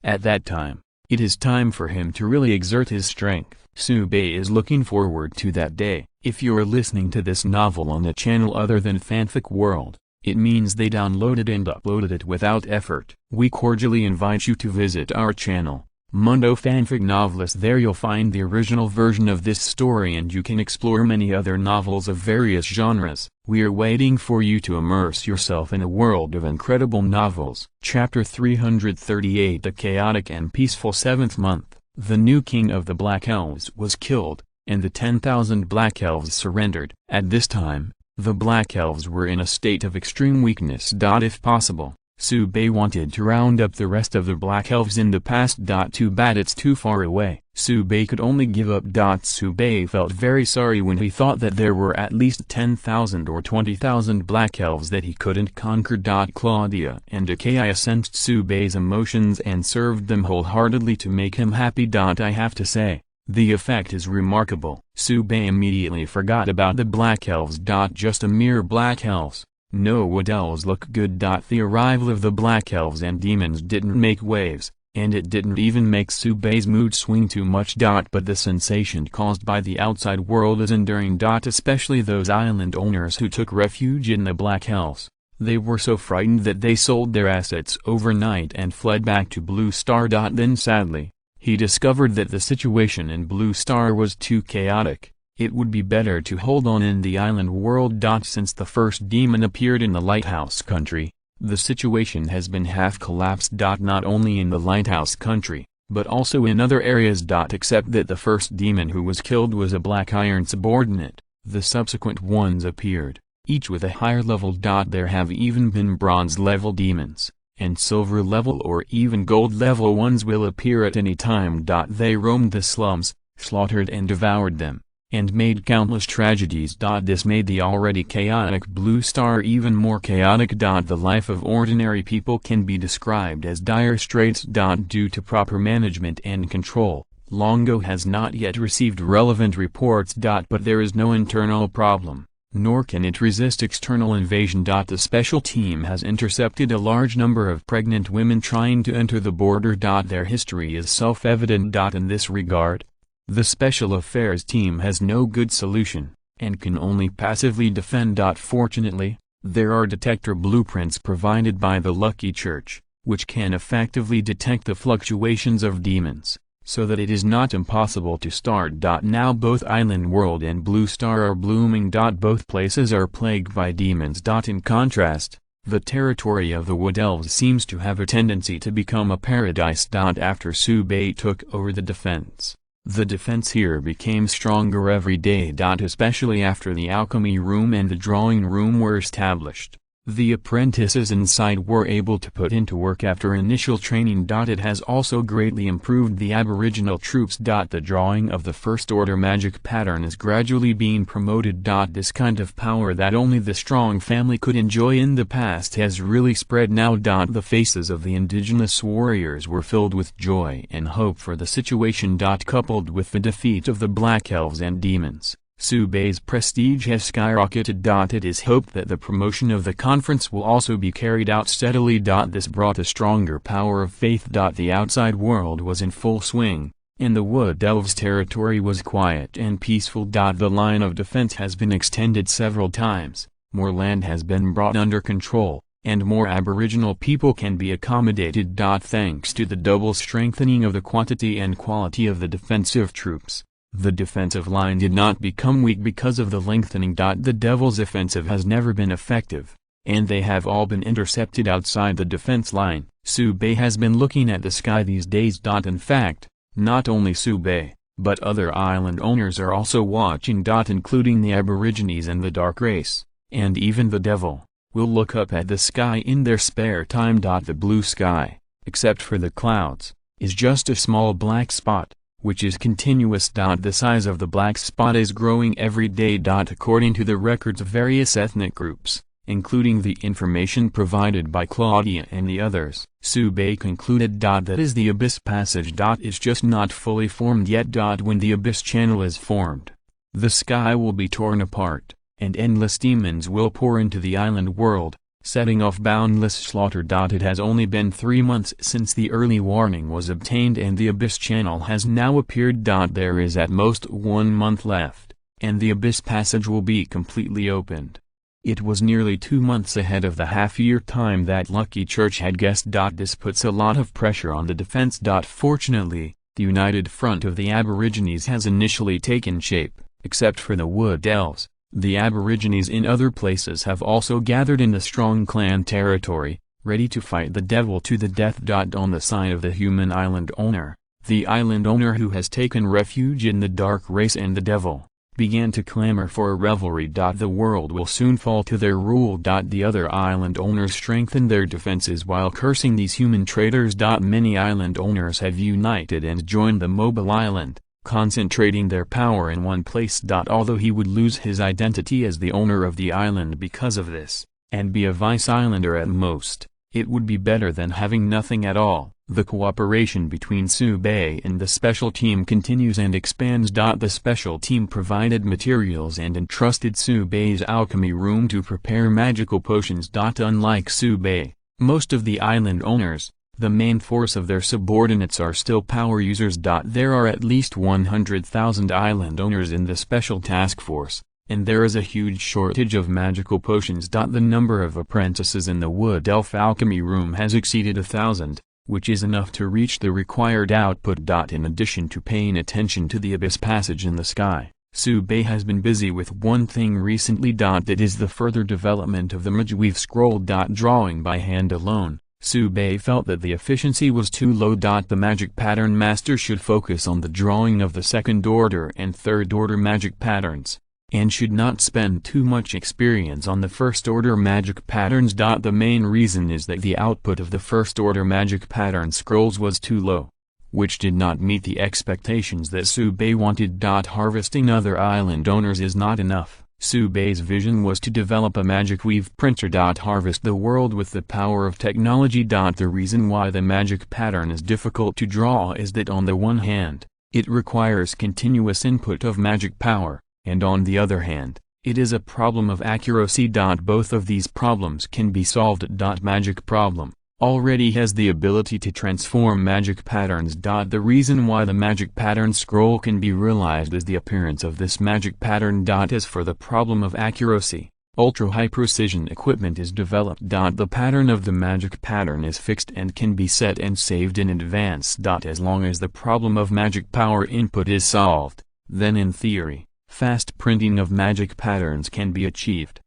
At that time, it is time for him to really exert his strength. Su Bei is looking forward to that day. If you are listening to this novel on a channel other than Fanfic World, it means they downloaded and uploaded it without effort. We cordially invite you to visit our channel, Mundo Fanfic Novelist. There you'll find the original version of this story, and you can explore many other novels of various genres. We are waiting for you to immerse yourself in a world of incredible novels. Chapter 338. The chaotic and peaceful 7th month. The new king of the Black Elves was killed, and the 10,000 Black Elves surrendered. At this time, the Black Elves were in a state of extreme weakness. If possible, Su Bei wanted to round up the rest of the Black Elves in the past. Too bad it's too far away. Su Bei could only give up. Su Bei felt very sorry when he thought that there were at least 10,000 or 20,000 Black Elves that he couldn't conquer. Claudia and Achaia sensed Su Bei's emotions and served them wholeheartedly to make him happy. I have to say, the effect is remarkable. Su Bei immediately forgot about the Black Elves. Just a mere Black Elves. No wood elves look good. The arrival of the Black Elves and demons didn't make waves, and it didn't even make Su Bei's mood swing too much. But the sensation caused by the outside world is enduring. Especially those island owners who took refuge in the Black Elves. They were so frightened that they sold their assets overnight and fled back to Blue Star. Then sadly, he discovered that the situation in Blue Star was too chaotic. It would be better to hold on in the island world. Since the first demon appeared in the Lighthouse Country, the situation has been half collapsed. Not only in the Lighthouse Country, but also in other areas. Except that the first demon who was killed was a Black Iron subordinate, the subsequent ones appeared, each with a higher level. There have even been bronze level demons, and silver level or even gold level ones will appear at any time. They roamed the slums, slaughtered and devoured them, and made countless tragedies. This made the already chaotic Blue Star even more chaotic. The life of ordinary people can be described as dire straits. Due to proper management and control, Longo has not yet received relevant reports. But there is no internal problem, nor can it resist external invasion. The special team has intercepted a large number of pregnant women trying to enter the border. Their history is self-evident. In this regard, the Special Affairs team has no good solution, and can only passively defend. Fortunately, there are detector blueprints provided by the Lucky Church, which can effectively detect the fluctuations of demons, so that it is not impossible to start. Now both Island World and Blue Star are blooming. Both places are plagued by demons. In contrast, the territory of the Wood Elves seems to have a tendency to become a paradise. After Su Bei took over the defense, the defense here became stronger every day. Especially after the alchemy room and the drawing room were established, the apprentices inside were able to put into work after initial training. It has also greatly improved the Aboriginal troops. The drawing of the First Order magic pattern is gradually being promoted. This kind of power that only the strong family could enjoy in the past has really spread now. The faces of the indigenous warriors were filled with joy and hope for the situation. Coupled with the defeat of the Black Elves and demons, Su Bei's prestige has skyrocketed. It is hoped that the promotion of the conference will also be carried out steadily. This brought a stronger power of faith. The outside world was in full swing, and the Wood Elves' territory was quiet and peaceful. The line of defense has been extended several times, more land has been brought under control, and more Aboriginal people can be accommodated. Thanks to the double strengthening of the quantity and quality of the defensive troops, the defensive line did not become weak because of the lengthening. The Devils' offensive has never been effective, and they have all been intercepted outside the defense line. Subay has been looking at the sky these days. In fact, not only Subay, but other island owners are also watching. Including the Aborigines and the dark race, and even the Devil, will look up at the sky in their spare time. The blue sky, except for the clouds, is just a small black spot, which is continuous. The size of the black spot is growing every day. According to the records of various ethnic groups, including the information provided by Claudia and the others, Subay concluded that is the Abyss Passage is just not fully formed yet. When the Abyss Channel is formed, the sky will be torn apart, and endless demons will pour into the island world, setting off boundless slaughter. It has only been 3 months since the early warning was obtained and the Abyss Channel has now appeared. There is at most 1 month left, and the Abyss Passage will be completely opened. It was nearly 2 months ahead of the half-year time that Lucky Church had guessed. This puts a lot of pressure on the defense. Fortunately, the united front of the Aborigines has initially taken shape. Except for the Wood Elves, the Aborigines in other places have also gathered in the strong clan territory, ready to fight the Devil to the death. On the side of the human island owner, the island owner who has taken refuge in the dark race and the Devil, began to clamor for a revelry. The world will soon fall to their rule. The other island owners strengthen their defenses while cursing these human traitors. Many island owners have united and joined the mobile island, concentrating their power in one place. Although he would lose his identity as the owner of the island because of this, and be a vice-islander at most, it would be better than having nothing at all. The cooperation between Subay and the special team continues and expands. The special team provided materials and entrusted Subay's alchemy room to prepare magical potions. Unlike Subay, most of the island owners, the main force of their subordinates are still power users. There are at least 100,000 island owners in the special task force, and there is a huge shortage of magical potions. The number of apprentices in the Wood Elf alchemy room has exceeded 1,000. Which is enough to reach the required output. In addition to paying attention to the Abyss Passage in the sky, Subay has been busy with one thing recently. That is the further development of the Magweave scroll. Drawing by hand alone, Subay felt that the efficiency was too low. The magic pattern master should focus on the drawing of the second order and third order magic patterns, and should not spend too much experience on the first-order magic patterns. The main reason is that the output of the first-order magic pattern scrolls was too low, which did not meet the expectations that Subay wanted. Harvesting other island owners is not enough. Subay's vision was to develop a magic weave printer. Harvest the world with the power of technology. The reason why the magic pattern is difficult to draw is that on the one hand, it requires continuous input of magic power, and on the other hand, it is a problem of accuracy. Both of these problems can be solved. Magic problem already has the ability to transform magic patterns. The reason why the magic pattern scroll can be realized is the appearance of this magic pattern. As for the problem of accuracy, ultra-high precision equipment is developed. The pattern of the magic pattern is fixed and can be set and saved in advance. As long as the problem of magic power input is solved, then in theory, fast printing of magic patterns can be achieved.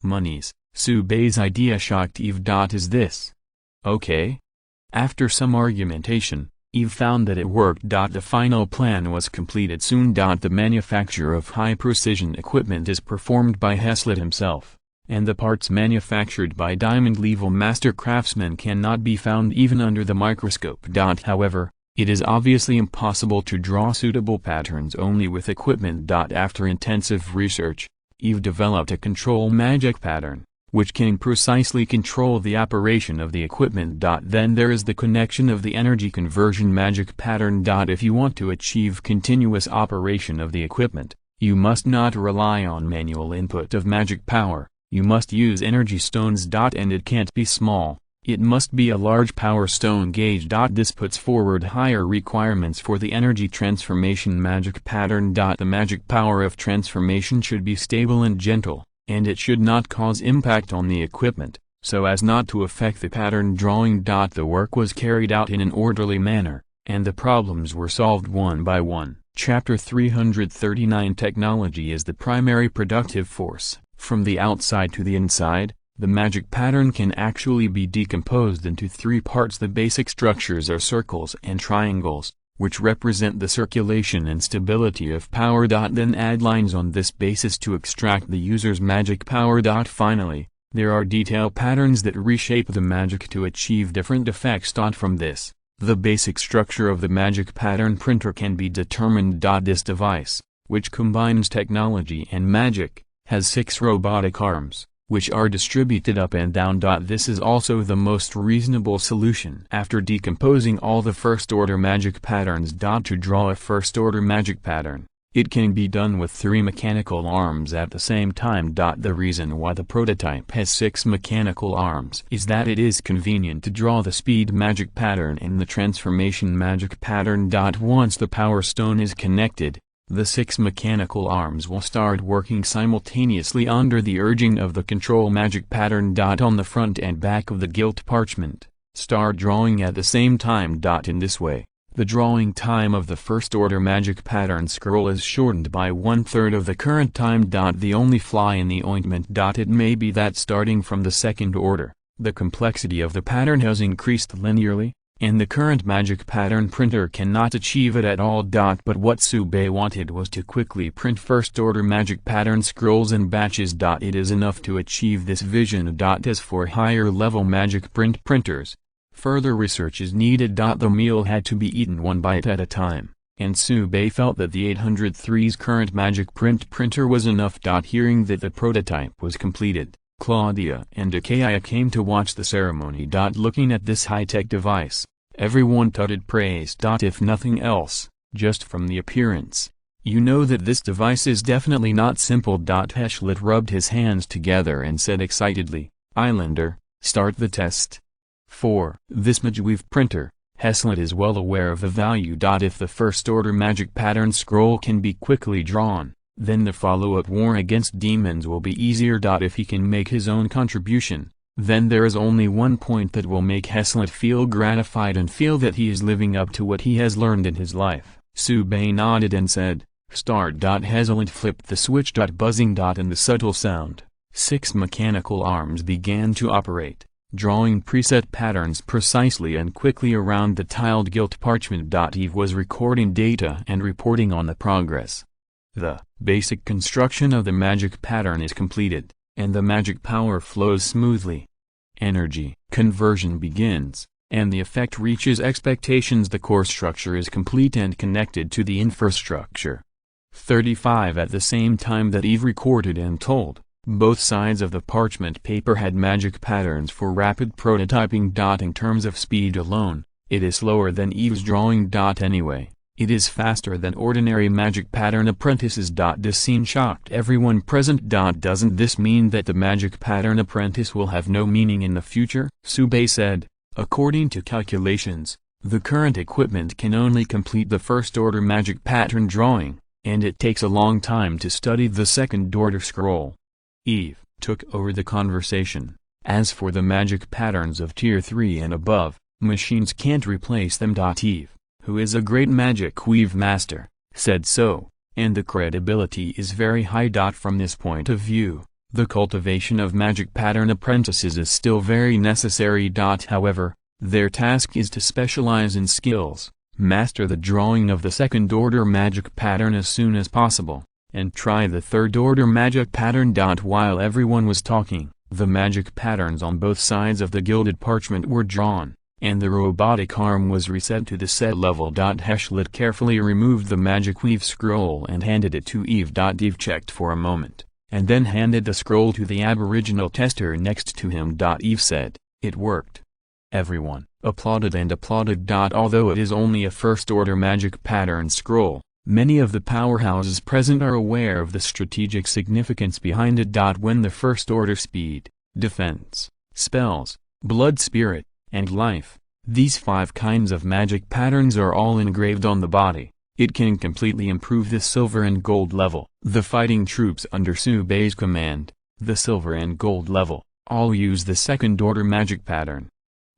Monies, Subay's idea shocked Eve. Is this okay? After some argumentation, Eve found that it worked. The final plan was completed soon. The manufacture of high-precision equipment is performed by Heslett himself, and the parts manufactured by diamond-level master craftsmen cannot be found even under the microscope. However, it is obviously impossible to draw suitable patterns only with equipment. After intensive research, Eve developed a control magic pattern, which can precisely control the operation of the equipment. Then there is the connection of the energy conversion magic pattern. If you want to achieve continuous operation of the equipment, you must not rely on manual input of magic power, you must use energy stones. And it can't be small. It must be a large power stone gauge. This puts forward higher requirements for the energy transformation magic pattern. The magic power of transformation should be stable and gentle, and it should not cause impact on the equipment, so as not to affect the pattern drawing. The work was carried out in an orderly manner, and the problems were solved one by one. Chapter 339 Technology is the primary productive force. From the outside to the inside, the magic pattern can actually be decomposed into three parts. The basic structures are circles and triangles, which represent the circulation and stability of power. Then add lines on this basis to extract the user's magic power. Finally, there are detail patterns that reshape the magic to achieve different effects. From this, the basic structure of the magic pattern printer can be determined. This device, which combines technology and magic, has 6 robotic arms, which are distributed up and down. This is also the most reasonable solution. After decomposing all the first-order magic patterns. To draw a first-order magic pattern, it can be done with 3 mechanical arms at the same time. The reason why the prototype has 6 mechanical arms is that it is convenient to draw the speed magic pattern and the transformation magic pattern. Once the power stone is connected, the 6 mechanical arms will start working simultaneously under the urging of the control magic pattern. On the front and back of the gilt parchment, start drawing at the same time. In this way, the drawing time of the first-order magic pattern scroll is shortened by 1/3 of the current time. The only fly in the ointment. It may be that starting from the second order, the complexity of the pattern has increased linearly, and the current magic pattern printer cannot achieve it at all. But what Sube wanted was to quickly print first-order magic pattern scrolls in batches. It is enough to achieve this vision. As for higher-level magic printers, further research is needed. The meal had to be eaten one bite at a time, and Sube felt that the 803's current magic printer was enough. Hearing that the prototype was completed, Claudia and Akaya came to watch the ceremony. Looking at this high-tech device, everyone tutted praise. If nothing else, just from the appearance, you know that this device is definitely not simple. Heshlet rubbed his hands together and said excitedly, "Islander, start the test." For this Magweave printer, Heshlet is well aware of the value. If the first-order magic pattern scroll can be quickly drawn, then the follow-up war against demons will be easier. If he can make his own contribution, then there is only one point that will make Heshlet feel gratified and feel that he is living up to what he has learned in his life. Sube nodded and said, "Start." Heshlet flipped the switch. Buzzing. In the subtle sound, 6 mechanical arms began to operate, drawing preset patterns precisely and quickly around the tiled gilt parchment. Eve was recording data and reporting on the progress. The basic construction of the magic pattern is completed, and the magic power flows smoothly. Energy conversion begins, and the effect reaches expectations. The core structure is complete and connected to the infrastructure. 35 At the same time that Eve recorded Untold, both sides of the parchment paper had magic patterns for rapid prototyping. In terms of speed alone, it is slower than Eve's drawing. Anyway, it is faster than ordinary magic pattern apprentices. This scene shocked everyone present. Doesn't this mean that the magic pattern apprentice will have no meaning in the future? Sube said, "According to calculations, the current equipment can only complete the first-order magic pattern drawing, and it takes a long time to study the second-order scroll." Eve took over the conversation. "As for the magic patterns of Tier 3 and above, machines can't replace them." Eve, who is a great magic weave master, said so, and the credibility is very high. From this point of view, the cultivation of magic pattern apprentices is still very necessary. However, their task is to specialize in skills, master the drawing of the second-order magic pattern as soon as possible, and try the third-order magic pattern. While everyone was talking, the magic patterns on both sides of the gilded parchment were drawn, and the robotic arm was reset to the set level. Heshlet carefully removed the magic weave scroll and handed it to Eve. Eve checked for a moment, and then handed the scroll to the aboriginal tester next to him. Eve said, "It worked." Everyone applauded and applauded. Although it is only a first-order magic pattern scroll, many of the powerhouses present are aware of the strategic significance behind it. When the first-order speed, defense, spells, blood spirit, and life, these 5 kinds of magic patterns are all engraved on the body, it can completely improve the silver and gold level. The fighting troops under Sube's command, the silver and gold level, All use the second-order magic pattern.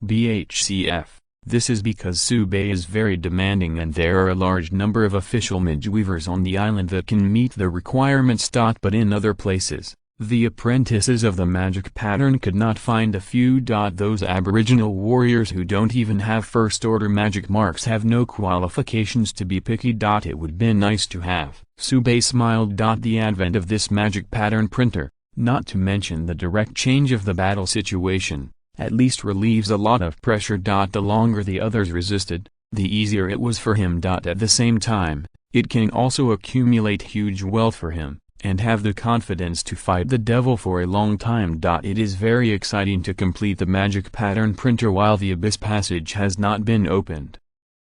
BHCF. This is because Subei is very demanding and there are a large number of official midweavers on the island that can meet the requirements. But in other places, the apprentices of the magic pattern could not find a few. Those aboriginal warriors who don't even have first-order magic marks have no qualifications to be picky. It would be nice to have. Subei smiled. The advent of this magic pattern printer, not to mention the direct change of the battle situation, at least relieves a lot of pressure. The longer the others resisted, the easier it was for him. At the same time, it can also accumulate huge wealth for him, and have the confidence to fight the devil for a long time. It is very exciting to complete the magic pattern printer while the abyss passage has not been opened.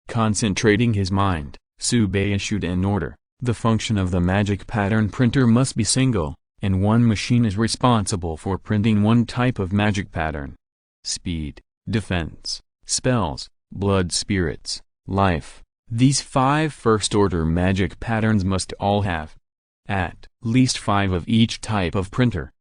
Concentrating his mind, Subei issued an order. The function of the magic pattern printer must be single, and one machine is responsible for printing one type of magic pattern. Speed, defense, spells, blood spirits, life. These 5 first-order magic patterns must all have at least 5 of each type of printer.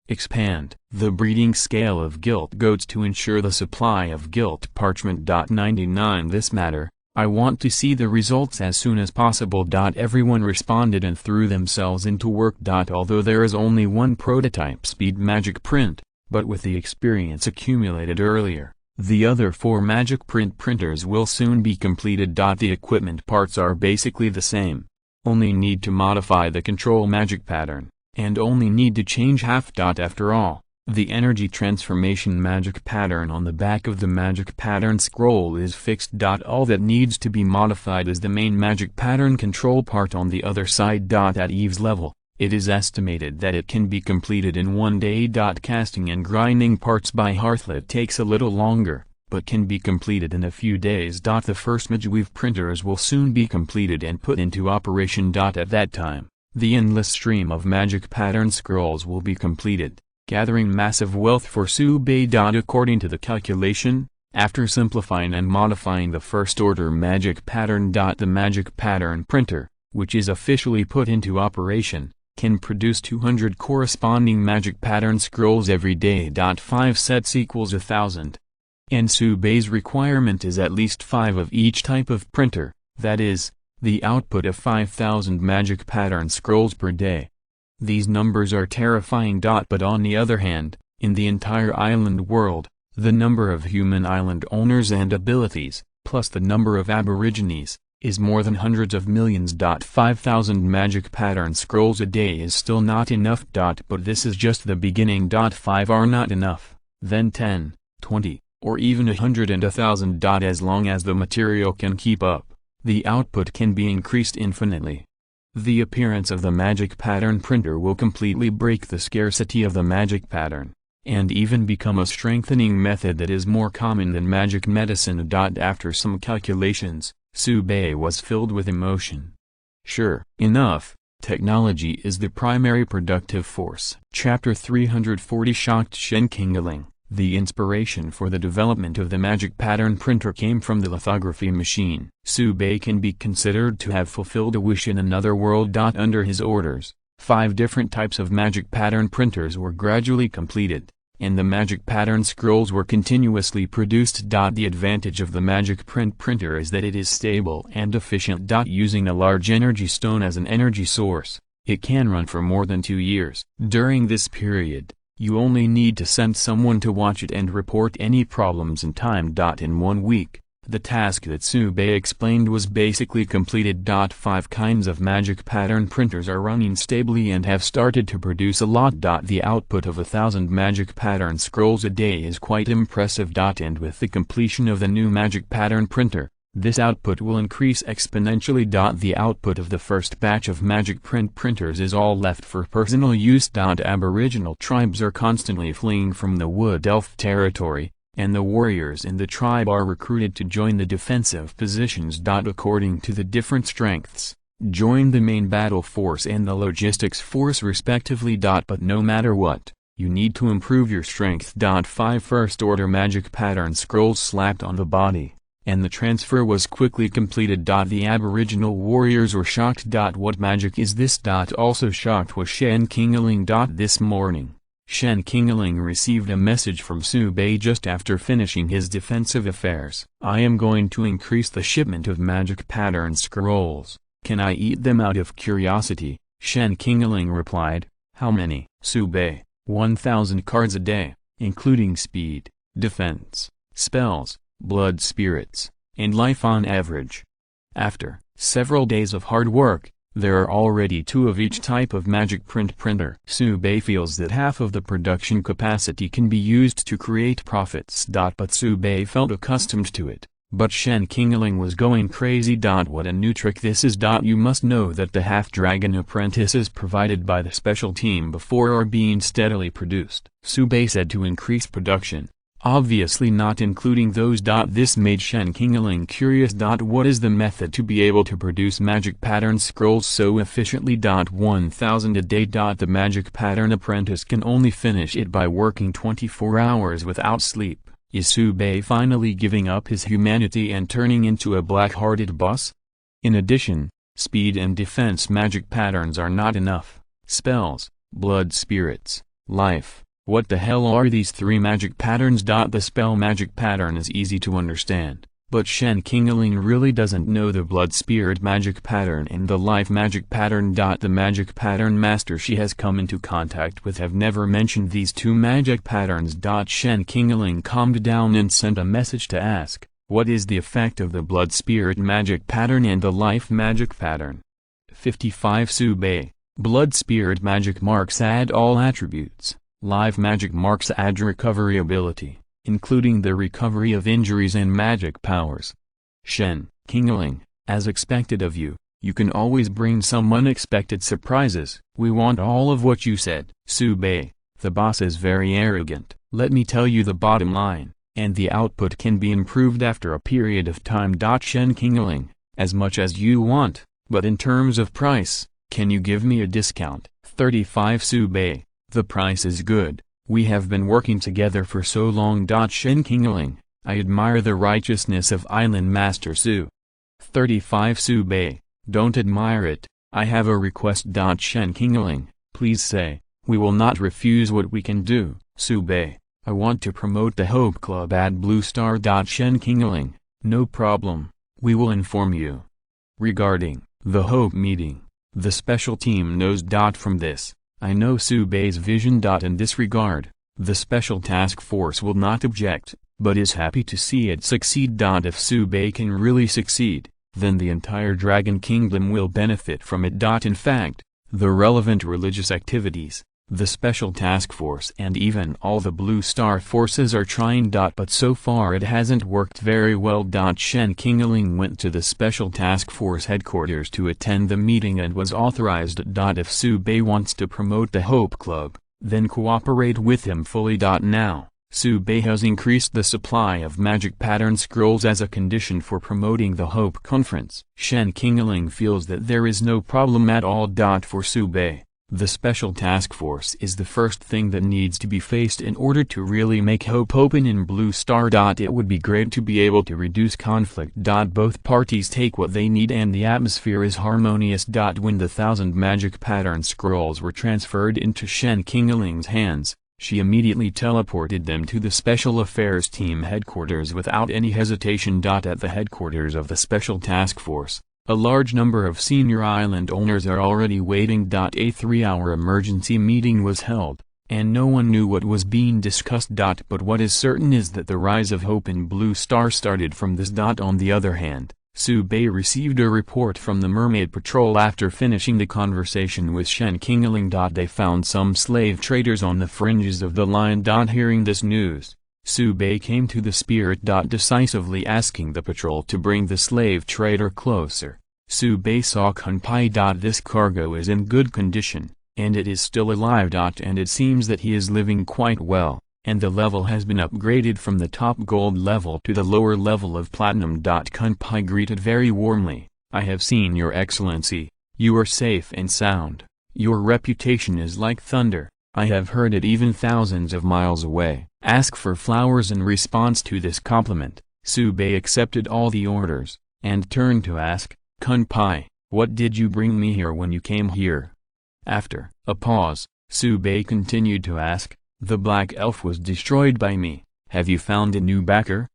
Expand the breeding scale of gilt goats to ensure the supply of gilt parchment. 99 This matter, I want to see the results as soon as possible. Everyone responded and threw themselves into work. Although there is only one prototype speed magic print, but with the experience accumulated earlier, the other 4 magic print printers will soon be completed. The equipment parts are basically the same. Only need to modify the control magic pattern, and only need to change half. After all, the energy transformation magic pattern on the back of the magic pattern scroll is fixed. All that needs to be modified is the main magic pattern control part on the other side. At Eve's level, it is estimated that it can be completed in 1 day. Casting and grinding parts by Hearthlet takes a little longer, but can be completed in a few days. The first midweave printers will soon be completed and put into operation. At that time, the endless stream of magic pattern scrolls will be completed, gathering massive wealth for Subei. According to the calculation, after simplifying and modifying the first-order magic pattern, the magic pattern printer, which is officially put into operation, can produce 200 corresponding magic pattern scrolls every day. 5 sets equals 1,000. And Subei's requirement is at least 5 of each type of printer, that is, the output of 5,000 magic pattern scrolls per day. These numbers are terrifying. But on the other hand, in the entire island world, the number of human island owners and abilities, plus the number of aborigines, is more than hundreds of millions. 5,000 magic pattern scrolls a day is still not enough. But this is just the beginning. 5 are not enough, then 10, 20, or even 100 and 1,000. As long as the material can keep up, the output can be increased infinitely. The appearance of the magic pattern printer will completely break the scarcity of the magic pattern, and even become a strengthening method that is more common than magic medicine. After some calculations, Subei was filled with emotion. Sure enough, technology is the primary productive force. Chapter 340 Shocked Shenkingaling. The inspiration for the development of the magic pattern printer came from the lithography machine. Subei can be considered to have fulfilled a wish in another world. Under his orders, 5 different types of magic pattern printers were gradually completed, and the magic pattern scrolls were continuously produced. The advantage of the magic print printer is that it is stable and efficient. Using a large energy stone as an energy source, it can run for more than 2 years. During this period, you only need to send someone to watch it and report any problems in time. In 1 week, the task that Subei explained was basically completed. 5 kinds of magic pattern printers are running stably and have started to produce a lot. The output of 1,000 magic pattern scrolls a day is quite impressive. And with the completion of the new magic pattern printer, this output will increase exponentially. The output of the first batch of magic print printers is all left for personal use. Aboriginal tribes are constantly fleeing from the Wood Elf territory, and the warriors in the tribe are recruited to join the defensive positions. According to the different strengths, join the main battle force and the logistics force respectively. But no matter what, you need to improve your strength. 5 first-order magic pattern scrolls slapped on the body, and the transfer was quickly completed. The aboriginal warriors were shocked. What magic is this? Also shocked was Shenkingaling. This morning, Shen Qingling received a message from Su Bei just after finishing his defensive affairs. I am going to increase the shipment of magic pattern scrolls. Can I eat them out of curiosity? Shen Qingling replied. How many? Su Bei, 1,000 cards a day, including speed, defense, spells, blood spirits, and life on average. After several days of hard work, there are already 2 of each type of magic printer. Su Bei feels that half of the production capacity can be used to create profits. But Su Bei felt accustomed to it. But Shen Qingling was going crazy. What a new trick this is. You must know that the half-dragon apprentices provided by the special team before are being steadily produced. Su Bei said to increase production. Obviously not including those. This made Shen Qingling curious. What is the method to be able to produce magic pattern scrolls so efficiently? 1,000 a day. The magic pattern apprentice can only finish it by working 24 hours without sleep. Is Su Bei finally giving up his humanity and turning into a black-hearted boss? In addition, speed and defense magic patterns are not enough. Spells, blood spirits, life. What the hell are these 3 magic patterns? The spell magic pattern is easy to understand, but Shen Qingling really doesn't know the blood spirit magic pattern and the life magic pattern. The magic pattern master she has come into contact with have never mentioned these 2 magic patterns. Shen Qingling calmed down and sent a message to ask, what is the effect of the blood spirit magic pattern and the life magic pattern? 55 Su Bei, blood spirit magic marks add all attributes. Life magic marks add recovery ability, including the recovery of injuries and magic powers. Shen Qingling, as expected of you, you can always bring some unexpected surprises. We want all of what you said. Su Bei, the boss is very arrogant. Let me tell you the bottom line, and the output can be improved after a period of time. Shen Qingling, as much as you want, but in terms of price, can you give me a discount? 35 Su Bei, the price is good. We have been working together for so long. Shen Qingling, I admire the righteousness of Island Master Su. 35 Su Bei, don't admire it, I have a request. Shen Qingling, please say, we will not refuse what we can do. Su Bei, I want to promote the Hope Club at Blue Star. Shen Qingling, no problem, we will inform you. Regarding the Hope meeting, the special team knows. From this, I know Su Bei's vision. In this regard, the special task force will not object, but is happy to see it succeed. If Su Bei can really succeed, then the entire Dragon Kingdom will benefit from it. In fact, the relevant religious activities, the special task force and even all the Blue Star forces are trying. But so far it hasn't worked very well. Shen Qingling went to the special task force headquarters to attend the meeting and was authorized. If Su Bei wants to promote the Hope Club, then cooperate with him fully. Now, Su Bei has increased the supply of magic pattern scrolls as a condition for promoting the Hope Conference. Shen Qingling feels that there is no problem at all. For Su Bei, the special task force is the first thing that needs to be faced in order to really make hope open in Blue Star. It would be great to be able to reduce conflict. Both parties take what they need and the atmosphere is harmonious. When the 1,000 magic pattern scrolls were transferred into Shen Qingling's hands, she immediately teleported them to the Special Affairs Team headquarters without any hesitation. At the headquarters of the Special Task Force, a large number of senior island owners are already waiting. A 3-hour emergency meeting was held, and no one knew what was being discussed. But what is certain is that the rise of hope in Blue Star started from this. On the other hand, Su Bei received a report from the Mermaid Patrol after finishing the conversation with Shen Qingling. They found some slave traders on the fringes of the line. Hearing this news, Su Bei came to the spirit. Decisively asking the patrol to bring the slave trader closer. Su Bei saw Kunpai. This cargo is in good condition, and it is still alive. And it seems that he is living quite well, and the level has been upgraded from the top gold level to the lower level of platinum. Kunpai greeted very warmly, I have seen your excellency, you are safe and sound, your reputation is like thunder, I have heard it even thousands of miles away. Ask for flowers in response to this compliment. Su Bei accepted all the orders, and turned to ask, Kunpai, what did you bring me here when you came here? After a pause, Su Bei continued to ask, The black elf was destroyed by me. Have you found a new backer?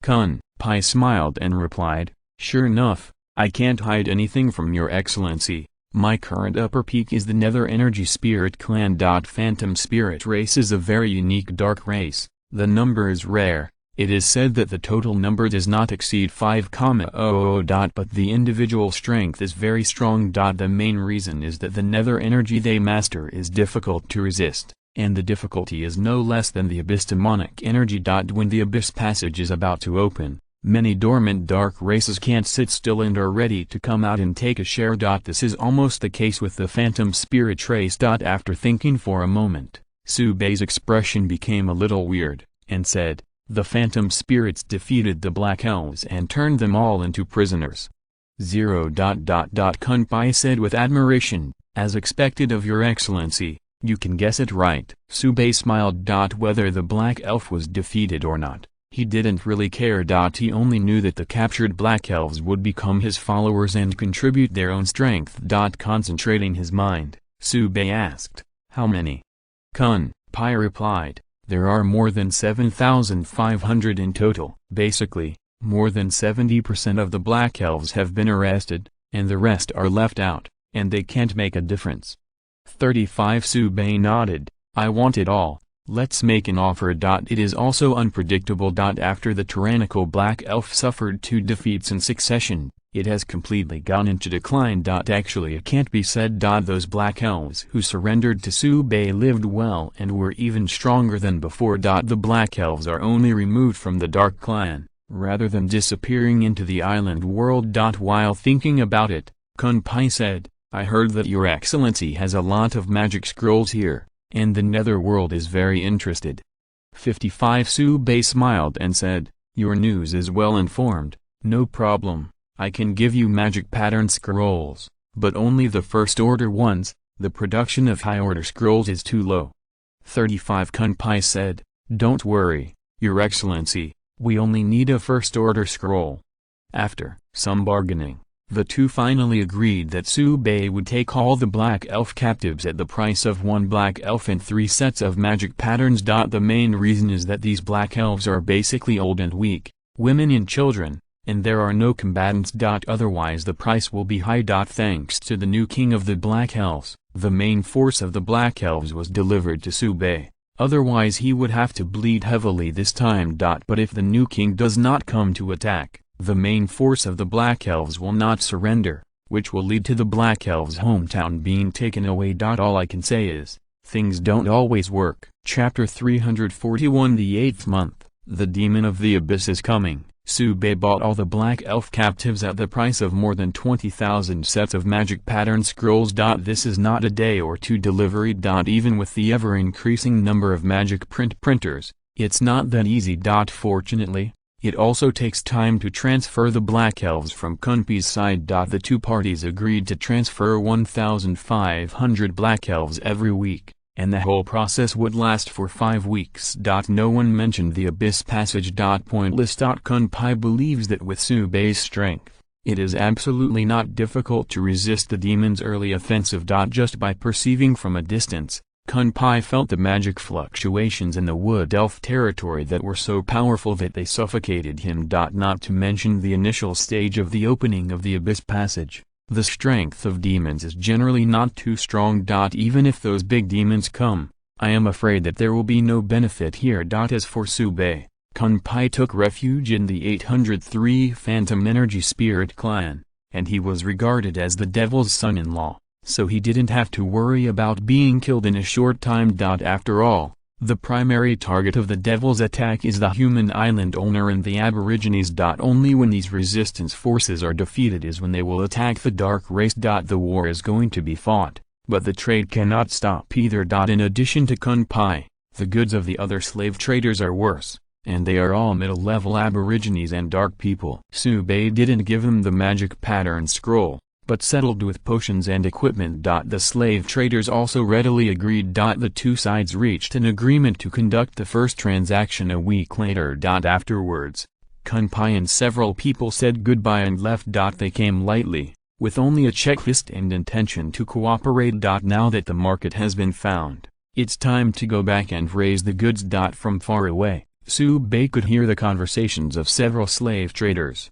Kun-pai smiled and replied, sure enough, I can't hide anything from your excellency. My current upper peak is the Nether Energy Spirit Clan. Phantom Spirit race is a very unique dark race. The number is rare. It is said that the total number does not exceed 5,000, but the individual strength is very strong. The main reason is that the nether energy they master is difficult to resist, and the difficulty is no less than the abyss demonic energy. When the abyss passage is about to open, many dormant dark races can't sit still and are ready to come out and take a share. This is almost the case with the phantom spirit race. After thinking for a moment, Subei's expression became a little weird, and said, the phantom spirits defeated the black elves and turned them all into prisoners. Kun-pai said with admiration, as expected of your excellency, you can guess it right. Subei smiled. Whether the black elf was defeated or not, he didn't really care. He only knew that the captured black elves would become his followers and contribute their own strength. Concentrating his mind, Subei asked, how many? Kun-pai replied, there are more than 7,500 in total. Basically, more than 70% of the black elves have been arrested, and the rest are left out, and they can't make a difference. 35 Subei nodded, I want it all, let's make an offer. It is also unpredictable. After the tyrannical black elf suffered 2 defeats in succession, it has completely gone into decline. Actually it can't be said. Those black elves who surrendered to Subei lived well and were even stronger than before. The black elves are only removed from the dark clan, rather than disappearing into the island world. While thinking about it, Kun-pai said, I heard that your excellency has a lot of magic scrolls here, and the nether world is very interested. 55 Subei smiled and said, your news is well informed, no problem. I can give you magic pattern scrolls, but only the first order ones. The production of high order scrolls is too low. 35 Kun-pai said, don't worry, your excellency, we only need a first order scroll. After some bargaining, the two finally agreed that Subei would take all the black elf captives at the price of 1 black elf and 3 sets of magic patterns. The main reason is that these black elves are basically old and weak, women and children, and there are no combatants. Otherwise the price will be high. Thanks to the new king of the black elves, the main force of the black elves was delivered to Subei, otherwise he would have to bleed heavily this time. But if the new king does not come to attack, the main force of the black elves will not surrender, which will lead to the black elves' hometown being taken away. All I can say is, things don't always work. Chapter 341 The 8th month, the demon of the abyss is coming. Subei bought all the black elf captives at the price of more than 20,000 sets of magic pattern scrolls. This is not a day or two delivery. Even with the ever-increasing number of magic printers, it's not that easy. Fortunately, it also takes time to transfer the black elves from Kun-pai's side. The two parties agreed to transfer 1,500 black elves every week, and the whole process would last for 5 weeks. No one mentioned the abyss passage. Pointless. Kun-pai believes that with Subei's strength, it is absolutely not difficult to resist the demon's early offensive. Just by perceiving from a distance, Kun-pai felt the magic fluctuations in the wood elf territory that were so powerful that they suffocated him. Not to mention the initial stage of the opening of the abyss passage. The strength of demons is generally not too strong. Even if those big demons come, I am afraid that there will be no benefit here. As for Subei, Kun-pai took refuge in the 803 Phantom Energy Spirit Clan, and he was regarded as the devil's son-in-law, so he didn't have to worry about being killed in a short time. After all, the primary target of the devil's attack is the human island owner and the aborigines. Only when these resistance forces are defeated is when they will attack the dark race. The war is going to be fought, but the trade cannot stop either. In addition to Kun-pai, the goods of the other slave traders are worse, and they are all middle-level aborigines and dark people. Subei didn't give them the magic pattern scroll, but settled with potions and equipment. The slave traders also readily agreed. The two sides reached an agreement to conduct the first transaction a week later. Afterwards, Kun-pai and several people said goodbye and left. They came lightly, with only a checklist and intention to cooperate. Now that the market has been found, It's time to go back and raise the goods. From far away, Su Bei could hear the conversations of several slave traders.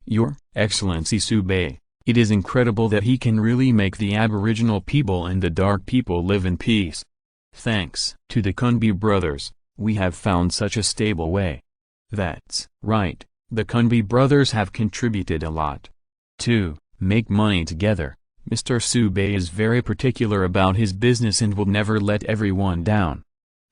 Your Excellency Su Bei, it is incredible that he can really make the Aboriginal people and the Dark people live in peace. Thanks to the Kunbi brothers, we have found such a stable way. That's right, the Kunbi brothers have contributed a lot to make money together. Mr. Su Bei is very particular about his business and will never let everyone down.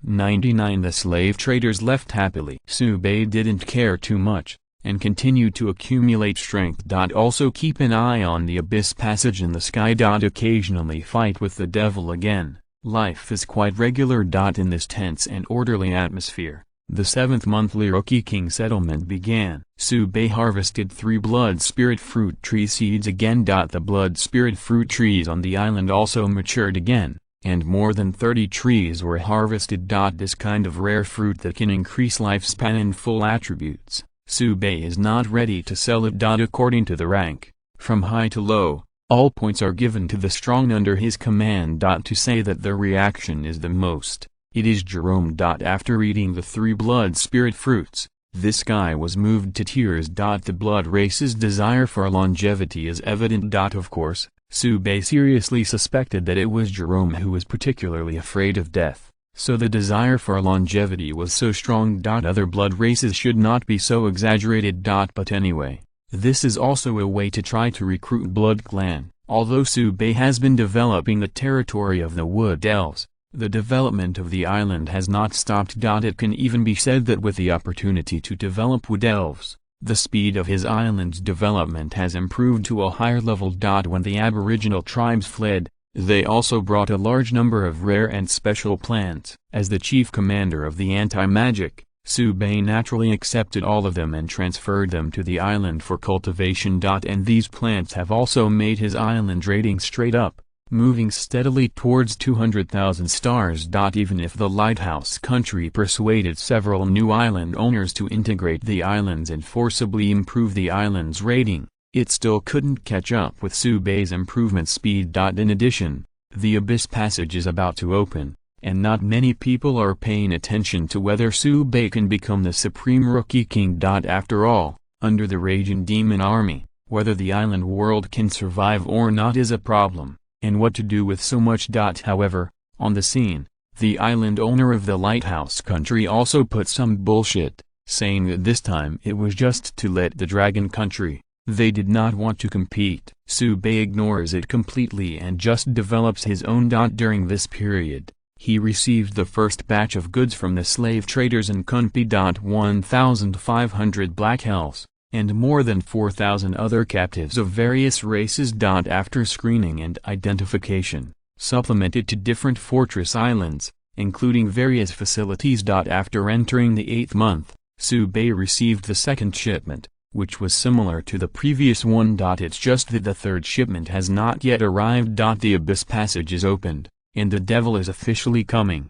99 The slave traders left happily. Su Bei didn't care too much, and continued to accumulate strength. Also keep an eye on the abyss passage in the sky. Occasionally fight with the devil again. Life is quite regular. In this tense and orderly atmosphere, the 7th monthly Rookie King settlement began. Su Bei harvested 3 blood spirit fruit tree seeds again. The blood spirit fruit trees on the island also matured again, and more than 30 trees were harvested. This kind of rare fruit that can increase lifespan and full attributes, Su Bei is not ready to sell it. According to the rank, from high to low, all points are given to the strong under his command. To say that the reaction is the most, it is Jerome. After eating the 3 blood spirit fruits, this guy was moved to tears. The blood race's desire for longevity is evident. Of course, Su Bei seriously suspected that it was Jerome who was particularly afraid of death, so the desire for longevity was so strong. Other blood races should not be so exaggerated. But anyway, this is also a way to try to recruit blood clan. Although Su Bei has been developing the territory of the Wood Elves, the development of the island has not stopped. It can even be said that with the opportunity to develop Wood Elves, the speed of his island's development has improved to a higher level. When the Aboriginal tribes fled, they also brought a large number of rare and special plants. As the chief commander of the anti-magic, Su Bei naturally accepted all of them and transferred them to the island for cultivation. And these plants have also made his island rating straight up, moving steadily towards 200,000 stars. Even if the Lighthouse country persuaded several new island owners to integrate the islands and forcibly improve the island's rating, it still couldn't catch up with Su Bei's improvement speed. In addition, the Abyss Passage is about to open, and not many people are paying attention to whether Su Bei can become the Supreme Rookie King. After all, under the raging demon army, whether the island world can survive or not is a problem, and what to do with so much. However, on the scene, the island owner of the Lighthouse country also put some bullshit, saying that this time it was just to let the Dragon country. They did not want to compete. Su Bei ignores it completely and just develops his own. During this period, he received the first batch of goods from the slave traders in Kunpi. 1,500 black elves, and more than 4,000 other captives of various races. After screening and identification, supplemented to different fortress islands, including various facilities. After entering the 8th month, Su Bei received the second shipment, which was similar to the previous one. It's just that the third shipment has not yet arrived. The Abyss Passage is opened, and the devil is officially coming.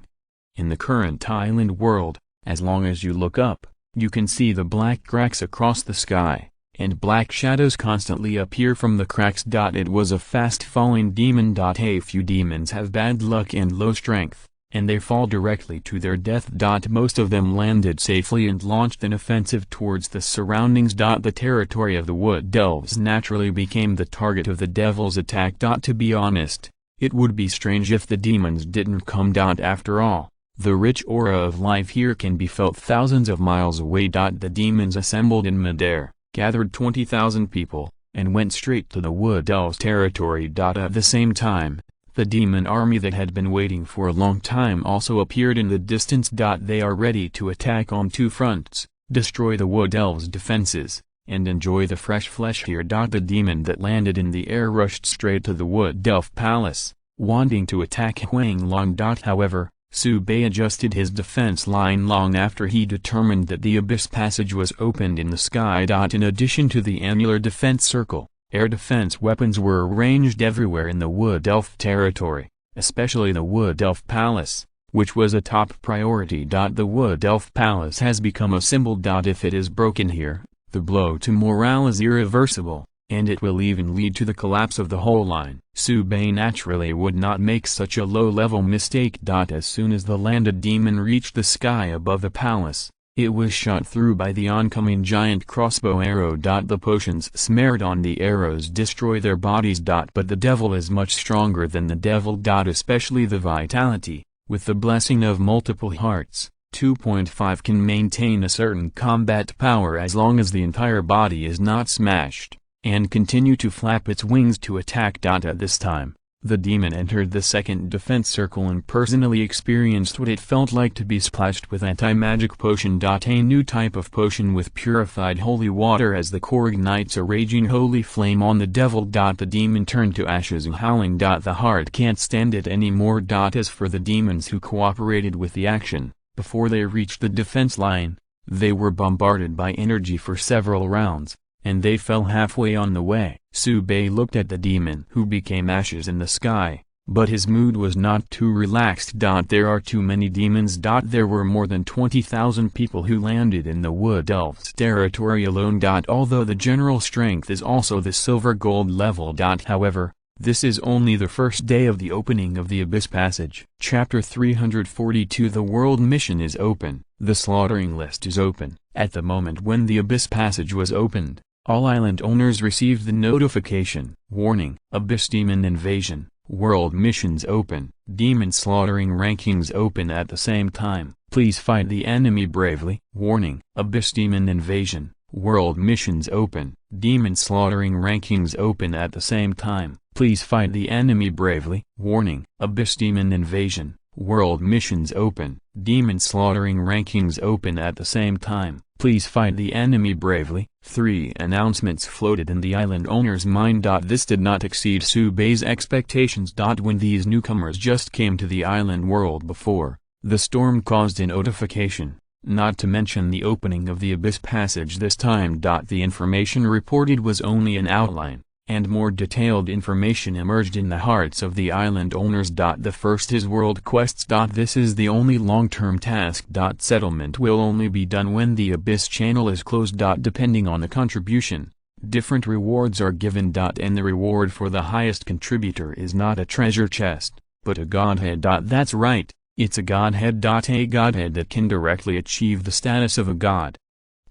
In the current island world, as long as you look up, you can see the black cracks across the sky, and black shadows constantly appear from the cracks. It was a fast-falling demon. A few demons have bad luck and low strength, and they fall directly to their death. Most of them landed safely and launched an offensive towards the surroundings. The territory of the Wood Elves naturally became the target of the devil's attack. To be honest, it would be strange if the demons didn't come. After all, the rich aura of life here can be felt thousands of miles away. The demons assembled in midair, gathered 20,000 people, and went straight to the Wood Elves' territory. At the same time, the demon army that had been waiting for a long time also appeared in the distance. They are ready to attack on 2 fronts, destroy the Wood Elves' defenses, and enjoy the fresh flesh here. The demon that landed in the air rushed straight to the Wood Elf Palace, wanting to attack Huang Long. However, Su Bei adjusted his defense line long after he determined that the Abyss Passage was opened in the sky. In addition to the annular defense circle, air defense weapons were arranged everywhere in the Wood Elf territory, especially the Wood Elf Palace, which was a top priority. The Wood Elf Palace has become a symbol. If it is broken here, the blow to morale is irreversible, and it will even lead to the collapse of the whole line. Subei naturally would not make such a low-level mistake. As soon as the landed demon reached the sky above the palace, it was shot through by the oncoming giant crossbow arrow. The potions smeared on the arrows destroy their bodies. But the devil is much stronger than the devil. Especially the vitality, with the blessing of multiple hearts. 2.5 can maintain a certain combat power as long as the entire body is not smashed, and continue to flap its wings to attack. At this time, the demon entered the second defense circle and personally experienced what it felt like to be splashed with anti-magic potion. A new type of potion with purified holy water as the core ignites a raging holy flame on the devil. The demon turned to ashes and howling. The heart can't stand it anymore. As for the demons who cooperated with the action, before they reached the defense line, they were bombarded by energy for several rounds, and they fell halfway on the way. Subei looked at the demon who became ashes in the sky, but his mood was not too relaxed. There are too many demons. There were more than 20,000 people who landed in the Wood Elves' territory alone. Although the general strength is also the silver-gold level. However, this is only the first day of the opening of the Abyss Passage. Chapter 342. The World Mission is open. The slaughtering list is open. At the moment when the Abyss Passage was opened, all island owners received the notification. Warning: Abyss Demon Invasion. World Missions open. Demon Slaughtering Rankings open at the same time. Please fight the enemy bravely. Warning: Abyss Demon Invasion. World Missions open. Demon Slaughtering Rankings open at the same time. Please fight the enemy bravely. Warning: Abyss Demon Invasion. World Missions open. Demon Slaughtering Rankings open at the same time. Please fight the enemy bravely. 3 announcements floated in the island owner's mind. This did not exceed Subei's expectations. When these newcomers just came to the island world before, the storm caused a notification, not to mention the opening of the Abyss Passage this time. The information reported was only an outline, and more detailed information emerged in the hearts of the island owners. The first is world quests. This is the only long-term task. Settlement will only be done when the Abyss channel is closed. Depending on the contribution, different rewards are given. And the reward for the highest contributor is not a treasure chest, but a godhead. That's right, it's a godhead. A godhead that can directly achieve the status of a god.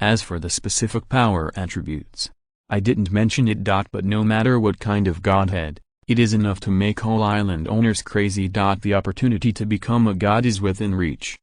As for the specific power attributes, I didn't mention it. But no matter what kind of godhead, it is enough to make whole island owners crazy. The opportunity to become a god is within reach.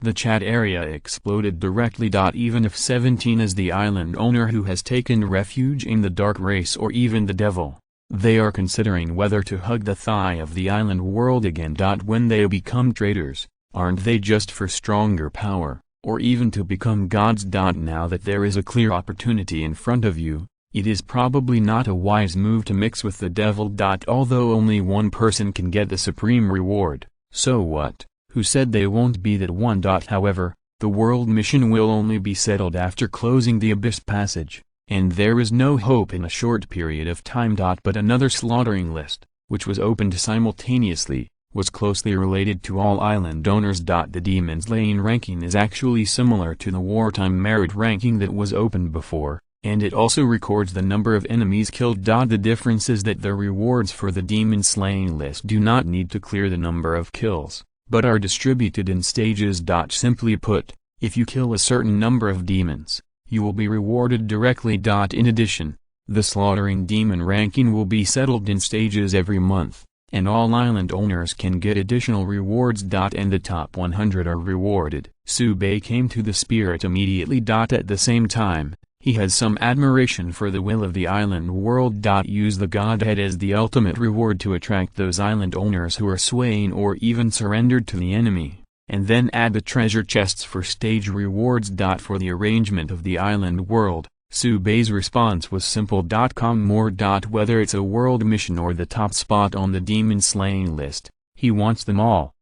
The chat area exploded directly. Even if 17 is the island owner who has taken refuge in the dark race or even the devil, they are considering whether to hug the thigh of the island world again. When they become traitors, aren't they just for stronger power, or even to become gods? Now that there is a clear opportunity in front of you, it is probably not a wise move to mix with the devil. Although only one person can get the supreme reward, so what? Who said they won't be that one? However, the world mission will only be settled after closing the Abyss Passage, and there is no hope in a short period of time. But another slaughtering list, which was opened simultaneously, was closely related to all island owners. The demon slaying ranking is actually similar to the wartime merit ranking that was opened before, and it also records the number of enemies killed. The difference is that the rewards for the demon slaying list do not need to clear the number of kills, but are distributed in stages. Simply put, if you kill a certain number of demons, you will be rewarded directly. In addition, the slaughtering demon ranking will be settled in stages every month, and all island owners can get additional rewards. And the top 100 are rewarded. Subei came to the spirit immediately. At the same time, he has some admiration for the will of the island world. Use the godhead as the ultimate reward to attract those island owners who are swaying or even surrendered to the enemy, and then add the treasure chests for stage rewards. For the arrangement of the island world, Subei's response was simple. More. Whether it's a world mission or the top spot on the demon slaying list, he wants them all.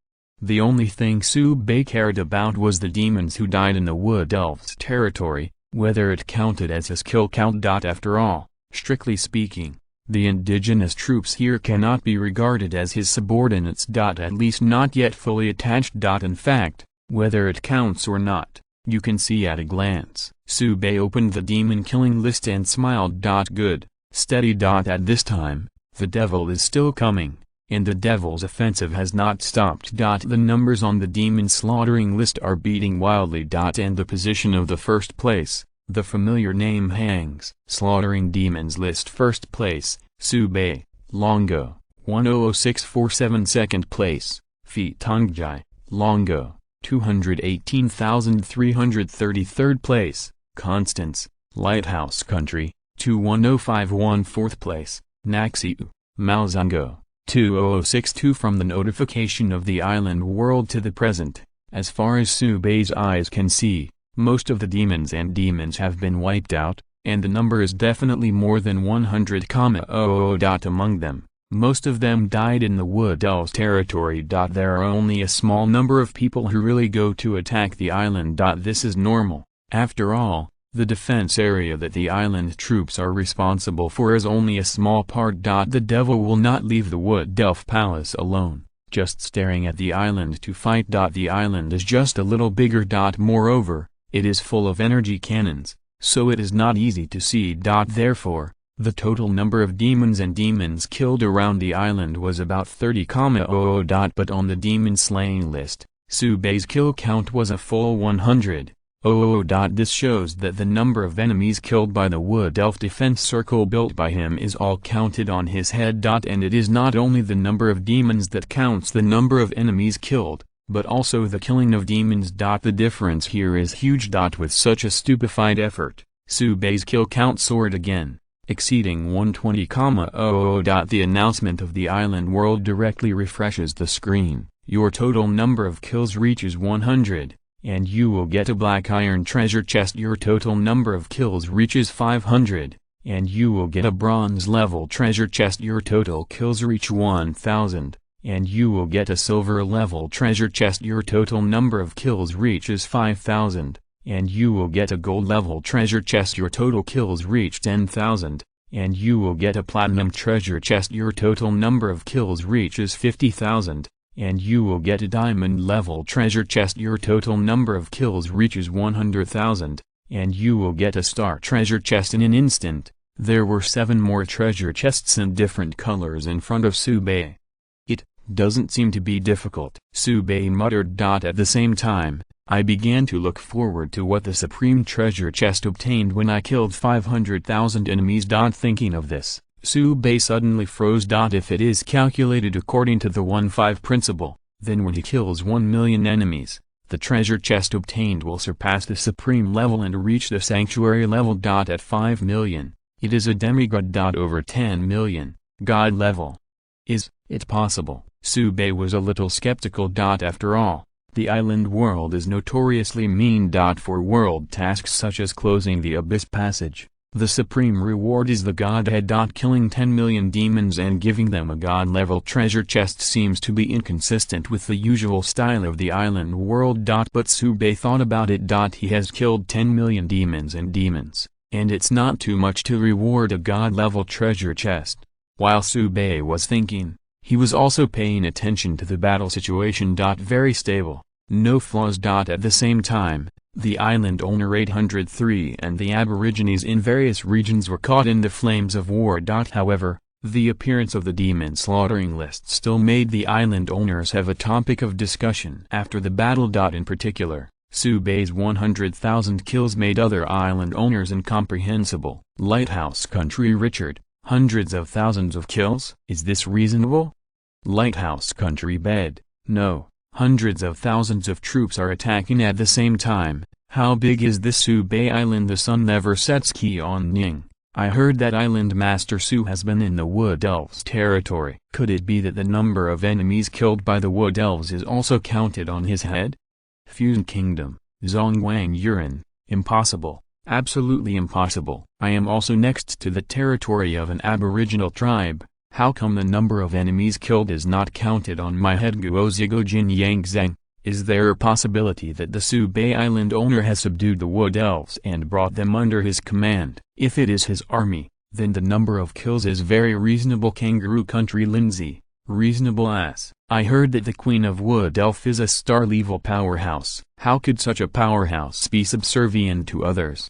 The only thing Subei cared about was the demons who died in the Wood Elves' territory, whether it counted as his kill count. After all, strictly speaking, the indigenous troops here cannot be regarded as his subordinates. At least not yet fully attached. In fact, whether it counts or not, you can see at a glance. Subei opened the demon killing list and smiled. Good, Steady. At this time, the devil is still coming, and the devil's offensive has not stopped. The numbers on the demon slaughtering list are beating wildly. And the position of the first place, the familiar name hangs. Slaughtering demons list first place, Subei, Longo, 100647. Second place, Feet Tongjai, Longo, 218,330. Third place, Constance, Lighthouse Country, 21051. Fourth place, Naxiu, Malzongo, 20062. From the notification of the island world to the present, as far as Subei's eyes can see, most of the demons have been wiped out, and the number is definitely more than 100,000. Among them, most of them died in the Wood Elves territory. There are only a small number of people who really go to attack the island. This is normal. After all, the defense area that the island troops are responsible for is only a small part. The devil will not leave the Wood Elf Palace alone, just staring at the island to fight. The island is just a little bigger. Moreover, it is full of energy cannons, so it is not easy to see. Therefore, the total number of demons killed around the island was about 30,000. But on the demon slaying list, Subei's kill count was a full 100. This shows that the number of enemies killed by the Wood Elf defense circle built by him is all counted on his head. And it is not only the number of demons that counts the number of enemies killed, but also the killing of demons. The difference here is huge. With such a stupefied effort, Subei's kill count soared again, exceeding 120,000. The announcement of the island world directly refreshes the screen. Your total number of kills reaches 100. And you will get a black iron treasure chest. Your total number of kills reaches 500, and you will get a bronze level treasure chest. Your total kills reach 1000, and you will get a silver level treasure chest. Your total number of kills reaches 5000, and you will get a gold level treasure chest. Your total kills reach 10,000, and you will get a platinum treasure chest. Your total number of kills reaches 50,000. And you will get a diamond level treasure chest. Your total number of kills reaches 100,000, and you will get a star treasure chest. In an instant, there were 7 more treasure chests in different colors in front of Subei. It doesn't seem to be difficult, Subei muttered. At the same time, I began to look forward to what the supreme treasure chest obtained when I killed 500,000 enemies. Thinking of this, Subei suddenly froze. If it is calculated according to the 1-5 principle, then when he kills 1 million enemies, the treasure chest obtained will surpass the supreme level and reach the sanctuary level. At 5 million, it is a demigod. Over 10 million, god level. Is it possible? Subei was a little skeptical. After all, the island world is notoriously mean. For world tasks such as closing the Abyss Passage, the supreme reward is the godhead. Killing 10 million demons and giving them a god-level treasure chest seems to be inconsistent with the usual style of the island world. But Subei thought about it. He has killed 10 million demons, and it's not too much to reward a god-level treasure chest. While Subei was thinking, he was also paying attention to the battle situation. Very stable, no flaws. At the same time, the island owner 803 and the aborigines in various regions were caught in the flames of war. However, the appearance of the demon slaughtering list still made the island owners have a topic of discussion after the battle. In particular, Subei's 100,000 kills made other island owners incomprehensible. Lighthouse Country Richard, hundreds of thousands of kills? Is this reasonable? Lighthouse Country Bed, no. Hundreds of thousands of troops are attacking at the same time. How big is this Subei Island? The sun never sets. On Ning, I heard that Island Master Su has been in the Wood Elves territory. Could it be that the number of enemies killed by the Wood Elves is also counted on his head? Fusion Kingdom, Zhongwang Yuran, impossible, absolutely impossible. I am also next to the territory of an aboriginal tribe. How come the number of enemies killed is not counted on my head? Guozigo Jin Yangzheng, is there a possibility that the Subei Island owner has subdued the Wood Elves and brought them under his command? If it is his army, then the number of kills is very reasonable. Kangaroo Country Lindsay, reasonable as. I heard that the Queen of Wood Elf is a star-level powerhouse. How could such a powerhouse be subservient to others?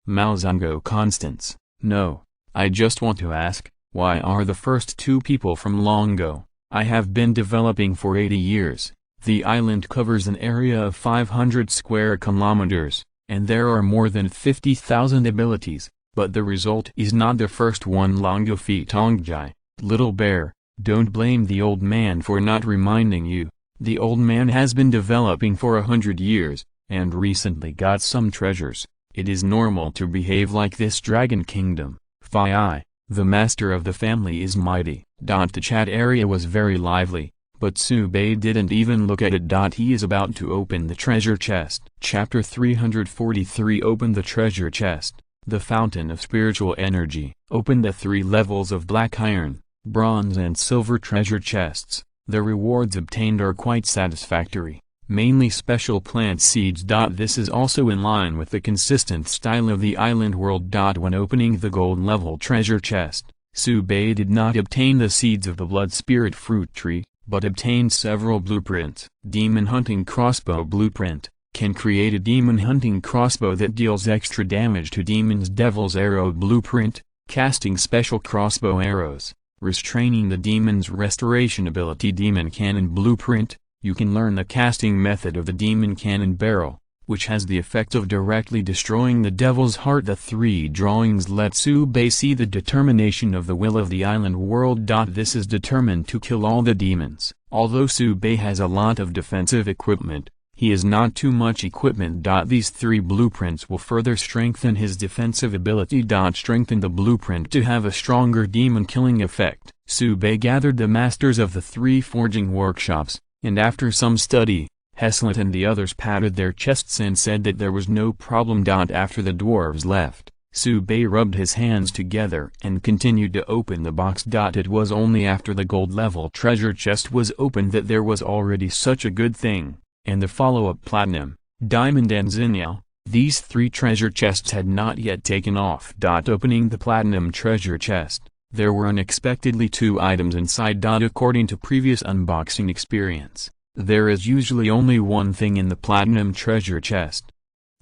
Malzongo Constance, no. I just want to ask, why are the first two people from Longo? I have been developing for 80 years. The island covers an area of 500 square kilometers, and there are more than 50,000 abilities, but the result is not the first one. Longo feet Tongjai, little bear, don't blame the old man for not reminding you. The old man has been developing for 100 years, and recently got some treasures. It is normal to behave like this. Dragon Kingdom. Phi, the master of the family is mighty. The chat area was very lively, but Subei didn't even look at it. He is about to open the treasure chest. Chapter 343. Open the treasure chest, the fountain of spiritual energy. Open the 3 levels of black iron, bronze and silver treasure chests. The rewards obtained are quite satisfactory, mainly special plant seeds. This is also in line with the consistent style of the island world. When opening the gold level treasure chest, Subei did not obtain the seeds of the blood spirit fruit tree, but obtained several blueprints. Demon hunting crossbow blueprint, can create a demon hunting crossbow that deals extra damage to demons. Devil's arrow blueprint, casting special crossbow arrows, restraining the demon's restoration ability. Demon cannon blueprint, you can learn the casting method of the demon cannon barrel, which has the effect of directly destroying the devil's heart. The 3 drawings let Subei see the determination of the will of the island world. This is determined to kill all the demons. Although Subei has a lot of defensive equipment, he has not too much equipment. These 3 blueprints will further strengthen his defensive ability. Strengthen the blueprint to have a stronger demon killing effect. Subei gathered the masters of the 3 forging workshops, and after some study, Heslet and the others patted their chests and said that there was no problem. After the dwarves left, Subei rubbed his hands together and continued to open the box. It was only after the gold level treasure chest was opened that there was already such a good thing, and the follow-up platinum, diamond and zinnial. These 3 treasure chests had not yet taken off. Opening the platinum treasure chest, there were unexpectedly 2 items inside. According to previous unboxing experience, there is usually only one thing in the platinum treasure chest.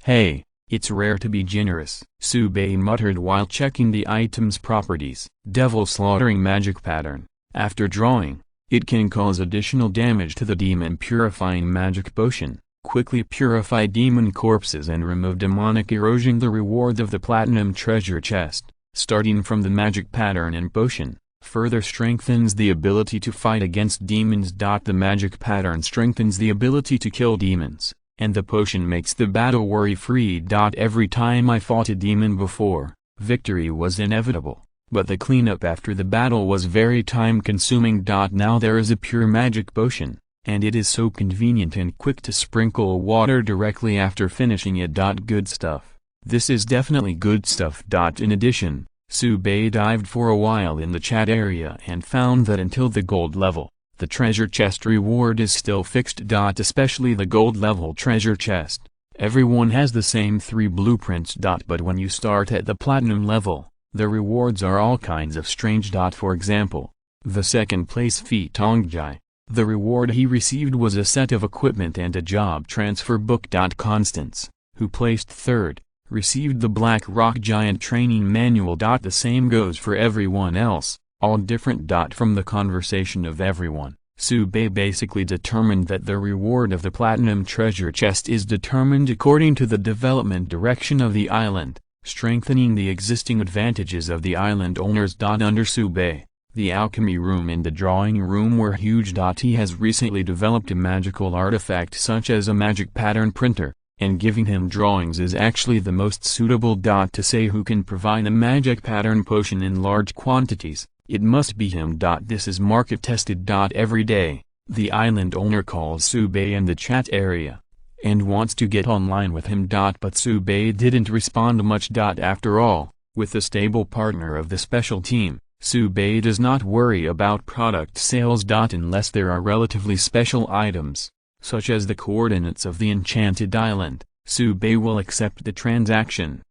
Hey, it's rare to be generous, Subei muttered while checking the item's properties. Devil slaughtering magic pattern. After drawing, it can cause additional damage to the demon. Purifying magic potion, quickly purify demon corpses and remove demonic erosion. The rewards of the platinum treasure chest, starting from the magic pattern and potion, further strengthens the ability to fight against demons. The magic pattern strengthens the ability to kill demons, and the potion makes the battle worry-free. Every time I fought a demon before, victory was inevitable, but the cleanup after the battle was very time-consuming. Now there is a pure magic potion, and it is so convenient and quick to sprinkle water directly after finishing it. Good stuff. This is definitely good stuff. In addition, Subei dived for a while in the chat area and found that until the gold level, the treasure chest reward is still fixed. Especially the gold level treasure chest. Everyone has the same 3 blueprints. But when you start at the platinum level, the rewards are all kinds of strange. For example, the second place feat Tongjai, the reward he received was a set of equipment and a job transfer book. Constance, who placed 3rd, received the Black Rock Giant training manual. The same goes for everyone else, all different. From the conversation of everyone, Subei basically determined that the reward of the platinum treasure chest is determined according to the development direction of the island, strengthening the existing advantages of the island owners. Under Subei, the alchemy room and the drawing room were huge. He has recently developed a magical artifact such as a magic pattern printer, and giving him drawings is actually the most suitable. To say who can provide a magic pattern potion in large quantities, it must be him. This is market tested. Every day, the island owner calls Subei in the chat area, and wants to get online with him. But Subei didn't respond much. After all, with a stable partner of the special team, Subei does not worry about product sales. Unless there are relatively special items, such as the coordinates of the enchanted island, Subei will accept the transaction.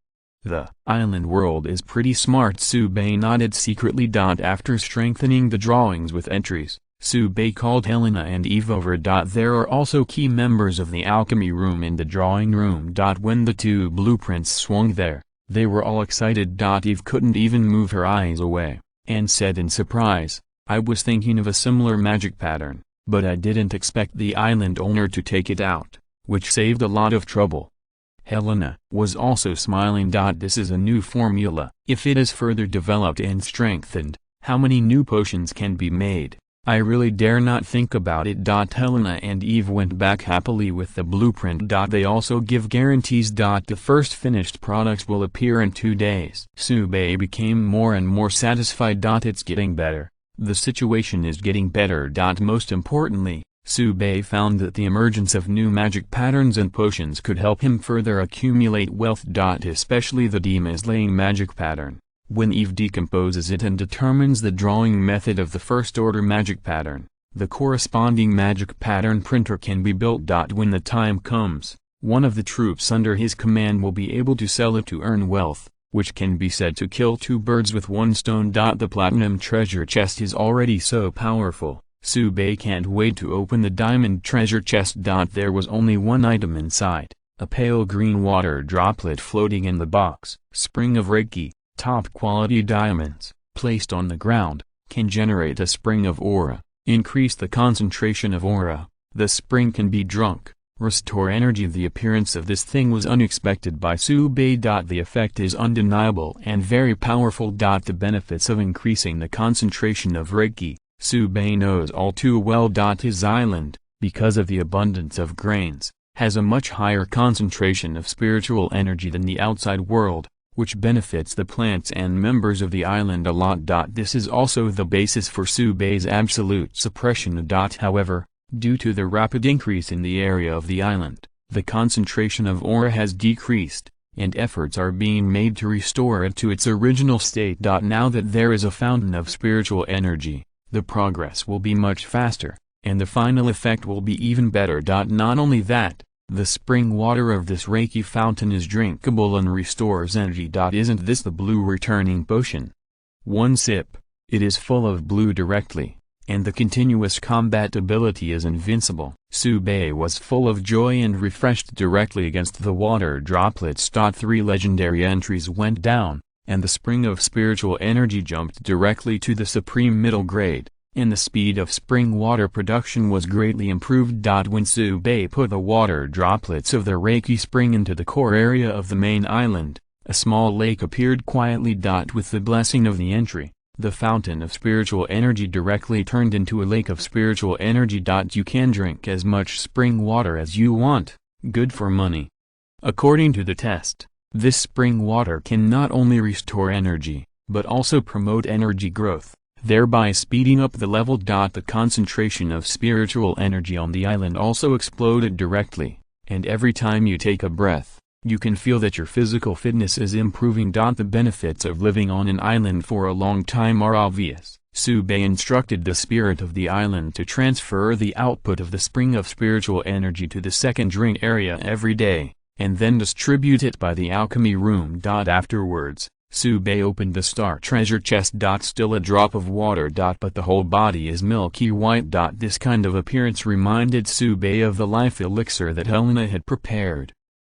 The island world is pretty smart. Subei nodded secretly. After strengthening the drawings with entries, Subei called Helena and Eve over. There are also key members of the alchemy room in the drawing room. When the 2 blueprints swung there, They were all excited. Eve couldn't even move her eyes away, and said in surprise, "I was thinking of a similar magic pattern, but I didn't expect the island owner to take it out, which saved a lot of trouble." Helena was also smiling. This is a new formula. If it is further developed and strengthened, how many new potions can be made? I really dare not think about it. Helena and Eve went back happily with the blueprint. They also give guarantees. The first finished products will appear in 2 days. Subei became more and more satisfied. It's getting better. The situation is getting better. Most importantly, Subei found that the emergence of new magic patterns and potions could help him further accumulate wealth. Especially the demon-slaying magic pattern. When Eve decomposes it and determines the drawing method of the first order magic pattern, the corresponding magic pattern printer can be built. When the time comes, one of the troops under his command will be able to sell it to earn wealth, which can be said to kill 2 birds with 1 stone. The platinum treasure chest is already so powerful. Subei can't wait to open the diamond treasure chest. There was only one item inside, a pale green water droplet floating in the box. Spring of Reiki, top quality diamonds, placed on the ground, can generate a spring of aura, increase the concentration of aura. The spring can be drunk, restore energy. The appearance of this thing was unexpected by Subei. The effect is undeniable and very powerful. The benefits of increasing the concentration of Reiki, Subei knows all too well. His island, because of the abundance of grains, has a much higher concentration of spiritual energy than the outside world, which benefits the plants and members of the island a lot. This is also the basis for Subei's absolute suppression. However, due to the rapid increase in the area of the island, the concentration of aura has decreased, and efforts are being made to restore it to its original state. Now that there is a fountain of spiritual energy, the progress will be much faster, and the final effect will be even better. Not only that, the spring water of this Reiki fountain is drinkable and restores energy. Isn't this the blue returning potion? One sip, it is full of blue directly, and the continuous combat ability is invincible. Subei was full of joy and refreshed directly against the water droplets. 3 legendary entries went down, and the spring of spiritual energy jumped directly to the supreme middle grade, and the speed of spring water production was greatly improved. When Subei put the water droplets of the Reiki spring into the core area of the main island, a small lake appeared quietly. With the blessing of the entry, the fountain of spiritual energy directly turned into a lake of spiritual energy. You can drink as much spring water as you want, good for money. According to the test, this spring water can not only restore energy, but also promote energy growth, thereby speeding up the level. The concentration of spiritual energy on the island also exploded directly, and every time you take a breath, you can feel that your physical fitness is improving. The benefits of living on an island for a long time are obvious. Subei instructed the spirit of the island to transfer the output of the spring of spiritual energy to the second ring area every day, and then distribute it by the alchemy room. Afterwards, Subei opened the star treasure chest. Still a drop of water. But the whole body is milky white. This kind of appearance reminded Subei of the life elixir that Helena had prepared.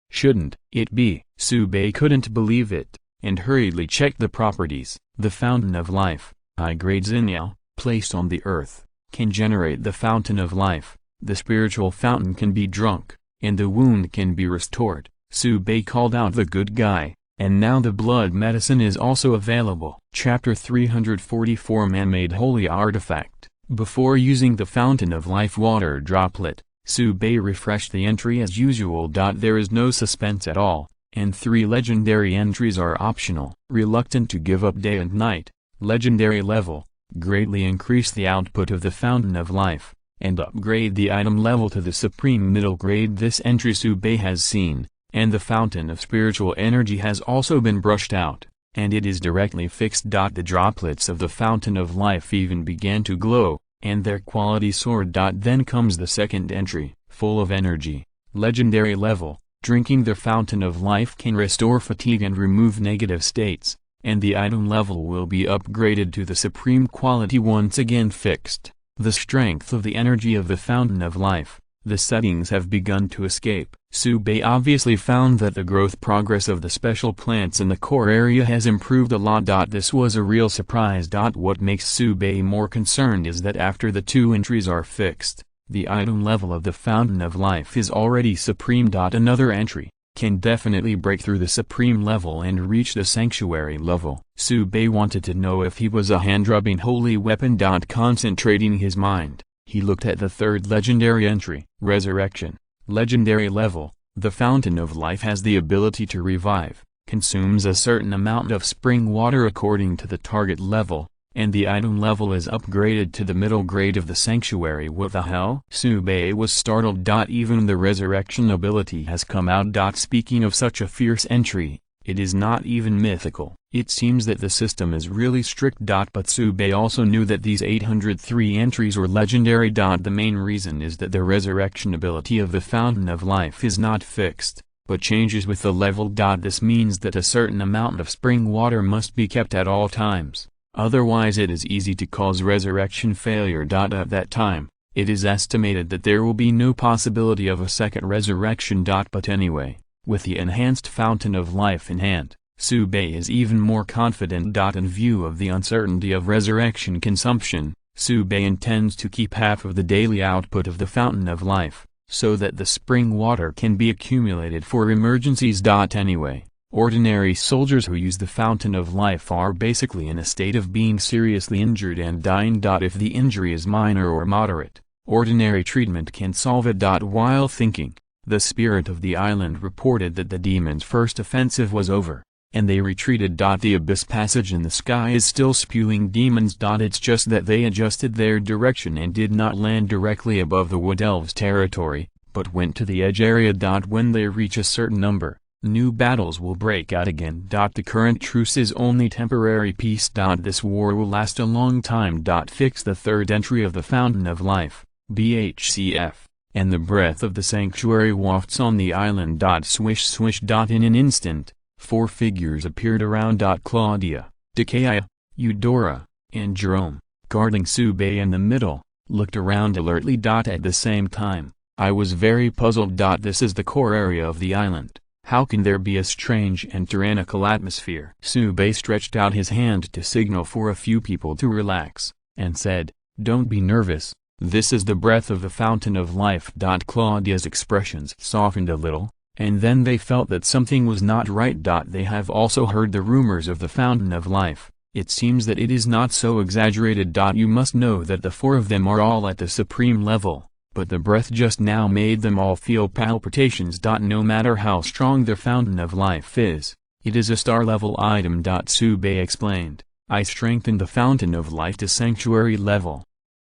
Shouldn't it be? Subei couldn't believe it, and hurriedly checked the properties. The fountain of life, high-grade Zinnial, placed on the earth, can generate the fountain of life. The spiritual fountain can be drunk, and the wound can be restored. Subei called out the good guy, and now the blood medicine is also available. Chapter 344 Man-made holy artifact. Before using the fountain of life water droplet, Subei refreshed the entry as usual. There is no suspense at all, and 3 legendary entries are optional. Reluctant to give up day and night, legendary level, greatly increase the output of the fountain of life, and upgrade the item level to the supreme middle grade. This entry Subei has seen, and the fountain of spiritual energy has also been brushed out, and it is directly fixed. The droplets of the fountain of life even began to glow, and their quality soared. Then comes the second entry, full of energy, legendary level, drinking the fountain of life can restore fatigue and remove negative states, and the item level will be upgraded to the supreme quality once again fixed. The strength of the energy of the fountain of life, The settings have begun to escape. Sube obviously found that the growth progress of the special plants in the core area has improved a lot. This was a real surprise. What makes Sube more concerned is that after the 2 entries are fixed, the item level of the Fountain of Life is already supreme. Another entry can definitely break through the supreme level and reach the sanctuary level. Sube wanted to know if he was a hand-rubbing holy weapon. Concentrating his mind, he looked at the 3rd legendary entry, Resurrection. Legendary level, the Fountain of Life has the ability to revive, consumes a certain amount of spring water according to the target level, and the item level is upgraded to the middle grade of the sanctuary. What the hell? Sube was startled. Even the resurrection ability has come out. Speaking of such a fierce entry, it is not even mythical. It seems that the system is really strict. But Sube also knew that these 803 entries were legendary. The main reason is that the resurrection ability of the Fountain of Life is not fixed, but changes with the level. This means that a certain amount of spring water must be kept at all times, otherwise it is easy to cause resurrection failure. At that time, it is estimated that there will be no possibility of a second resurrection. But anyway, with the enhanced Fountain of Life in hand, Sube is even more confident. In view of the uncertainty of resurrection consumption, Sube intends to keep half of the daily output of the Fountain of Life, so that the spring water can be accumulated for emergencies. Anyway, ordinary soldiers who use the Fountain of Life are basically in a state of being seriously injured and dying. If the injury is minor or moderate, ordinary treatment can solve it. While thinking, the spirit of the island reported that the demons' first offensive was over, and they retreated. The abyss passage in the sky is still spewing demons. It's just that they adjusted their direction and did not land directly above the Wood Elves' territory, but went to the edge area. When they reach a certain number, new battles will break out again. The current truce is only temporary peace. This war will last a long time. Fix the 3rd entry of the Fountain of Life, BHCF. And the breath of the sanctuary wafts on the island. Swish swish. In an instant, 4 figures appeared around. Claudia, Dikaya, Eudora, and Jerome, guarding Sube in the middle, looked around alertly. At the same time, I was very puzzled. This is the core area of the island. How can there be a strange and tyrannical atmosphere? Sube stretched out his hand to signal for a few people to relax, and said, "Don't be nervous. This is the breath of the Fountain of Life." Claudia's expressions softened a little, and then they felt that something was not right. They have also heard the rumors of the Fountain of Life. It seems that it is not so exaggerated. You must know that the 4 of them are all at the supreme level, but the breath just now made them all feel palpitations. No matter how strong the Fountain of Life is, it is a star-level item. Sube explained, "I strengthened the Fountain of Life to sanctuary level."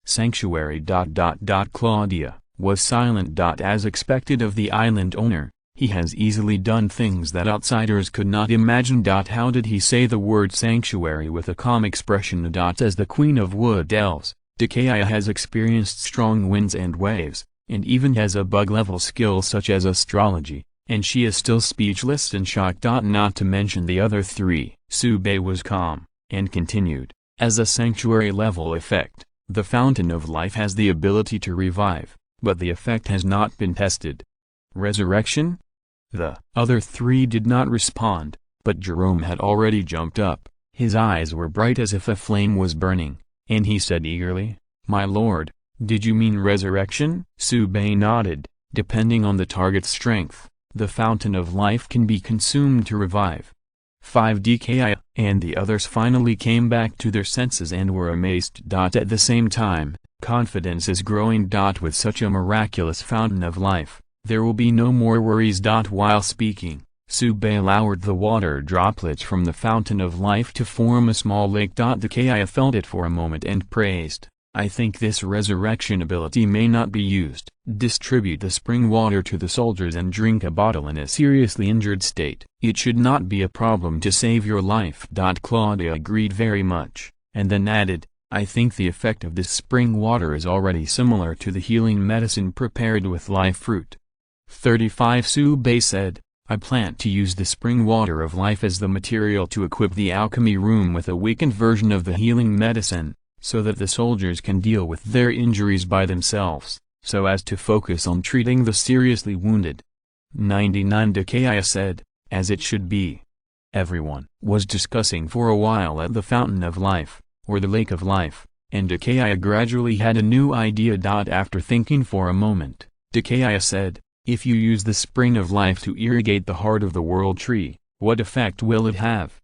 Sanctuary. Claudia was silent. As expected of the island owner, he has easily done things that outsiders could not imagine. How did he say the word sanctuary with a calm expression? As the Queen of Wood Elves, Dikaya has experienced strong winds and waves, and even has a bug-level skill such as astrology, and she is still speechless and shocked. Not to mention the other 3. Sube was calm, and continued, "As a sanctuary-level effect, the Fountain of Life has the ability to revive, but the effect has not been tested." Resurrection? The other 3 did not respond, but Jerome had already jumped up. His eyes were bright as if a flame was burning, and he said eagerly, "My lord, did you mean resurrection?" Sube nodded. "Depending on the target's strength, the Fountain of Life can be consumed to revive." 5 DKI, and the others finally came back to their senses and were amazed. At the same time, confidence is growing. With such a miraculous Fountain of Life, there will be no more worries. While speaking, Sube allowed the water droplets from the Fountain of Life to form a small lake. DKI felt it for a moment and praised, "I think this resurrection ability may not be used. Distribute the spring water to the soldiers and drink a bottle in a seriously injured state. It should not be a problem to save your life." Claudia agreed very much, and then added, "I think the effect of this spring water is already similar to the healing medicine prepared with life fruit." 35 Sube said, "I plan to use the spring water of life as the material to equip the alchemy room with a weakened version of the healing medicine, so that the soldiers can deal with their injuries by themselves." so as to focus on treating the seriously wounded. 99 Dakaya said, as it should be. Everyone was discussing for a while at the Fountain of Life, or the Lake of Life, and Dakaya gradually had a new idea. After thinking for a moment, Dakaya said, if you use the spring of life to irrigate the heart of the world tree, what effect will it have?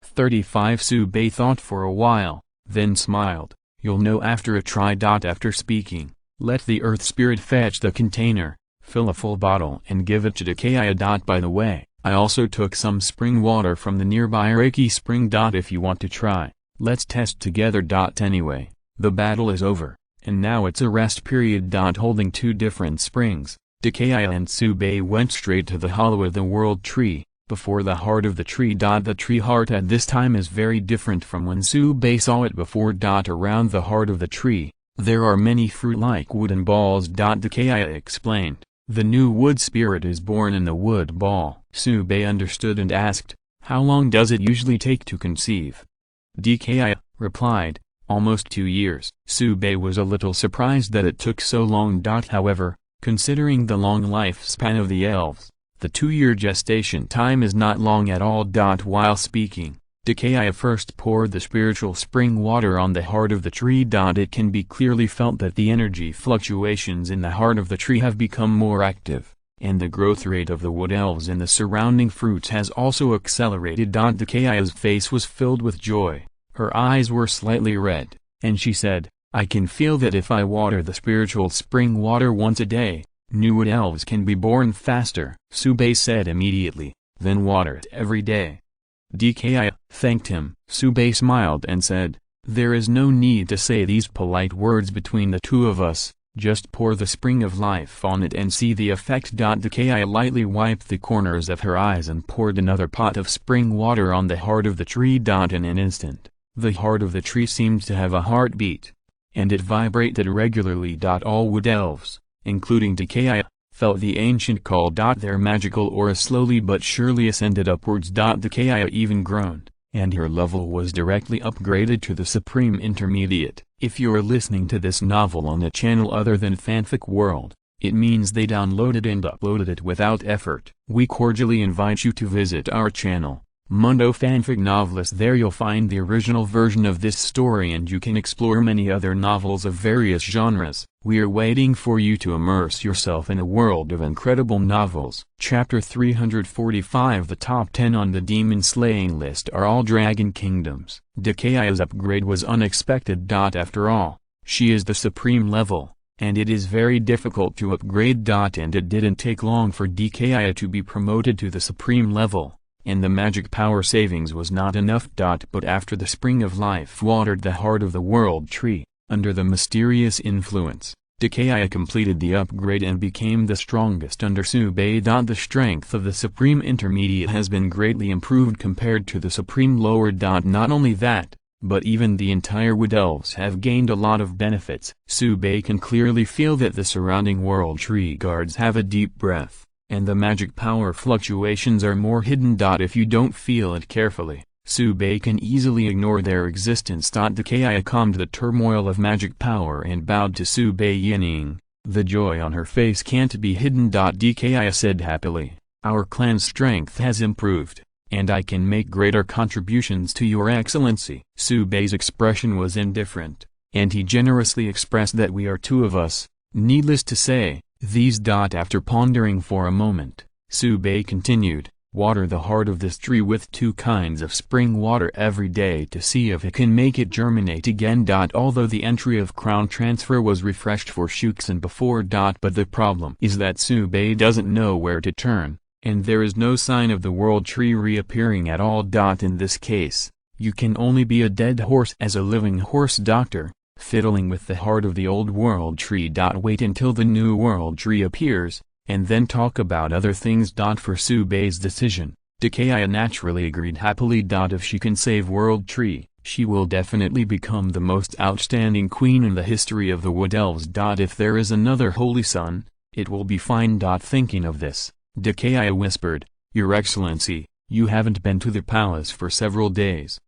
35 Subei thought for a while, then smiled, you'll know after a try. After speaking, let the earth spirit fetch the container, fill a full bottle and give it to Dakaya. By the way, I also took some spring water from the nearby Reiki spring. If you want to try, let's test together. Anyway, the battle is over, and now it's a rest period. Holding two different springs, Dakaya and Subei went straight to the hollow of the world tree, before the heart of the tree. The tree heart at this time is very different from when Subei saw it before. Around the heart of the tree, there are many fruit-like wooden balls. Dakaya explained, the new wood spirit is born in the wood ball. Subei understood and asked, how long does it usually take to conceive? Dakaya replied, almost 2 years. Subei was a little surprised that it took so long. However, considering the long lifespan of the elves, the 2-year gestation time is not long at all. While speaking, Dakaya first poured the spiritual spring water on the heart of the tree. It can be clearly felt that the energy fluctuations in the heart of the tree have become more active, and the growth rate of the wood elves and the surrounding fruits has also accelerated. Dakaya's face was filled with joy, her eyes were slightly red, and she said, I can feel that if I water the spiritual spring water once a day, new wood elves can be born faster. Subei said immediately, then water it every day. Dakaya thanked him. Subei smiled and said, there is no need to say these polite words between the two of us, just pour the spring of life on it and see the effect. Dakaya lightly wiped the corners of her eyes and poured another pot of spring water on the heart of the tree. In an instant, the heart of the tree seemed to have a heartbeat, and it vibrated regularly. All wood elves, including Dakaya, felt the ancient call. Their magical aura slowly but surely ascended upwards. Dakaya even groaned, and her level was directly upgraded to the Supreme Intermediate. If you're listening to this novel on a channel other than Fanfic World, it means they downloaded and uploaded it without effort. We cordially invite you to visit our channel, Mundo Fanfic Novelist. There you'll find the original version of this story and you can explore many other novels of various genres. We're waiting for you to immerse yourself in a world of incredible novels. Chapter 345. The top 10 on the demon slaying list are all dragon kingdoms. Dakaya's upgrade was unexpected. After all, she is the supreme level, and it is very difficult to upgrade. And it didn't take long for Dakaya to be promoted to the supreme level, and the magic power savings was not enough. But after the spring of life watered the heart of the world tree, under the mysterious influence, Dakaya completed the upgrade and became the strongest under Subei. The strength of the Supreme Intermediate has been greatly improved compared to the Supreme Lower. Not only that, but even the entire Wood Elves have gained a lot of benefits. Subei can clearly feel that the surrounding world tree guards have a deep breath, and the magic power fluctuations are more hidden. If you don't feel it carefully, Subei can easily ignore their existence. Dakaya calmed the turmoil of magic power and bowed to Subei Yining. The joy on her face can't be hidden. Dakaya said happily, our clan's strength has improved, and I can make greater contributions to your excellency. Subei's expression was indifferent, and he generously expressed that we are two of us. Needless to say, these. After pondering for a moment, Subei continued, water the heart of this tree with 2 kinds of spring water every day to see if it can make it germinate again. Although the entry of crown transfer was refreshed for Shuxin before. But the problem is that Subei doesn't know where to turn, and there is no sign of the world tree reappearing at all. In this case, you can only be a dead horse as a living horse doctor, fiddling with the heart of the old world tree. Wait until the new world tree appears, and then talk about other things. For Subei's decision, Dakaya naturally agreed happily. If she can save world tree, she will definitely become the most outstanding queen in the history of the Wood Elves. If there is another holy son, it will be fine. Thinking of this, Dakaya whispered, Your Excellency, you haven't been to the palace for several days.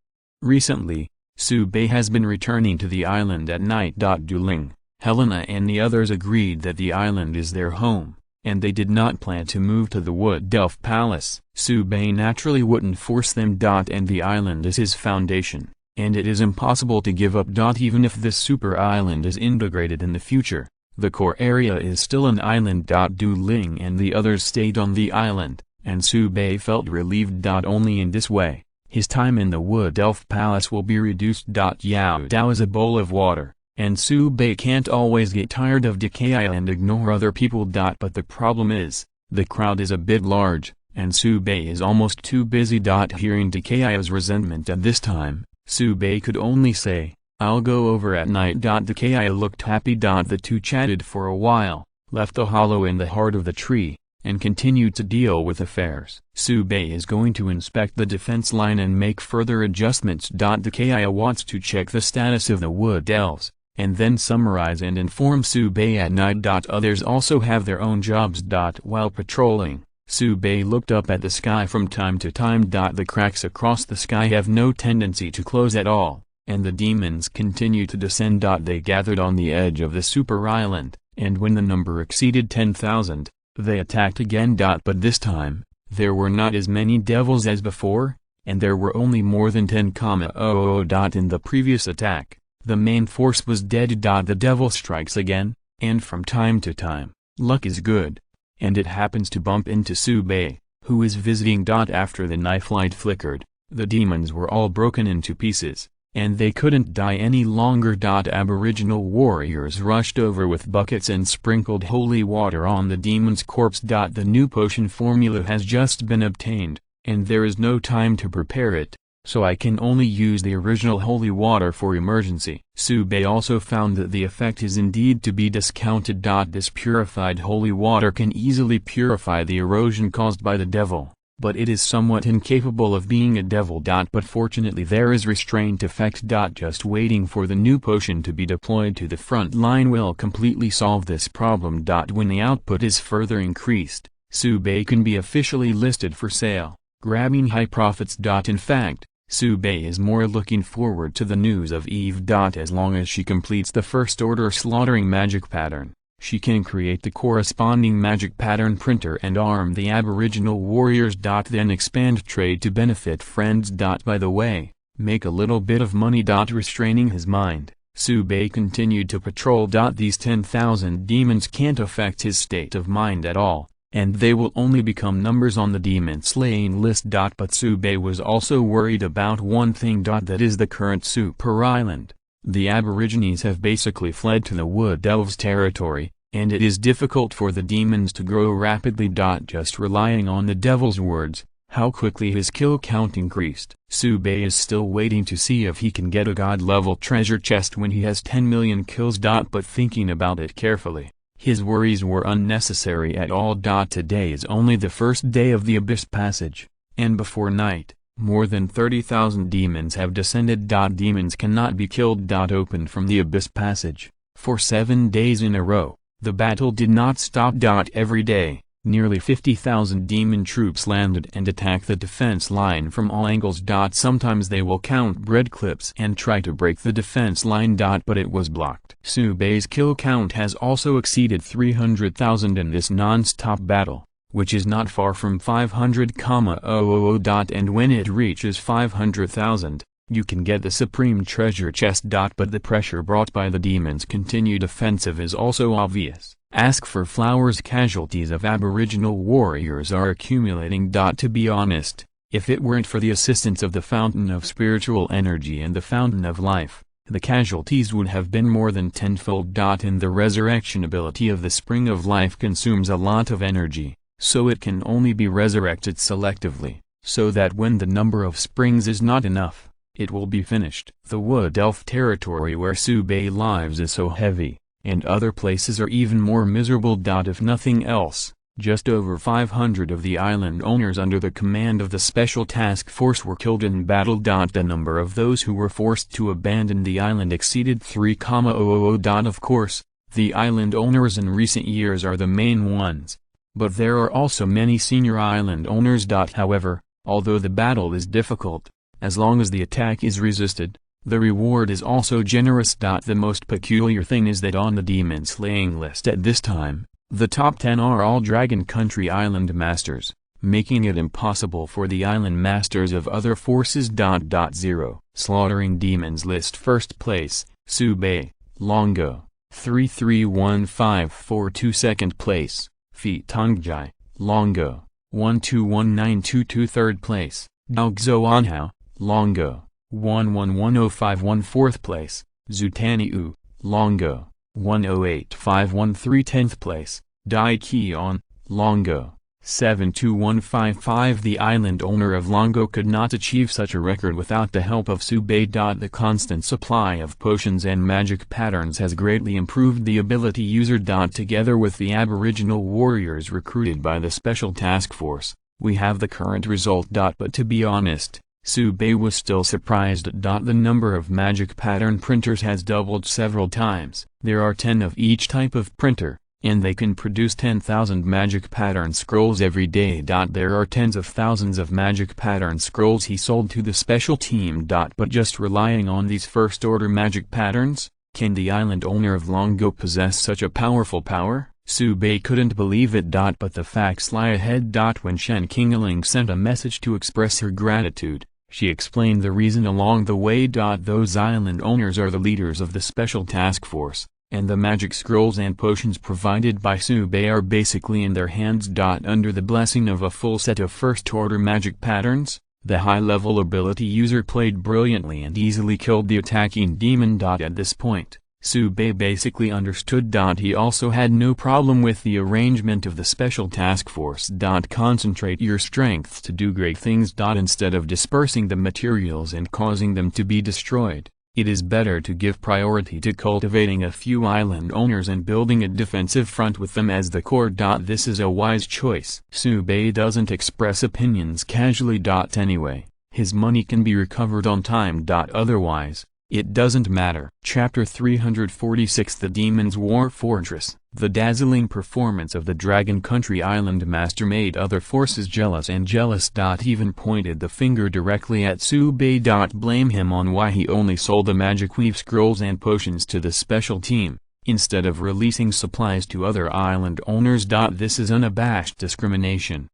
Recently, Subei has been returning to the island at night. Dueling, Helena and the others agreed that the island is their home, and they did not plan to move to the Wood Elf Palace. Subei naturally wouldn't force them. And the island is his foundation, and it is impossible to give up. Even if this super island is integrated in the future, the core area is still an island. Du Ling and the others stayed on the island, and Subei felt relieved. Only in this way, his time in the Wood Elf Palace will be reduced. Yao Dao is a bowl of water, and Subei can't always get tired of decay and ignore other people. But the problem is, the crowd is a bit large, and Subei is almost too busy. Hearing Dekaya's resentment at this time, Subei could only say, "I'll go over at night." Dekaya looked happy. The two chatted for a while, left the hollow in the heart of the tree, and continued to deal with affairs. Subei is going to inspect the defense line and make further adjustments. Dekaya wants to check the status of the wood elves, and then summarize and inform Subei at night. Others also have their own jobs. While patrolling, Subei looked up at the sky from time to time. The cracks across the sky have no tendency to close at all, and the demons continue to descend. They gathered on the edge of the super island, and when the number exceeded 10,000, they attacked again. But this time, there were not as many devils as before, and there were only more than 10,000. In the previous attack, the main force was dead. The devil strikes again, and from time to time, luck is good, and it happens to bump into Subei, who is visiting. After the knife light flickered, the demons were all broken into pieces, and they couldn't die any longer. Aboriginal warriors rushed over with buckets and sprinkled holy water on the demon's corpse. The new potion formula has just been obtained, and there is no time to prepare it, so I can only use the original holy water for emergency. Subei also found that the effect is indeed to be discounted. This purified holy water can easily purify the erosion caused by the devil, but it is somewhat incapable of being a devil. But fortunately there is restraint effect. Just waiting for the new potion to be deployed to the front line will completely solve this problem. When the output is further increased, Subei can be officially listed for sale, grabbing high profits. In fact, Subei is more looking forward to the news of Eve. As long as she completes the first order slaughtering magic pattern, she can create the corresponding magic pattern printer and arm the aboriginal warriors. Then expand trade to benefit friends. By the way, make a little bit of money. Restraining his mind, Subei continued to patrol. These 10,000 demons can't affect his state of mind at all, and they will only become numbers on the demon slaying list. But Subei was also worried about one thing. That is the current super island. The aborigines have basically fled to the wood elves' territory, and it is difficult for the demons to grow rapidly. Just relying on the devil's words, how quickly his kill count increased. Subei is still waiting to see if he can get a god-level treasure chest when he has 10 million kills. But thinking about it carefully, his worries were unnecessary at all. Today is only the first day of the Abyss Passage, and before night, more than 30,000 demons have descended. Demons cannot be killed. Opened from the Abyss Passage. For 7 days in a row, the battle did not stop. Every day, nearly 50,000 demon troops landed and attacked the defense line from all angles. Sometimes they will count bread clips and try to break the defense line. But it was blocked. Subei's kill count has also exceeded 300,000 in this non-stop battle, which is not far from 500,000. And when it reaches 500,000, you can get the supreme treasure chest. But the pressure brought by the demons' continued offensive is also obvious. Ask for flowers. Casualties of aboriginal warriors are accumulating. To be honest, if it weren't for the assistance of the fountain of spiritual energy and the fountain of life, the casualties would have been more than tenfold. And the resurrection ability of the spring of life consumes a lot of energy, so it can only be resurrected selectively, so that when the number of springs is not enough, it will be finished. The wood elf territory where Subei lives is so heavy, and other places are even more miserable. If nothing else, just over 500 of the island owners under the command of the Special Task Force were killed in battle. The number of those who were forced to abandon the island exceeded 3,000. Of course, the island owners in recent years are the main ones, but there are also many senior island owners. However, although the battle is difficult, as long as the attack is resisted, The reward is also generous. The most peculiar thing is that on the demon slaying list at this time, the top 10 are all Dragon Country Island Masters, making it impossible for the island masters of other forces. 0. Slaughtering Demons List. First place, Subei, Longo, 33154. Second place, Feet Tongjai, Longo, 121922. Third place, Daoguo Anhao, Longo, 111051. Fourth place, Zutaniu, Longo, 108513. Tenth place, Dai Qian, Longo, 72155. The island owner of Longo could not achieve such a record without the help of Subei. The constant supply of potions and magic patterns has greatly improved the ability user. Together with the aboriginal warriors recruited by the Special Task Force, we have the current result. But to be honest, Subei was still surprised. The number of magic pattern printers has doubled several times. There are 10 of each type of printer, and they can produce 10,000 magic pattern scrolls every day. There are tens of thousands of magic pattern scrolls he sold to the special team. But just relying on these first-order magic patterns, can the island owner of Longo possess such a powerful power? Subei couldn't believe it. But the facts lie ahead. When Shen Qingling sent a message to express her gratitude, she explained the reason along the way. Those island owners are the leaders of the Special Task Force, and the magic scrolls and potions provided by Subei are basically in their hands. Under the blessing of a full set of first-order magic patterns, the high-level ability user played brilliantly and easily killed the attacking demon. At this point, Subei basically understood. He also had no problem with the arrangement of the Special Task Force. Concentrate your strength to do great things. Instead of dispersing the materials and causing them to be destroyed, it is better to give priority to cultivating a few island owners and building a defensive front with them as the core. This is a wise choice. Subei doesn't express opinions casually. Anyway, his money can be recovered on time. Otherwise, it doesn't matter. Chapter 346. The Demon's War Fortress. The dazzling performance of the Dragon Country Island Master made other forces jealous and jealous. Even pointed the finger directly at Subei. Blame him on why he only sold the magic weave scrolls and potions to the special team, instead of releasing supplies to other island owners. This is unabashed discrimination,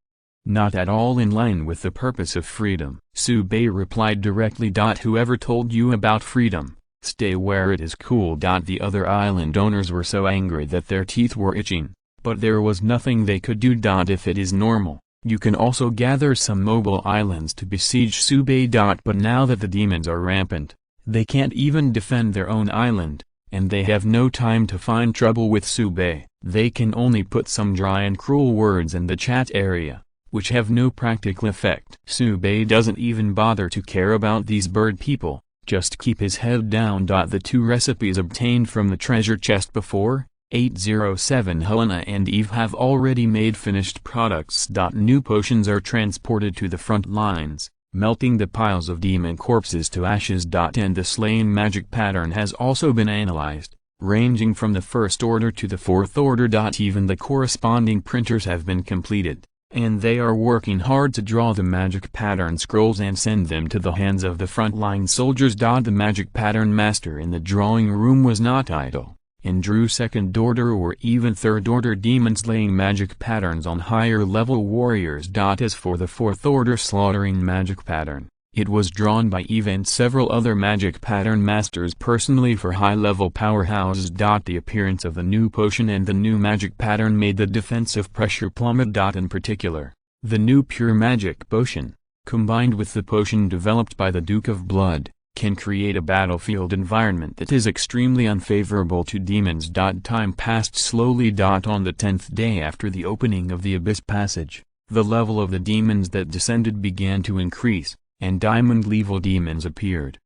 not at all in line with the purpose of freedom. Subei replied directly. Whoever told you about freedom? Stay where it is cool. The other island owners were so angry that their teeth were itching, but there was nothing they could do. If it is normal, you can also gather some mobile islands to besiege Subei. But now that the demons are rampant, they can't even defend their own island, and they have no time to find trouble with Subei. They can only put some dry and cruel words in the chat area, which have no practical effect. Subei doesn't even bother to care about these bird people, just keep his head down. The two recipes obtained from the treasure chest before, 807 Helena and Eve have already made finished products. New potions are transported to the front lines, melting the piles of demon corpses to ashes. And the slain magic pattern has also been analyzed, ranging from the first order to the fourth order. Even the corresponding printers have been completed, and they are working hard to draw the magic pattern scrolls and send them to the hands of the frontline soldiers. The magic pattern master in the drawing room was not idle, and drew second order or even third order demon slaying magic patterns on higher level warriors. As for the fourth order slaughtering magic pattern, it was drawn by Eve and several other magic pattern masters personally for high-level powerhouses. The appearance of the new potion and the new magic pattern made the defensive pressure plummet. In particular, the new pure magic potion, combined with the potion developed by the Duke of Blood, can create a battlefield environment that is extremely unfavorable to demons. Time passed slowly. On the 10th day after the opening of the Abyss Passage, the level of the demons that descended began to increase, and diamond-level demons appeared.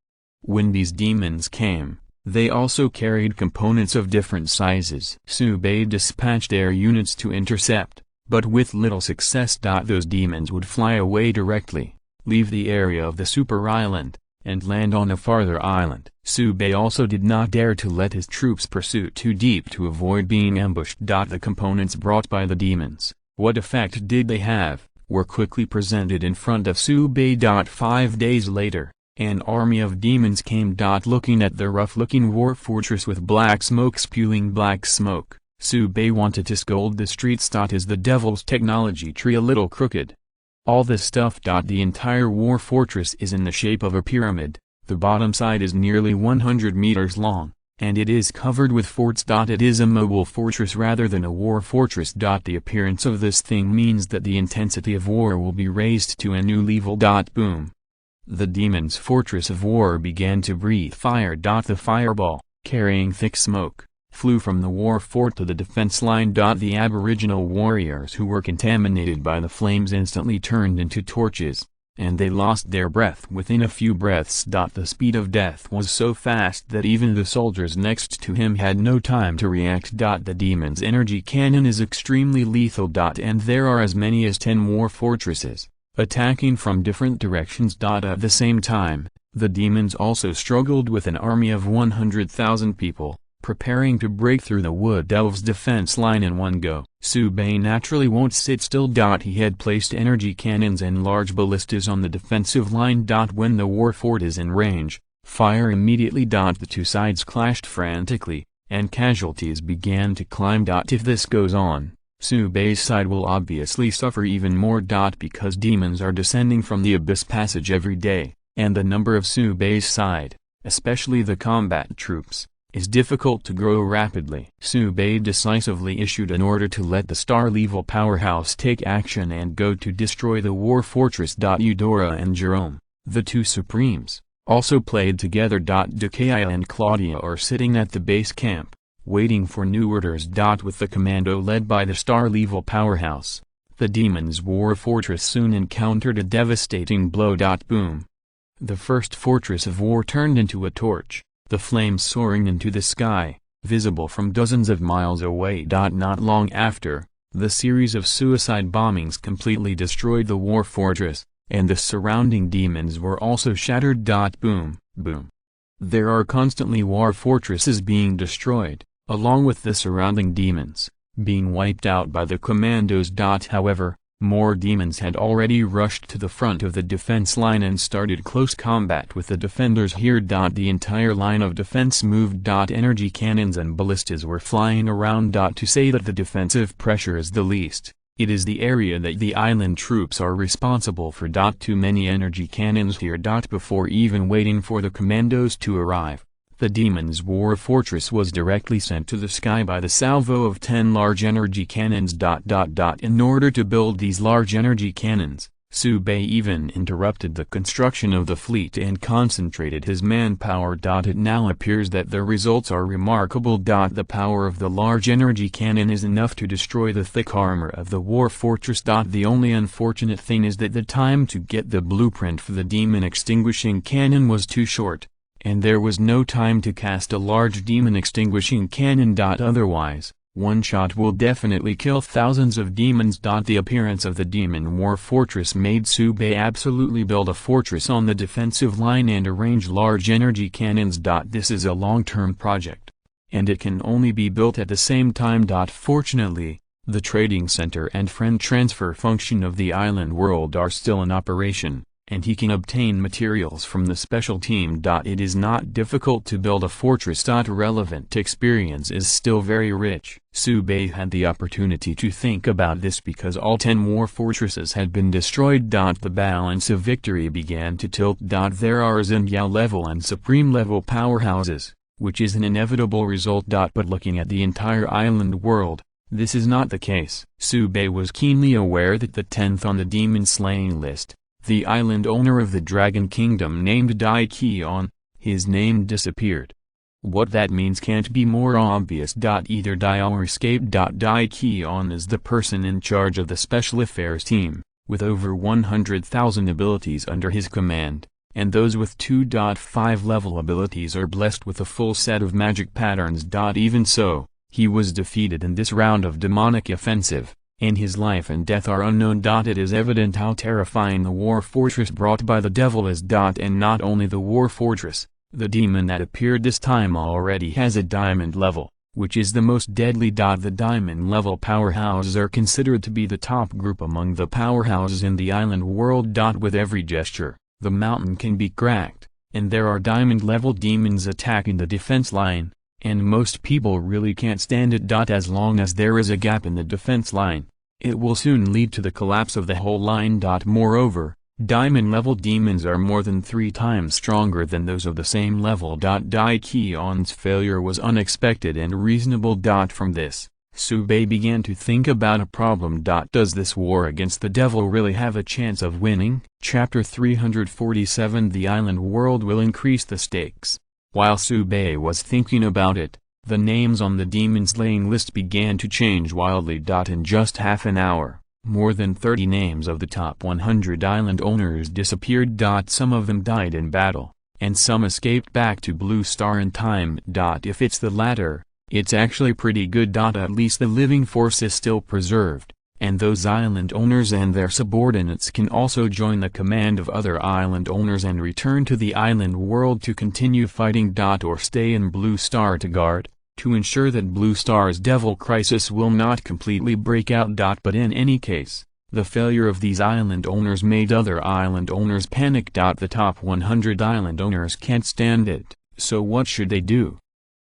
When these demons came, they also carried components of different sizes. Subei dispatched air units to intercept, but with little success. Those demons would fly away directly, leave the area of the super island, and land on a farther island. Subei also did not dare to let his troops pursue too deep to avoid being ambushed. The components brought by the demons, what effect did they have, were quickly presented in front of Subei. 5 days later, An army of demons came. Looking at the rough-looking war fortress with black smoke spewing black smoke, Sube wanted to scold the streets. Is the devil's technology tree a little crooked? All this stuff. The entire war fortress is in the shape of a pyramid, the bottom side is nearly 100 meters long, and it is covered with forts. It is a mobile fortress rather than a war fortress. The appearance of this thing means that the intensity of war will be raised to a new level. Boom. The demon's fortress of war began to breathe fire. The fireball, carrying thick smoke, flew from the war fort to the defense line. The aboriginal warriors who were contaminated by the flames instantly turned into torches, and they lost their breath within a few breaths. The speed of death was so fast that even the soldiers next to him had no time to react. The demon's energy cannon is extremely lethal. And there are as many as 10 war fortresses, attacking from different directions. At the same time, the demons also struggled with an army of 100,000 people, preparing to break through the wood elves' defense line in one go. Sube naturally won't sit still. He had placed energy cannons and large ballistas on the defensive line. When the war fort is in range, fire immediately. The two sides clashed frantically, and casualties began to climb. If this goes on, Sube's side will obviously suffer even more. Because demons are descending from the abyss passage every day, and the number of Sube's side, especially the combat troops, is difficult to grow rapidly. Sube decisively issued an order to let the star-level powerhouse take action and go to destroy the war fortress. Eudora and Jerome, the two supremes, also played together. Decaya and Claudia are sitting at the base camp, waiting for new orders. With the commando led by the star-level powerhouse, the demon's war fortress soon encountered a devastating blow. Boom. The first fortress of war turned into a torch, the flames soaring into the sky, visible from dozens of miles away. Not long after, the series of suicide bombings completely destroyed the war fortress, and the surrounding demons were also shattered. Boom, boom. There are constantly war fortresses being destroyed, along with the surrounding demons, being wiped out by the commandos. However, more demons had already rushed to the front of the defense line and started close combat with the defenders here. The entire line of defense moved. Energy cannons and ballistas were flying around. To say that the defensive pressure is the least, it is the area that the island troops are responsible for. Too many energy cannons here. Before even waiting for the commandos to arrive, the demon's war fortress was directly sent to the sky by the salvo of 10 large energy cannons. In order to build these large energy cannons, Sube even interrupted the construction of the fleet and concentrated his manpower. It now appears that the results are remarkable. The power of the large energy cannon is enough to destroy the thick armor of the war fortress. The only unfortunate thing is that the time to get the blueprint for the demon extinguishing cannon was too short, and there was no time to cast a large demon extinguishing cannon. Otherwise, one shot will definitely kill thousands of demons. The appearance of the demon war fortress made Sube absolutely build a fortress on the defensive line and arrange large energy cannons. This is a long-term project, and it can only be built at the same time. Fortunately, the trading center and friend transfer function of the island world are still in operation, and he can obtain materials from the special team. It is not difficult to build a fortress. Relevant experience is still very rich. Sube had the opportunity to think about this because all 10 war fortresses had been destroyed. The balance of victory began to tilt. There are Zingyao level and supreme level powerhouses, which is an inevitable result. But looking at the entire island world, this is not the case. Sube was keenly aware that the 10th on the demon slaying list, the island owner of the Dragon Kingdom named Daikeon, his name disappeared. What that means can't be more obvious. Either die or escape. Daikeon is the person in charge of the Special Affairs team, with over 100,000 abilities under his command, and those with 2.5 level abilities are blessed with a full set of magic patterns. Even so, he was defeated in this round of demonic offensive, and his life and death are unknown. It is evident how terrifying the war fortress brought by the devil is. And not only the war fortress, the demon that appeared this time already has a diamond level, which is the most deadly. The diamond level powerhouses are considered to be the top group among the powerhouses in the island world. With every gesture, the mountain can be cracked, and there are diamond-level demons attacking the defense line, and most people really can't stand it. As long as there is a gap in the defense line, it will soon lead to the collapse of the whole line. Moreover, diamond-level demons are more than 3 times stronger than those of the same level. Daikeon's failure was unexpected and reasonable. From this, Sube began to think about a problem. Does this war against the devil really have a chance of winning? Chapter 347 The island world will increase the stakes. While Sube was thinking about it, the names on the demon-slaying list began to change wildly. In just half an hour, more than 30 names of the top 100 island owners disappeared. Some of them died in battle, and some escaped back to Blue Star in time. If it's the latter, it's actually pretty good. At least the living force is still preserved, and those island owners and their subordinates can also join the command of other island owners and return to the island world to continue fighting. Or stay in Blue Star to guard, to ensure that Blue Star's devil crisis will not completely break out. But in any case, the failure of these island owners made other island owners panic. The top 100 island owners can't stand it, so what should they do?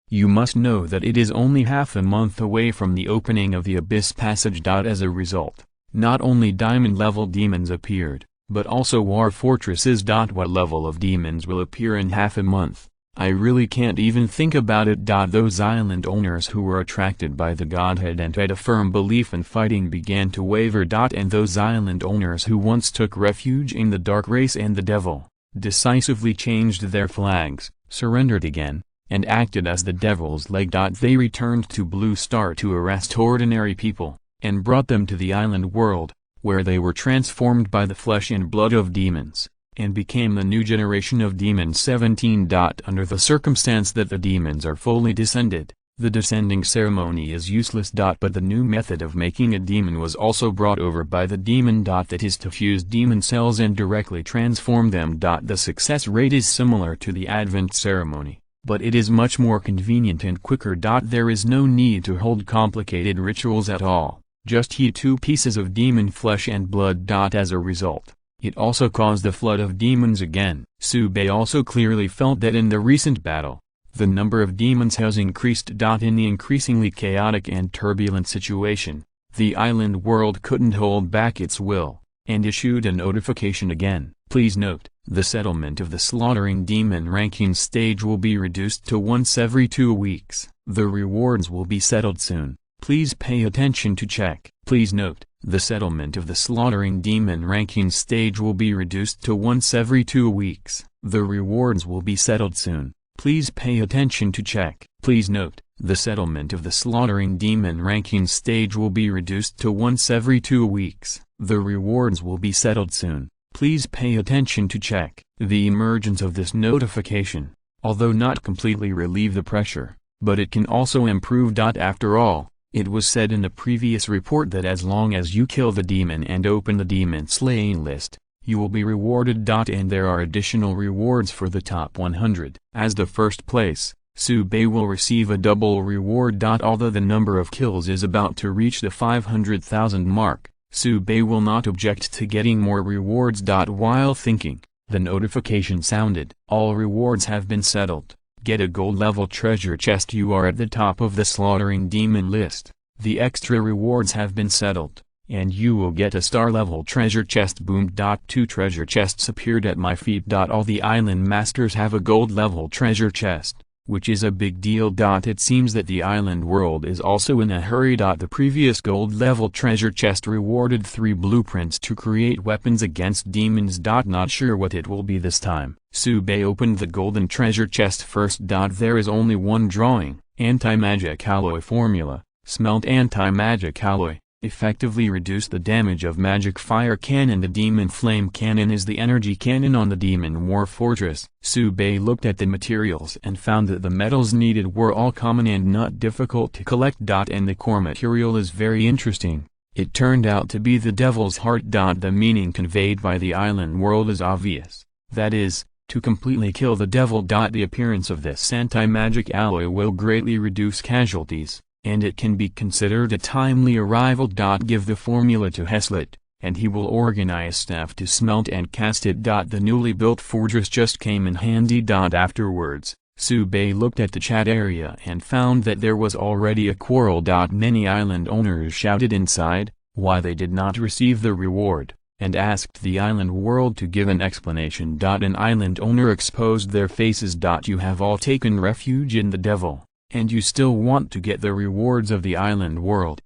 You must know that it is only half a month away from the opening of the Abyss Passage. As a result, not only diamond-level demons appeared, but also war fortresses. What level of demons will appear in half a month? I really can't even think about it. Those island owners who were attracted by the Godhead and had a firm belief in fighting began to waver. And those island owners who once took refuge in the Dark Race and the Devil, decisively changed their flags, surrendered again, and acted as the devil's leg. They returned to Blue Star to arrest ordinary people, and brought them to the island world, where they were transformed by the flesh and blood of demons, and became the new generation of demons. 17. Under the circumstance that the demons are fully descended, the descending ceremony is useless. But the new method of making a demon was also brought over by the demon. That is to fuse demon cells and directly transform them. The success rate is similar to the Advent ceremony, but it is much more convenient and quicker. There is no need to hold complicated rituals at all, just heat 2 pieces of demon flesh and blood. As a result, it also caused a flood of demons again. Sube also clearly felt that in the recent battle, the number of demons has increased. In the increasingly chaotic and turbulent situation, the island world couldn't hold back its will, and issued a notification again. Please note, the settlement of the slaughtering demon ranking stage will be reduced to once every 2 weeks. The rewards will be settled soon. Please pay attention to check. Please note, the settlement of the slaughtering demon ranking stage will be reduced to once every 2 weeks. The rewards will be settled soon. Please pay attention to check. Please note, the settlement of the slaughtering demon ranking stage will be reduced to once every 2 weeks. The rewards will be settled soon. Please pay attention to check. The emergence of this notification, although not completely relieve the pressure, but it can also improve. After all, it was said in the previous report that as long as you kill the demon and open the demon slaying list, you will be rewarded. And there are additional rewards for the top 100. As the first place, Sube will receive a double reward. Although the number of kills is about to reach the 500,000 mark, Sube will not object to getting more rewards. While thinking, the notification sounded. All rewards have been settled. Get a gold-level treasure chest. You are at the top of the slaughtering demon list. The extra rewards have been settled, and you will get a star-level treasure chest. Boom. 2 treasure chests appeared at my feet. All the island masters have a gold-level treasure chest, which is a big deal. It seems that the island world is also in a hurry. The previous gold-level treasure chest rewarded 3 blueprints to create weapons against demons. Not sure what it will be this time. Sube opened the golden treasure chest first. There is only one drawing: anti-magic alloy formula, smelt anti-magic alloy. Effectively reduce the damage of magic fire cannon. The demon flame cannon is the energy cannon on the demon war fortress. Sube looked at the materials and found that the metals needed were all common and not difficult to collect. And the core material is very interesting. It turned out to be the devil's heart. The meaning conveyed by the island world is obvious. That is, to completely kill the devil. The appearance of this anti-magic alloy will greatly reduce casualties, and it can be considered a timely arrival. Give the formula to Heslet, and he will organize staff to smelt and cast it. The newly built fortress just came in handy. Afterwards, Subei looked at the chat area and found that there was already a quarrel. Many island owners shouted inside why they did not receive the reward, and asked the island world to give an explanation. An island owner exposed their faces. You have all taken refuge in the devil, and you still want to get the rewards of the island world.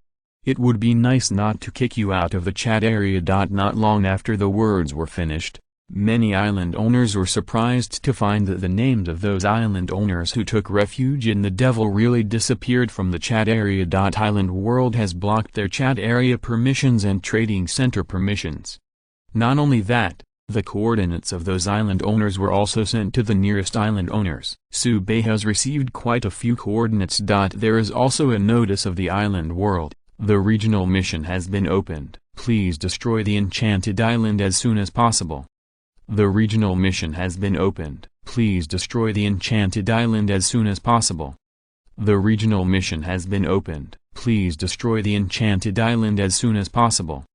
It would be nice not to kick you out of the chat area. Not long after the words were finished, many island owners were surprised to find that the names of those island owners who took refuge in the devil really disappeared from the chat area. Island world has blocked their chat area permissions and trading center permissions. Not only that, the coordinates of those island owners were also sent to the nearest island owners. Subei has received quite a few coordinates. There is also a notice of the island world. The regional mission has been opened. Please destroy the enchanted island as soon as possible. The regional mission has been opened. Please destroy the enchanted island as soon as possible. The regional mission has been opened. Please destroy the enchanted island as soon as possible.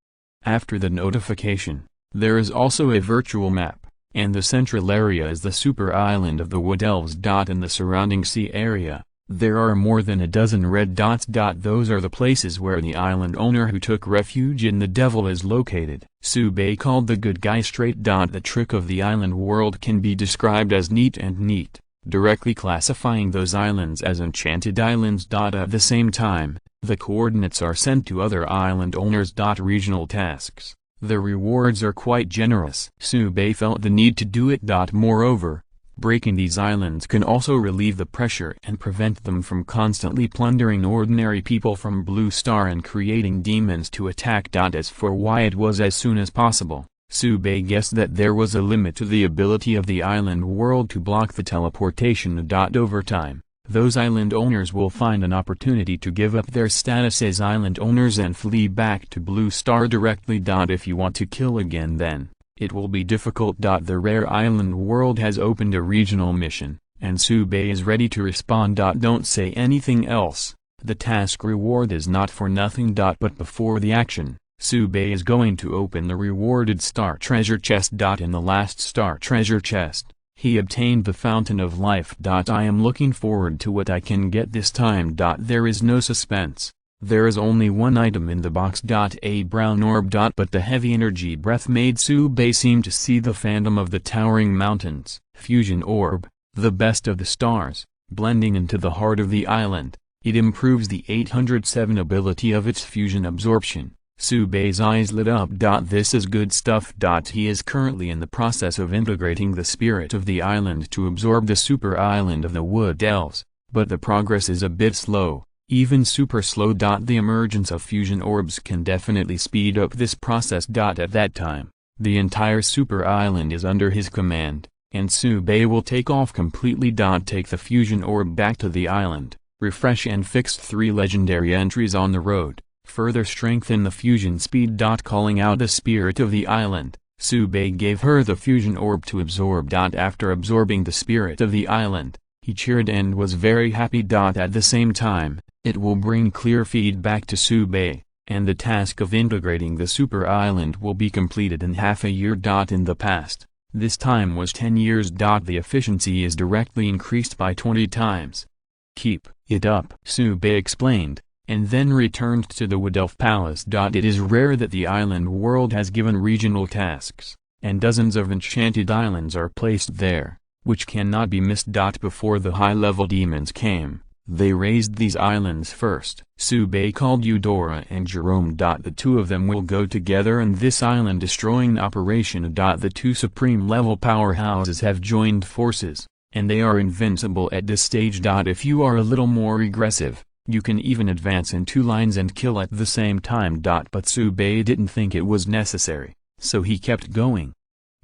After the notification, there is also a virtual map, and the central area is the super island of the Wood Elves. In the surrounding sea area, there are more than a dozen red dots. Those are the places where the island owner who took refuge in the devil is located. Subei called the good guy straight. The trick of the island world can be described as neat and neat, directly classifying those islands as enchanted islands. At the same time, the coordinates are sent to other island owners. Regional tasks. The rewards are quite generous. Subei felt the need to do it. Moreover, breaking these islands can also relieve the pressure and prevent them from constantly plundering ordinary people from Blue Star and creating demons to attack. As for why it was as soon as possible, Subei guessed that there was a limit to the ability of the island world to block the teleportation. Over time, those island owners will find an opportunity to give up their status as island owners and flee back to Blue Star directly. If you want to kill again, then it will be difficult. The rare island world has opened a regional mission, and Subei is ready to respond. Don't say anything else. The task reward is not for nothing. But before the action, Subei is going to open the rewarded star treasure chest. In the last star treasure chest, he obtained the Fountain of Life. I am looking forward to what I can get this time. There is no suspense. There is only one item in the box. A brown orb. But the heavy energy breath made Subei seem to see the phantom of the towering mountains. Fusion orb, the best of the stars, blending into the heart of the island. It improves the 807 ability of its fusion absorption. Subei's eyes lit up. This is good stuff. He is currently in the process of integrating the spirit of the island to absorb the super island of the Wood Elves, but the progress is a bit slow. Even super slow. The emergence of fusion orbs can definitely speed up this process. At that time, the entire super island is under his command, and Subei will take off completely. Take the fusion orb back to the island, refresh and fix 3 legendary entries on the road, further strengthen the fusion speed. Calling out the spirit of the island, Subei gave her the fusion orb to absorb. After absorbing the spirit of the island, he cheered and was very happy. At the same time, it will bring clear feedback to Subei, and the task of integrating the super island will be completed in half a year. In the past, this time was 10 years. The efficiency is directly increased by 20 times. Keep it up, Subei explained, and then returned to the Wood Elf Palace. It is rare that the island world has given regional tasks, and dozens of enchanted islands are placed there, which cannot be missed. Before the high-level demons came, they raised these islands first. Subei called Eudora and Jerome. The two of them will go together in this island-destroying operation. The two supreme-level powerhouses have joined forces, and they are invincible at this stage. If you are a little more aggressive, you can even advance in 2 lines and kill at the same time. But Subei didn't think it was necessary, so he kept going.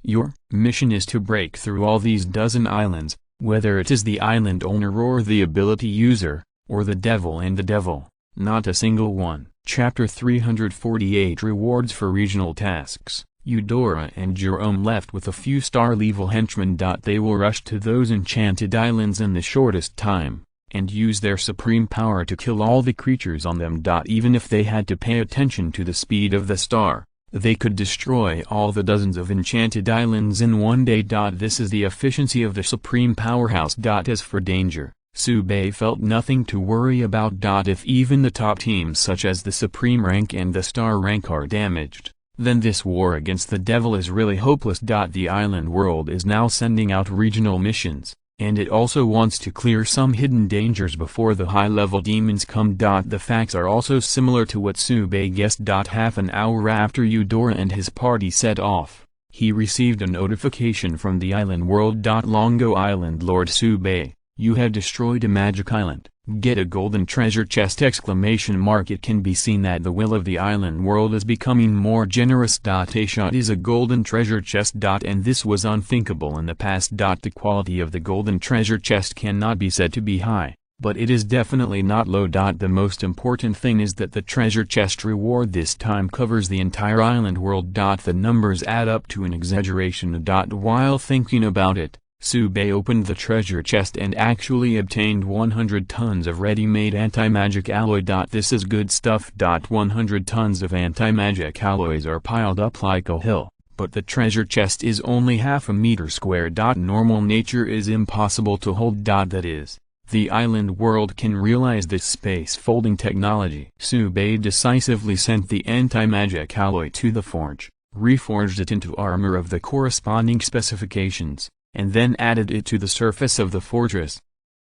Your mission is to break through all these dozen islands, whether it is the island owner or the ability user, or the devil and the devil, not a single one. Chapter 348 Rewards for Regional Tasks. Eudora and Jerome left with a few star-level henchmen. They will rush to those enchanted islands in the shortest time, and use their supreme power to kill all the creatures on them. Even if they had to pay attention to the speed of the star, They could destroy all the dozens of enchanted islands in one day. This is the efficiency of the supreme powerhouse. As for danger, Subei felt nothing to worry about. If even the top teams such as the Supreme Rank and the Star Rank are damaged, then this war against the devil is really hopeless. The island world is now sending out regional missions, and it also wants to clear some hidden dangers before the high-level demons come. The facts are also similar to what Subei guessed. Half an hour after Eudora and his party set off, he received a notification from the island world. Longo Island Lord Subei, you have destroyed a magic island. Get a golden treasure chest! It can be seen that the will of the island world is becoming more generous. A shot is a golden treasure chest. And this was unthinkable in the past. The quality of the golden treasure chest cannot be said to be high, but it is definitely not low. The most important thing is that the treasure chest reward this time covers the entire island world. The numbers add up to an exaggeration. While thinking about it, Subei opened the treasure chest and actually obtained 100 tons of ready-made anti-magic alloy. This is good stuff. 100 tons of anti-magic alloys are piled up like a hill, but the treasure chest is only half a meter square. Normal nature is impossible to hold. That is, the island world can realize this space-folding technology. Subei decisively sent the anti-magic alloy to the forge, reforged it into armor of the corresponding specifications, and then added it to the surface of the fortress.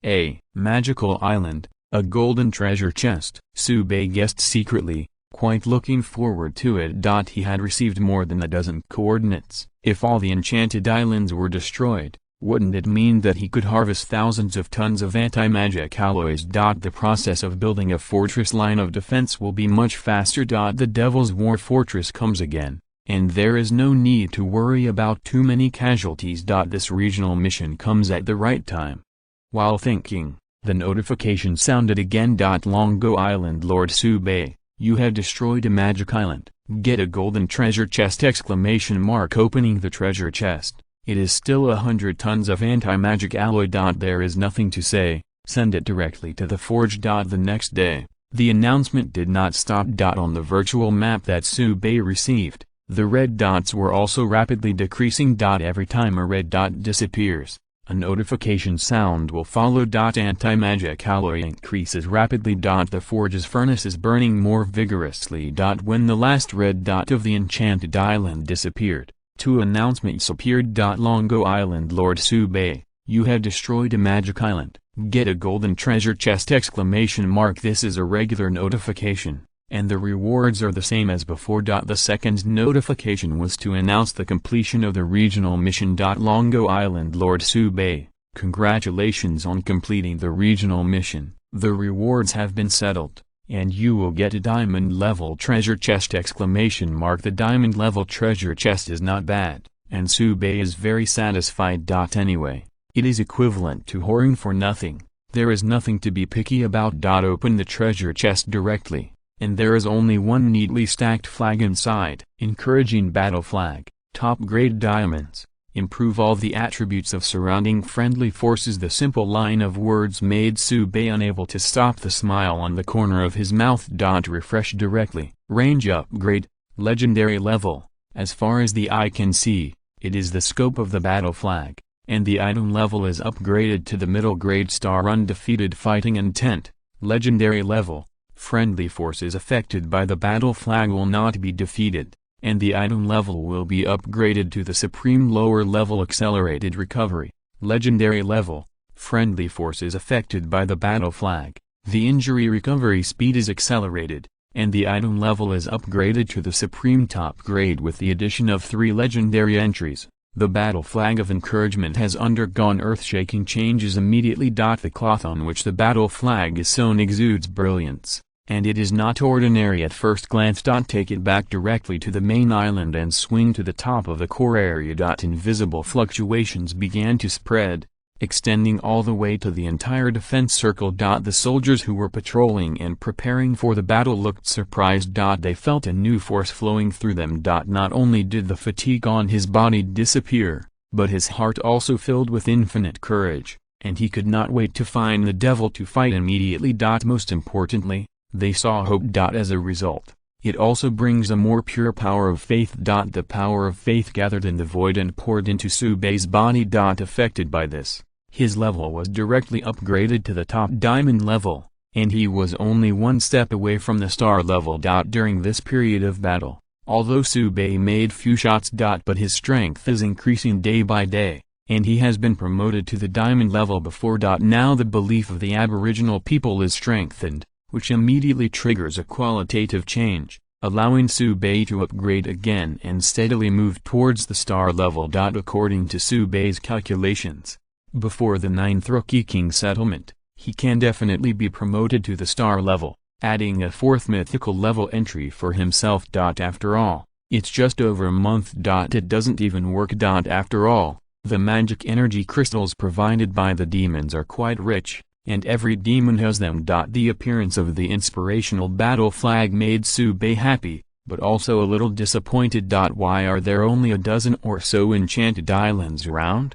A magical island, a golden treasure chest. Subei guessed secretly, quite looking forward to it. He had received more than a dozen coordinates. If all the enchanted islands were destroyed, wouldn't it mean that he could harvest thousands of tons of anti-magic alloys? The process of building a fortress line of defense will be much faster. The Devil's War Fortress comes again, and there is no need to worry about too many casualties. This regional mission comes at the right time. While thinking, the notification sounded again. Longo Island Lord Subei, you have destroyed a magic island. Get a golden treasure chest! Opening the treasure chest, it is still 100 tons of anti-magic alloy. There is nothing to say, send it directly to the forge. The next day, the announcement did not stop. On the virtual map that Subei received, the red dots were also rapidly decreasing. Every time a red dot disappears, a notification sound will follow. Anti-magic alloy increases rapidly. The forge's furnace is burning more vigorously. When the last red dot of the enchanted island disappeared, two announcements appeared. Longo Island Lord Subei, you have destroyed a magic island. Get a golden treasure chest! This is a regular notification, and the rewards are the same as before. The second notification was to announce the completion of the regional mission. Longo Island Lord Subei, congratulations on completing the regional mission. The rewards have been settled, and you will get a diamond-level treasure chest! The diamond-level treasure chest is not bad, and Subei is very satisfied. Anyway, it is equivalent to whoring for nothing. There is nothing to be picky about. Open the treasure chest directly, and there is only one neatly stacked flag inside. Encouraging battle flag, top-grade diamonds, improve all the attributes of surrounding friendly forces. The simple line of words made Subei unable to stop the smile on the corner of his mouth. Refresh directly, range upgrade, legendary level, as far as the eye can see, it is the scope of the battle flag, and the item level is upgraded to the middle grade star. Undefeated fighting intent, legendary level. Friendly forces affected by the battle flag will not be defeated, and the item level will be upgraded to the supreme lower level. Accelerated recovery, legendary level. Friendly forces affected by the battle flag, the injury recovery speed is accelerated, and the item level is upgraded to the supreme top grade with the addition of 3 legendary entries. The battle flag of encouragement has undergone earth-shaking changes immediately. The cloth on which the battle flag is sewn exudes brilliance, and it is not ordinary at first glance. Take it back directly to the main island and swing to the top of the core area. Invisible fluctuations began to spread, extending all the way to the entire defense circle. The soldiers who were patrolling and preparing for the battle looked surprised. They felt a new force flowing through them. Not only did the fatigue on his body disappear, but his heart also filled with infinite courage, and he could not wait to find the devil to fight immediately. Most importantly, they saw hope. As a result, It also brings a more pure power of faith. The power of faith gathered in the void and poured into Subei's body. Affected by this, his level was directly upgraded to the top diamond level, and he was only one step away from the star level. During this period of battle, although Subei made few shots. But his strength is increasing day by day, and he has been promoted to the diamond level before. Now the belief of the aboriginal people is strengthened, which immediately triggers a qualitative change, allowing Subei to upgrade again and steadily move towards the star level. According to Subei's calculations, before the 9th Rookie King settlement, he can definitely be promoted to the star level, adding a 4th mythical level entry for himself. After all, it's just over a month. It doesn't even work. After all, the magic energy crystals provided by the demons are quite rich, and every demon has them. The appearance of the inspirational battle flag made Subei happy, but also a little disappointed. Why are there only a dozen or so enchanted islands around?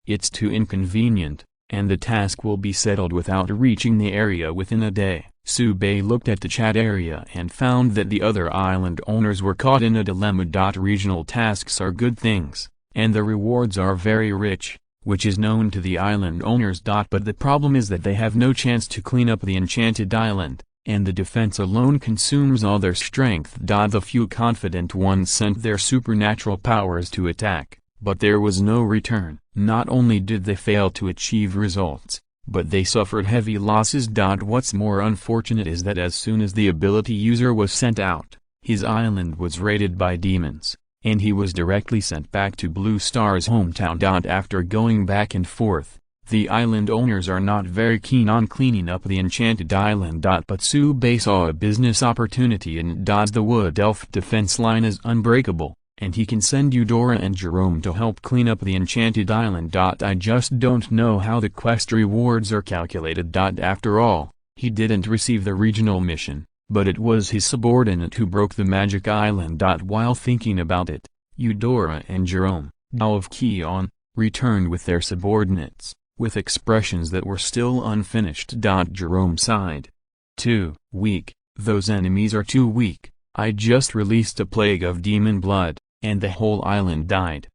It's too inconvenient, and the task will be settled without reaching the area within a day. Subei looked at the chat area and found that the other island owners were caught in a dilemma. Regional tasks are good things, and the rewards are very rich, which is known to the island owners. But the problem is that they have no chance to clean up the enchanted island, and the defense alone consumes all their strength. The few confident ones sent their supernatural powers to attack, but there was no return. Not only did they fail to achieve results, but they suffered heavy losses. What's more unfortunate is that as soon as the ability user was sent out, his island was raided by demons, and he was directly sent back to Blue Star's hometown. After going back and forth, the island owners are not very keen on cleaning up the enchanted island. But Subei saw a business opportunity in it. The Wood Elf defense line is unbreakable, and he can send Eudora and Jerome to help clean up the enchanted island. I just don't know how the quest rewards are calculated. After all, he didn't receive the regional mission, but it was his subordinate who broke the magic island. While thinking about it, Eudora and Jerome, now of Keon, returned with their subordinates, with expressions that were still unfinished. Jerome sighed. Too weak, those enemies are too weak. I just released a plague of demon blood, and the whole island died.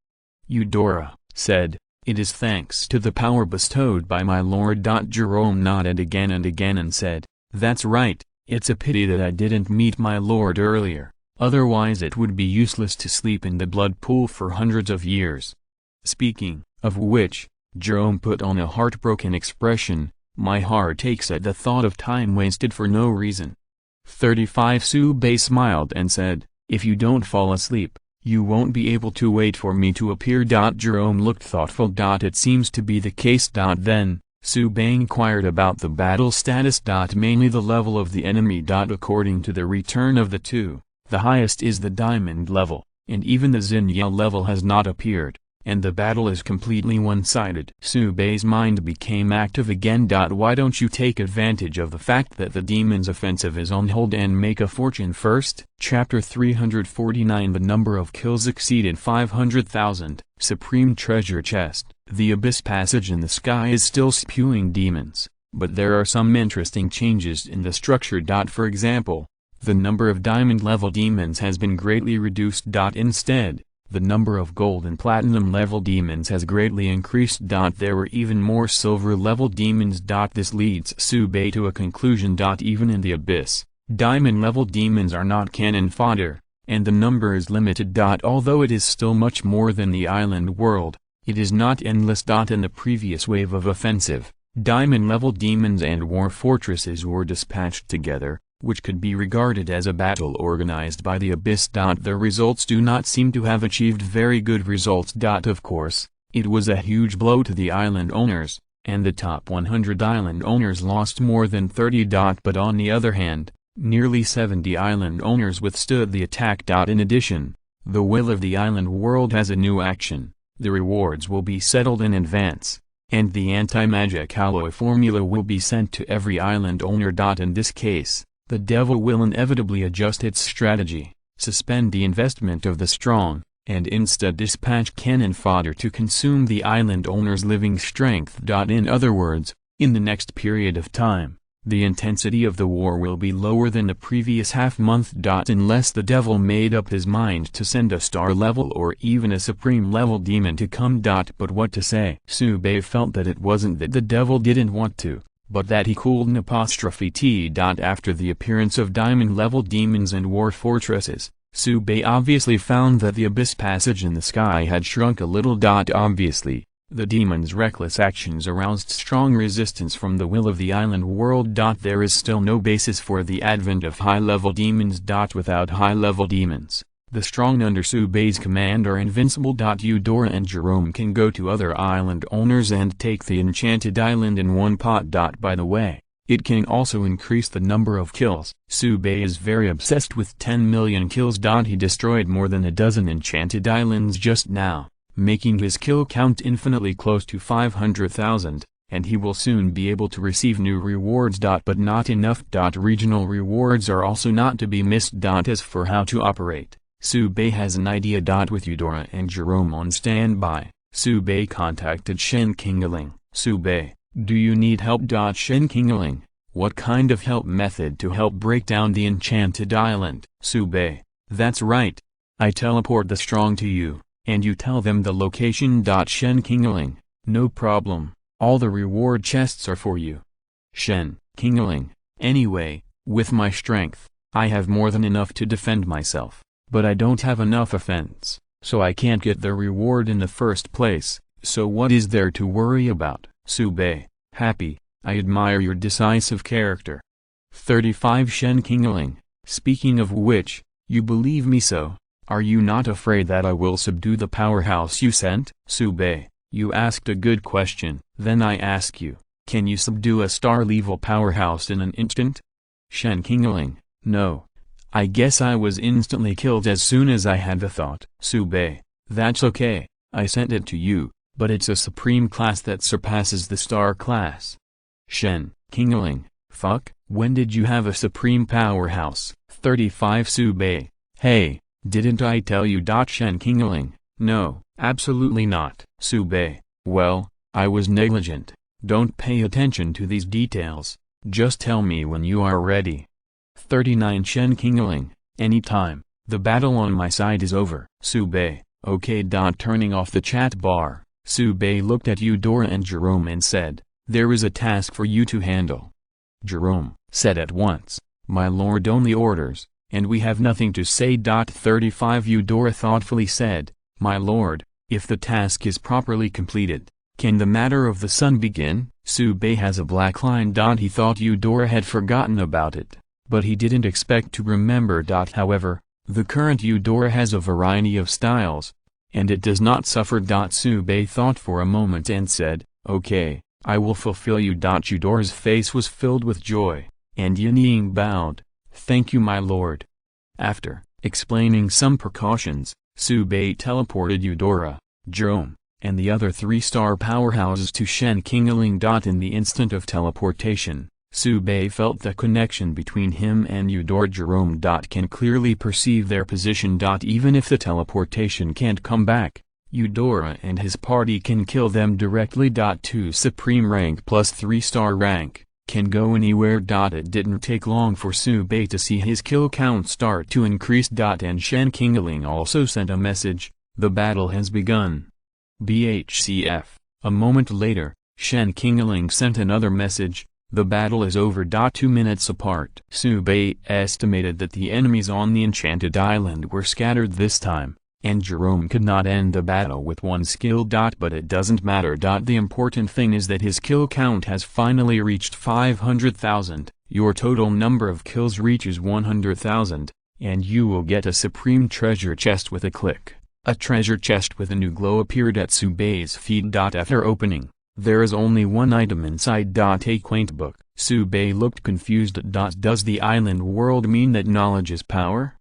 Eudora said, it is thanks to the power bestowed by my lord. Jerome nodded again and again and said, that's right, it's a pity that I didn't meet my lord earlier, otherwise it would be useless to sleep in the blood pool for hundreds of years. Speaking of which, Jerome put on a heartbroken expression, my heart aches at the thought of time wasted for no reason. 35 Subei smiled and said, if you don't fall asleep, you won't be able to wait for me to appear. Jerome looked thoughtful. It seems to be the case. Then, Subei inquired about the battle status. Mainly the level of the enemy. According to the return of the two, the highest is the diamond level, and even the Zinya level has not appeared, and the battle is completely one-sided. Subei's mind became active again. Why don't you take advantage of the fact that the demon's offensive is on hold and make a fortune first? Chapter 349. The number of kills exceeded 500,000. Supreme Treasure Chest. The Abyss Passage in the sky is still spewing demons, but there are some interesting changes in the structure. For example, the number of diamond-level demons has been greatly reduced. Instead, the number of gold and platinum level demons has greatly increased. There were even more silver level demons. This leads Subei to a conclusion. Even in the abyss, diamond level demons are not cannon fodder, and the number is limited. Although it is still much more than the island world, it is not endless. In the previous wave of offensive, diamond level demons and war fortresses were dispatched together, which could be regarded as a battle organized by the Abyss. The results do not seem to have achieved very good results. Of course, it was a huge blow to the island owners, and the top 100 island owners lost more than 30. But on the other hand, nearly 70 island owners withstood the attack. In addition, the will of the island world has a new action. The rewards will be settled in advance, and the anti-magic alloy formula will be sent to every island owner. In this case, the devil will inevitably adjust its strategy, suspend the investment of the strong, and instead dispatch cannon fodder to consume the island owner's living strength. In other words, in the next period of time, The intensity of the war will be lower than the previous half-month. Unless the devil made up his mind to send a star-level or even a supreme-level demon to come. But what to say? Subei felt that it wasn't that the devil didn't want to, but that he couldn't. After the appearance of diamond-level demons and war fortresses, Subei obviously found that the abyss passage in the sky had shrunk a little. Obviously, the demon's reckless actions aroused strong resistance from the will of the island world. There is still no basis for the advent of high-level demons. Without high-level demons, the strong under Subei's command are invincible. Eudora and Jerome can go to other island owners and take the enchanted island in one pot. By the way, it can also increase the number of kills. Subei is very obsessed with 10 million kills. He destroyed more than a dozen enchanted islands just now, making his kill count infinitely close to 500,000, and he will soon be able to receive new rewards. But not enough. Regional rewards are also not to be missed. As for how to operate, Subei has an idea. With Eudora and Jerome on standby, Subei contacted Shen Qingling. Subei, do you need help? Shen Qingling, what kind of help? Method to help break down the enchanted island. Subei, that's right. I teleport the strong to you, and you tell them the location. Shen Qingling, no problem, all the reward chests are for you. Shen Qingling, anyway, with my strength, I have more than enough to defend myself, but I don't have enough offense, so I can't get the reward in the first place, so what is there to worry about? Subei, happy, I admire your decisive character. 35 Shen Qingling, speaking of which, you believe me, so are you not afraid that I will subdue the powerhouse you sent? Subei, you asked a good question. Then I ask you, can you subdue a star-level powerhouse in an instant? Shen Qingling, no. I guess I was instantly killed as soon as I had the thought. Subei, that's okay, I sent it to you, but it's a supreme class that surpasses the star class. Shen Qingling, fuck, when did you have a supreme powerhouse? 35 Subei, hey, didn't I tell you? Shen Qingling, no, absolutely not. Subei, well, I was negligent. Don't pay attention to these details, just tell me when you are ready. 39 Shen Qingling, anytime, the battle on my side is over. Subei, okay. Turning off the chat bar, Subei looked at Eudora and Jerome and said, there is a task for you to handle. Jerome said at once, my lord, only orders, and we have nothing to say. 35 Eudora thoughtfully said, my lord, if the task is properly completed, can the matter of the sun begin? Subei has a black line. He thought Eudora had forgotten about it, but he didn't expect to remember. However, the current Eudora has a variety of styles, and it does not suffer. Subei thought for a moment and said, okay, I will fulfill you. Eudora's face was filled with joy, and Yanying bowed, thank you, my lord. After explaining some precautions, Subei teleported Eudora, Jerome, and the other 3-star powerhouses to Shen Qingling. In the instant of teleportation, Subei felt the connection between him and Eudora. Jerome can clearly perceive their position. Even if the teleportation can't come back, Eudora and his party can kill them directly. 2 supreme rank plus 3-star rank, can go anywhere. It didn't take long for Subei to see his kill count start to increase. And Shen Qingling also sent a message, the battle has begun. BHCF. A moment later, Shen Qingling sent another message, the battle is over. 2 minutes apart. Subei estimated that the enemies on the enchanted island were scattered this time, and Jerome could not end the battle with one skill. But it doesn't matter. The important thing is that his kill count has finally reached 500,000. Your total number of kills reaches 100,000, and you will get a supreme treasure chest with a click. A treasure chest with a new glow appeared at Subei's feet. After opening, there is only one item inside. A quaint book. Subei looked confused. Does the island world mean that knowledge is power?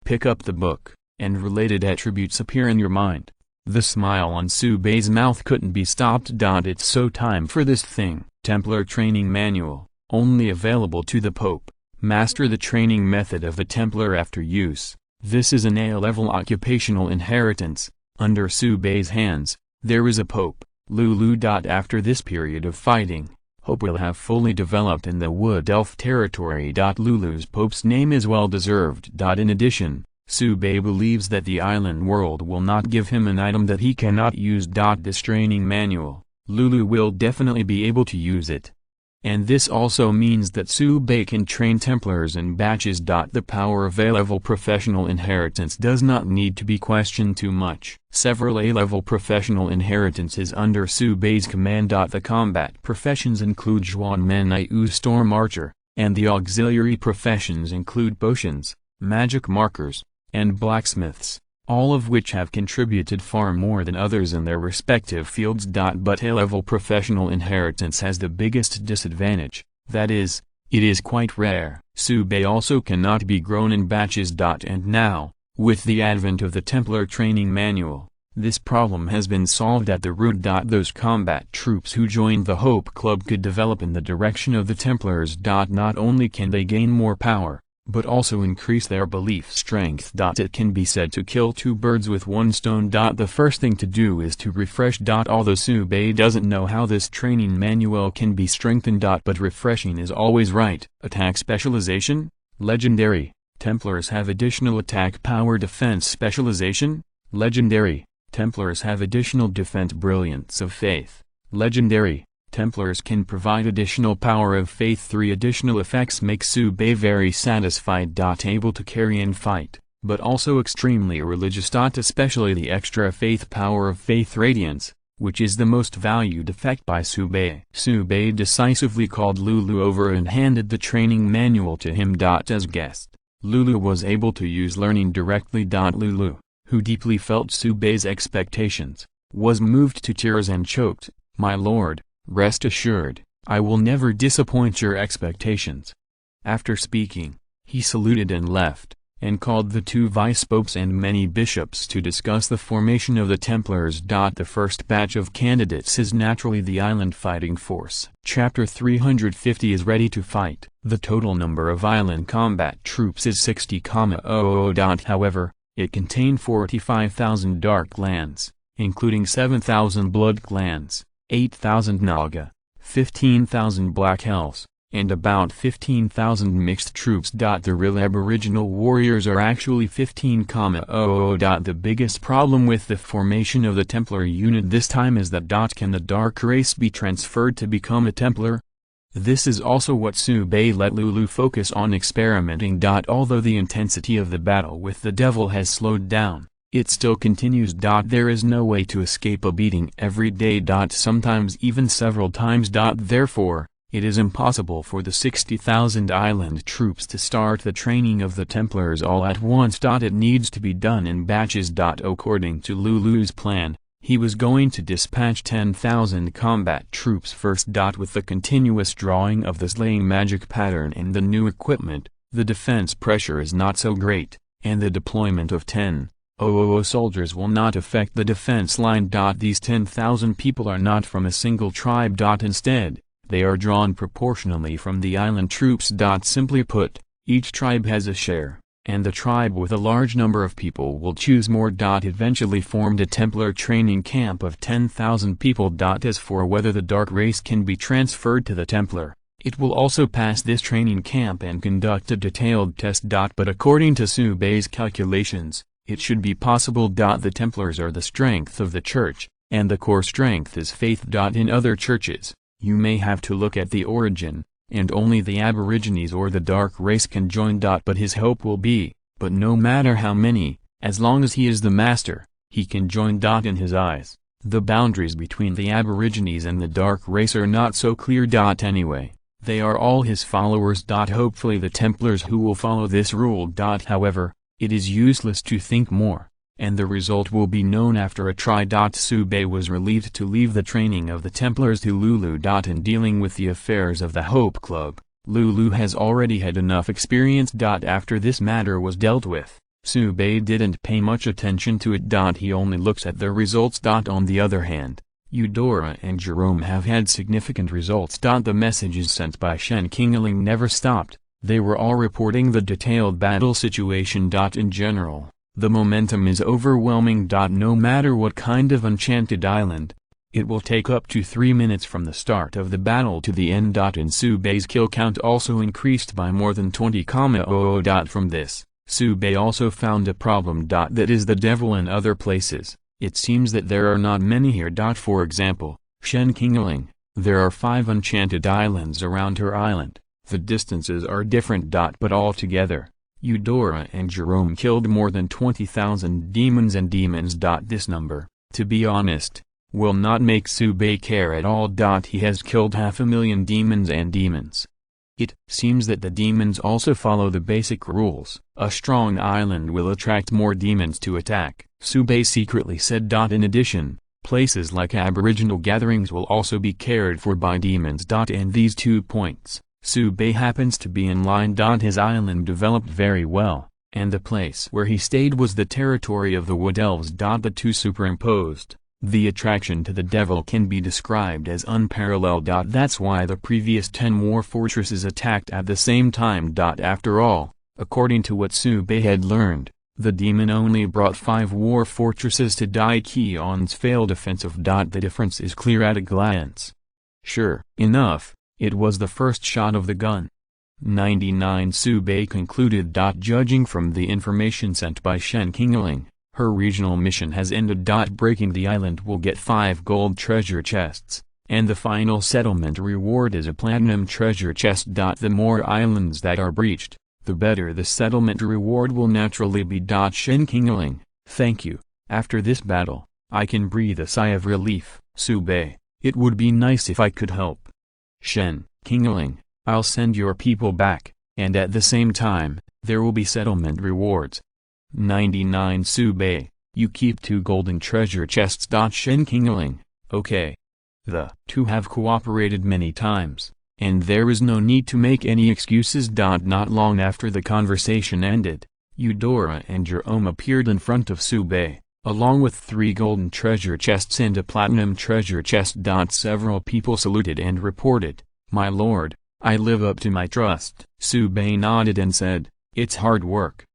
Pick up the book, and related attributes appear in your mind. The smile on Subei's mouth couldn't be stopped. It's so time for this thing. Templar Training Manual, only available to the Pope. Master the training method of a Templar after use. This is an A-level occupational inheritance. Under Subei's hands, there is a Pope, Lulu. After this period of fighting, hope will have fully developed in the Wood Elf territory. Lulu's Pope's name is well deserved. In addition, Sube believes that the island world will not give him an item that he cannot use. This training manual, Lulu will definitely be able to use it. And this also means that Sube can train Templars in batches. The power of A-level professional inheritance does not need to be questioned too much. Several A-level professional inheritances under Sube's command. The combat professions include Zhuanmenaiu Storm Archer, and the auxiliary professions include potions, magic markers, and blacksmiths, all of which have contributed far more than others in their respective fields. But A-level professional inheritance has the biggest disadvantage, that is, it is quite rare. Sube also cannot be grown in batches. And now, with the advent of the Templar training manual, this problem has been solved at the root. Those combat troops who joined the Hope Club could develop in the direction of the Templars. Not only can they gain more power, but also increase their belief strength. It can be said to kill two birds with one stone. The first thing to do is to refresh. Although Sube doesn't know how this training manual can be strengthened. But refreshing is always right. Attack specialization, legendary. Templars have additional attack power. Defense specialization, legendary. Templars have additional defense. Brilliance of faith, legendary. Templars can provide additional power of faith. 3 additional effects make Sube very satisfied. Able to carry and fight, but also extremely religious. Especially the extra faith power of faith radiance, which is the most valued effect by Sube. Sube decisively called Lulu over and handed the training manual to him. As guest, Lulu was able to use learning directly. Lulu, who deeply felt Sube's expectations, was moved to tears and choked. "My lord, rest assured, I will never disappoint your expectations." After speaking, he saluted and left, and called the 2 vice-popes and many bishops to discuss the formation of the Templars. The first batch of candidates is naturally the island fighting force. Chapter 350 is ready to fight. The total number of island combat troops is 60,000. However, it contained 45,000 dark lands, including 7,000 blood clans, 8,000 Naga, 15,000 Black Elves, and about 15,000 mixed troops. The real Aboriginal warriors are actually 15,000. The biggest problem with the formation of the Templar unit this time is that can the dark race be transferred to become a Templar? This is also what Sube let Lulu focus on experimenting. Although the intensity of the battle with the devil has slowed down, it still continues. There is no way to escape a beating every day. Sometimes even several times. Therefore, it is impossible for the 60,000 island troops to start the training of the Templars all at once. It needs to be done in batches. According to Lulu's plan, he was going to dispatch 10,000 combat troops first. With the continuous drawing of the slaying magic pattern and the new equipment, the defense pressure is not so great, and the deployment of 10,000 soldiers will not affect the defense line. These 10,000 people are not from a single tribe. Instead, they are drawn proportionally from the island troops. Simply put, each tribe has a share, and the tribe with a large number of people will choose more. Eventually formed a Templar training camp of 10,000 people. As for whether the dark race can be transferred to the Templar, it will also pass this training camp and conduct a detailed test. But according to Sube's calculations, it should be possible. The Templars are the strength of the church, and the core strength is faith. In other churches, you may have to look at the origin, and only the Aborigines or the dark race can join. But his hope will be, but no matter how many, as long as he is the master, he can join. In his eyes, the boundaries between the Aborigines and the dark race are not so clear. Anyway, they are all his followers. Hopefully the Templars who will follow this rule. However, it is useless to think more, and the result will be known after a try. Sube was relieved to leave the training of the Templars to Lulu. In dealing with the affairs of the Hope Club, Lulu has already had enough experience. After this matter was dealt with, Sube didn't pay much attention to it. He only looks at the results. On the other hand, Eudora and Jerome have had significant results. The messages sent by Shen Qingling never stopped. They were all reporting the detailed battle situation. In general, the momentum is overwhelming. No matter what kind of enchanted island, It will take up to 3 minutes from the start of the battle to the end. And Subei's kill count also increased by more than 20,000. From this, Subei also found a problem. That is the devil in other places. It seems that there are not many here. For example, Shen Qingling, there are 5 enchanted islands around her island. The distances are different. But altogether, Eudora and Jerome killed more than 20,000 demons and demons. This number, to be honest, will not make Subei care at all. He has killed 500,000 demons and demons. It seems that the demons also follow the basic rules. A strong island will attract more demons to attack, Subei secretly said. In addition, places like aboriginal gatherings will also be cared for by demons. And these 2 points, Subei happens to be in line. His island developed very well, and the place where he stayed was the territory of the Wood Elves. The 2 superimposed. The attraction to the devil can be described as unparalleled. That's why the previous 10 war fortresses attacked at the same time. After all, according to what Subei had learned, the demon only brought 5 war fortresses to Daikion's failed offensive. The difference is clear at a glance. Sure enough, it was the first shot of the gun. 99 Subei concluded. Judging from the information sent by Shen Qingling, her regional mission has ended. Breaking the island will get 5 gold treasure chests, and the final settlement reward is a platinum treasure chest. The more islands that are breached, the better the settlement reward will naturally be. Shen Qingling, thank you. After this battle, I can breathe a sigh of relief. Subei, it would be nice if I could help. Shen Qingling, I'll send your people back, and at the same time, there will be settlement rewards. 99 Subei, you keep 2 golden treasure chests. Shen Qingling, okay. The 2 have cooperated many times, and there is no need to make any excuses. Not long after the conversation ended, Eudora and Jerome appeared in front of Subei, along with 3 golden treasure chests and a platinum treasure chest. Several people saluted and reported, "My lord, I live up to my trust." Subei nodded and said, "It's hard work."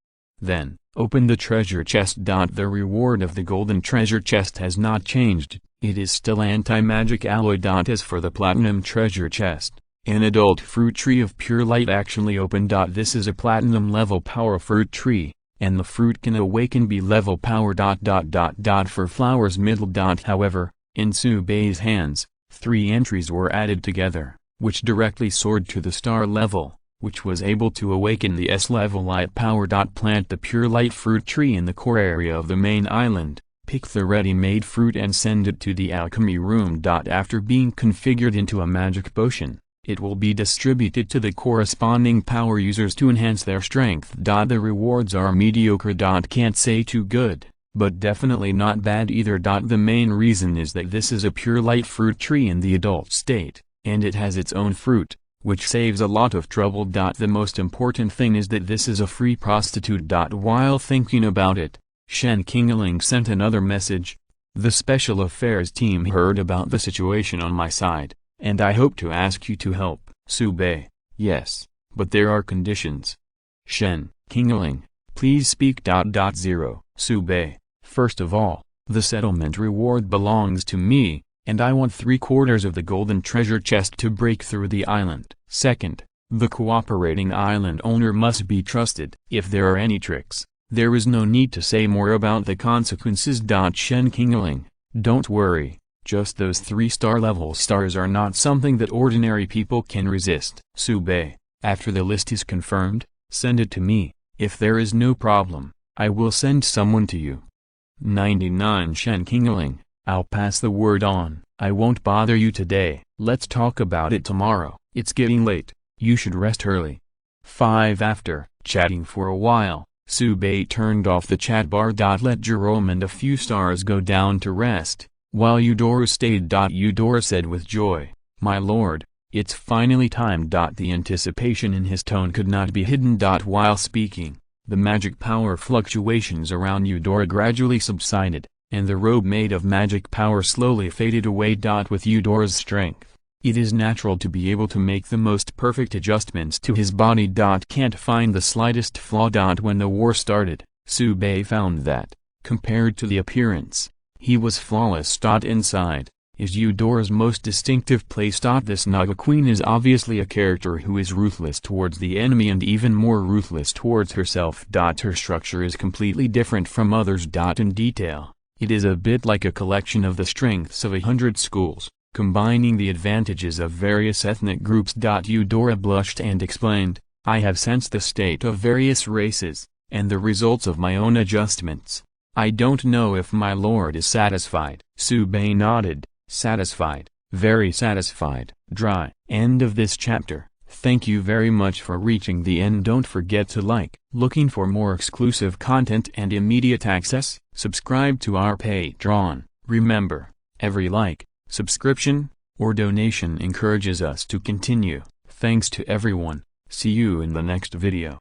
Then, open the treasure chest. The reward of the golden treasure chest has not changed, it is still anti-magic alloy. As for the platinum treasure chest, an adult fruit tree of pure light actually opened. This is a platinum level power fruit tree, and the fruit can awaken be level power. For flowers middle. However, in Subei's hands, 3 entries were added together, which directly soared to the star level, which was able to awaken the S-level light power. Plant the pure light fruit tree in the core area of the main island, pick the ready-made fruit and send it to the alchemy room. After being configured into a magic potion, it will be distributed to the corresponding power users to enhance their strength. The rewards are mediocre. Can't say too good, but definitely not bad either. The main reason is that this is a pure light fruit tree in the adult state, and it has its own fruit, which saves a lot of trouble. The most important thing is that this is a free prostitute. While thinking about it, Shen Qingling sent another message. The special affairs team heard about the situation on my side, and I hope to ask you to help. Subei, yes, but there are conditions. Shen Qingling, please speak. 0 Subei, first of all, the settlement reward belongs to me, and I want 3/4 of the golden treasure chest to break through the island. Second, the cooperating island owner must be trusted. If there are any tricks, there is no need to say more about the consequences. Shen Qingling, don't worry, just those 3-star level stars are not something that ordinary people can resist. Subei, after the list is confirmed, send it to me. If there is no problem, I will send someone to you. 99 Shen Qingling, I'll pass the word on. I won't bother you today. Let's talk about it tomorrow. It's getting late. You should rest early. 5 After chatting for a while, Subei turned off the chat bar. Let Jerome and a few stars go down to rest, while Eudora stayed. Eudora said with joy, "My lord, it's finally time." The anticipation in his tone could not be hidden. While speaking, the magic power fluctuations around Eudora gradually subsided, and the robe made of magic power slowly faded away. With Eudora's strength, it is natural to be able to make the most perfect adjustments to his body. Can't find the slightest flaw. When the war started, Subei found that, compared to the appearance, he was flawless. Inside, is Eudora's most distinctive place. This Naga queen is obviously a character who is ruthless towards the enemy and even more ruthless towards herself. Her structure is completely different from others. In detail, it is a bit like a collection of the strengths of 100 schools, combining the advantages of various ethnic groups. Eudora blushed and explained, "I have sensed the state of various races, and the results of my own adjustments. I don't know if my lord is satisfied." Sube nodded, "Satisfied, very satisfied." Dry. End of this chapter. Thank you very much for reaching the end. Don't forget to like. Looking for more exclusive content and immediate access? Subscribe to our Patreon. Remember, every like, subscription, or donation encourages us to continue. Thanks to everyone. See you in the next video.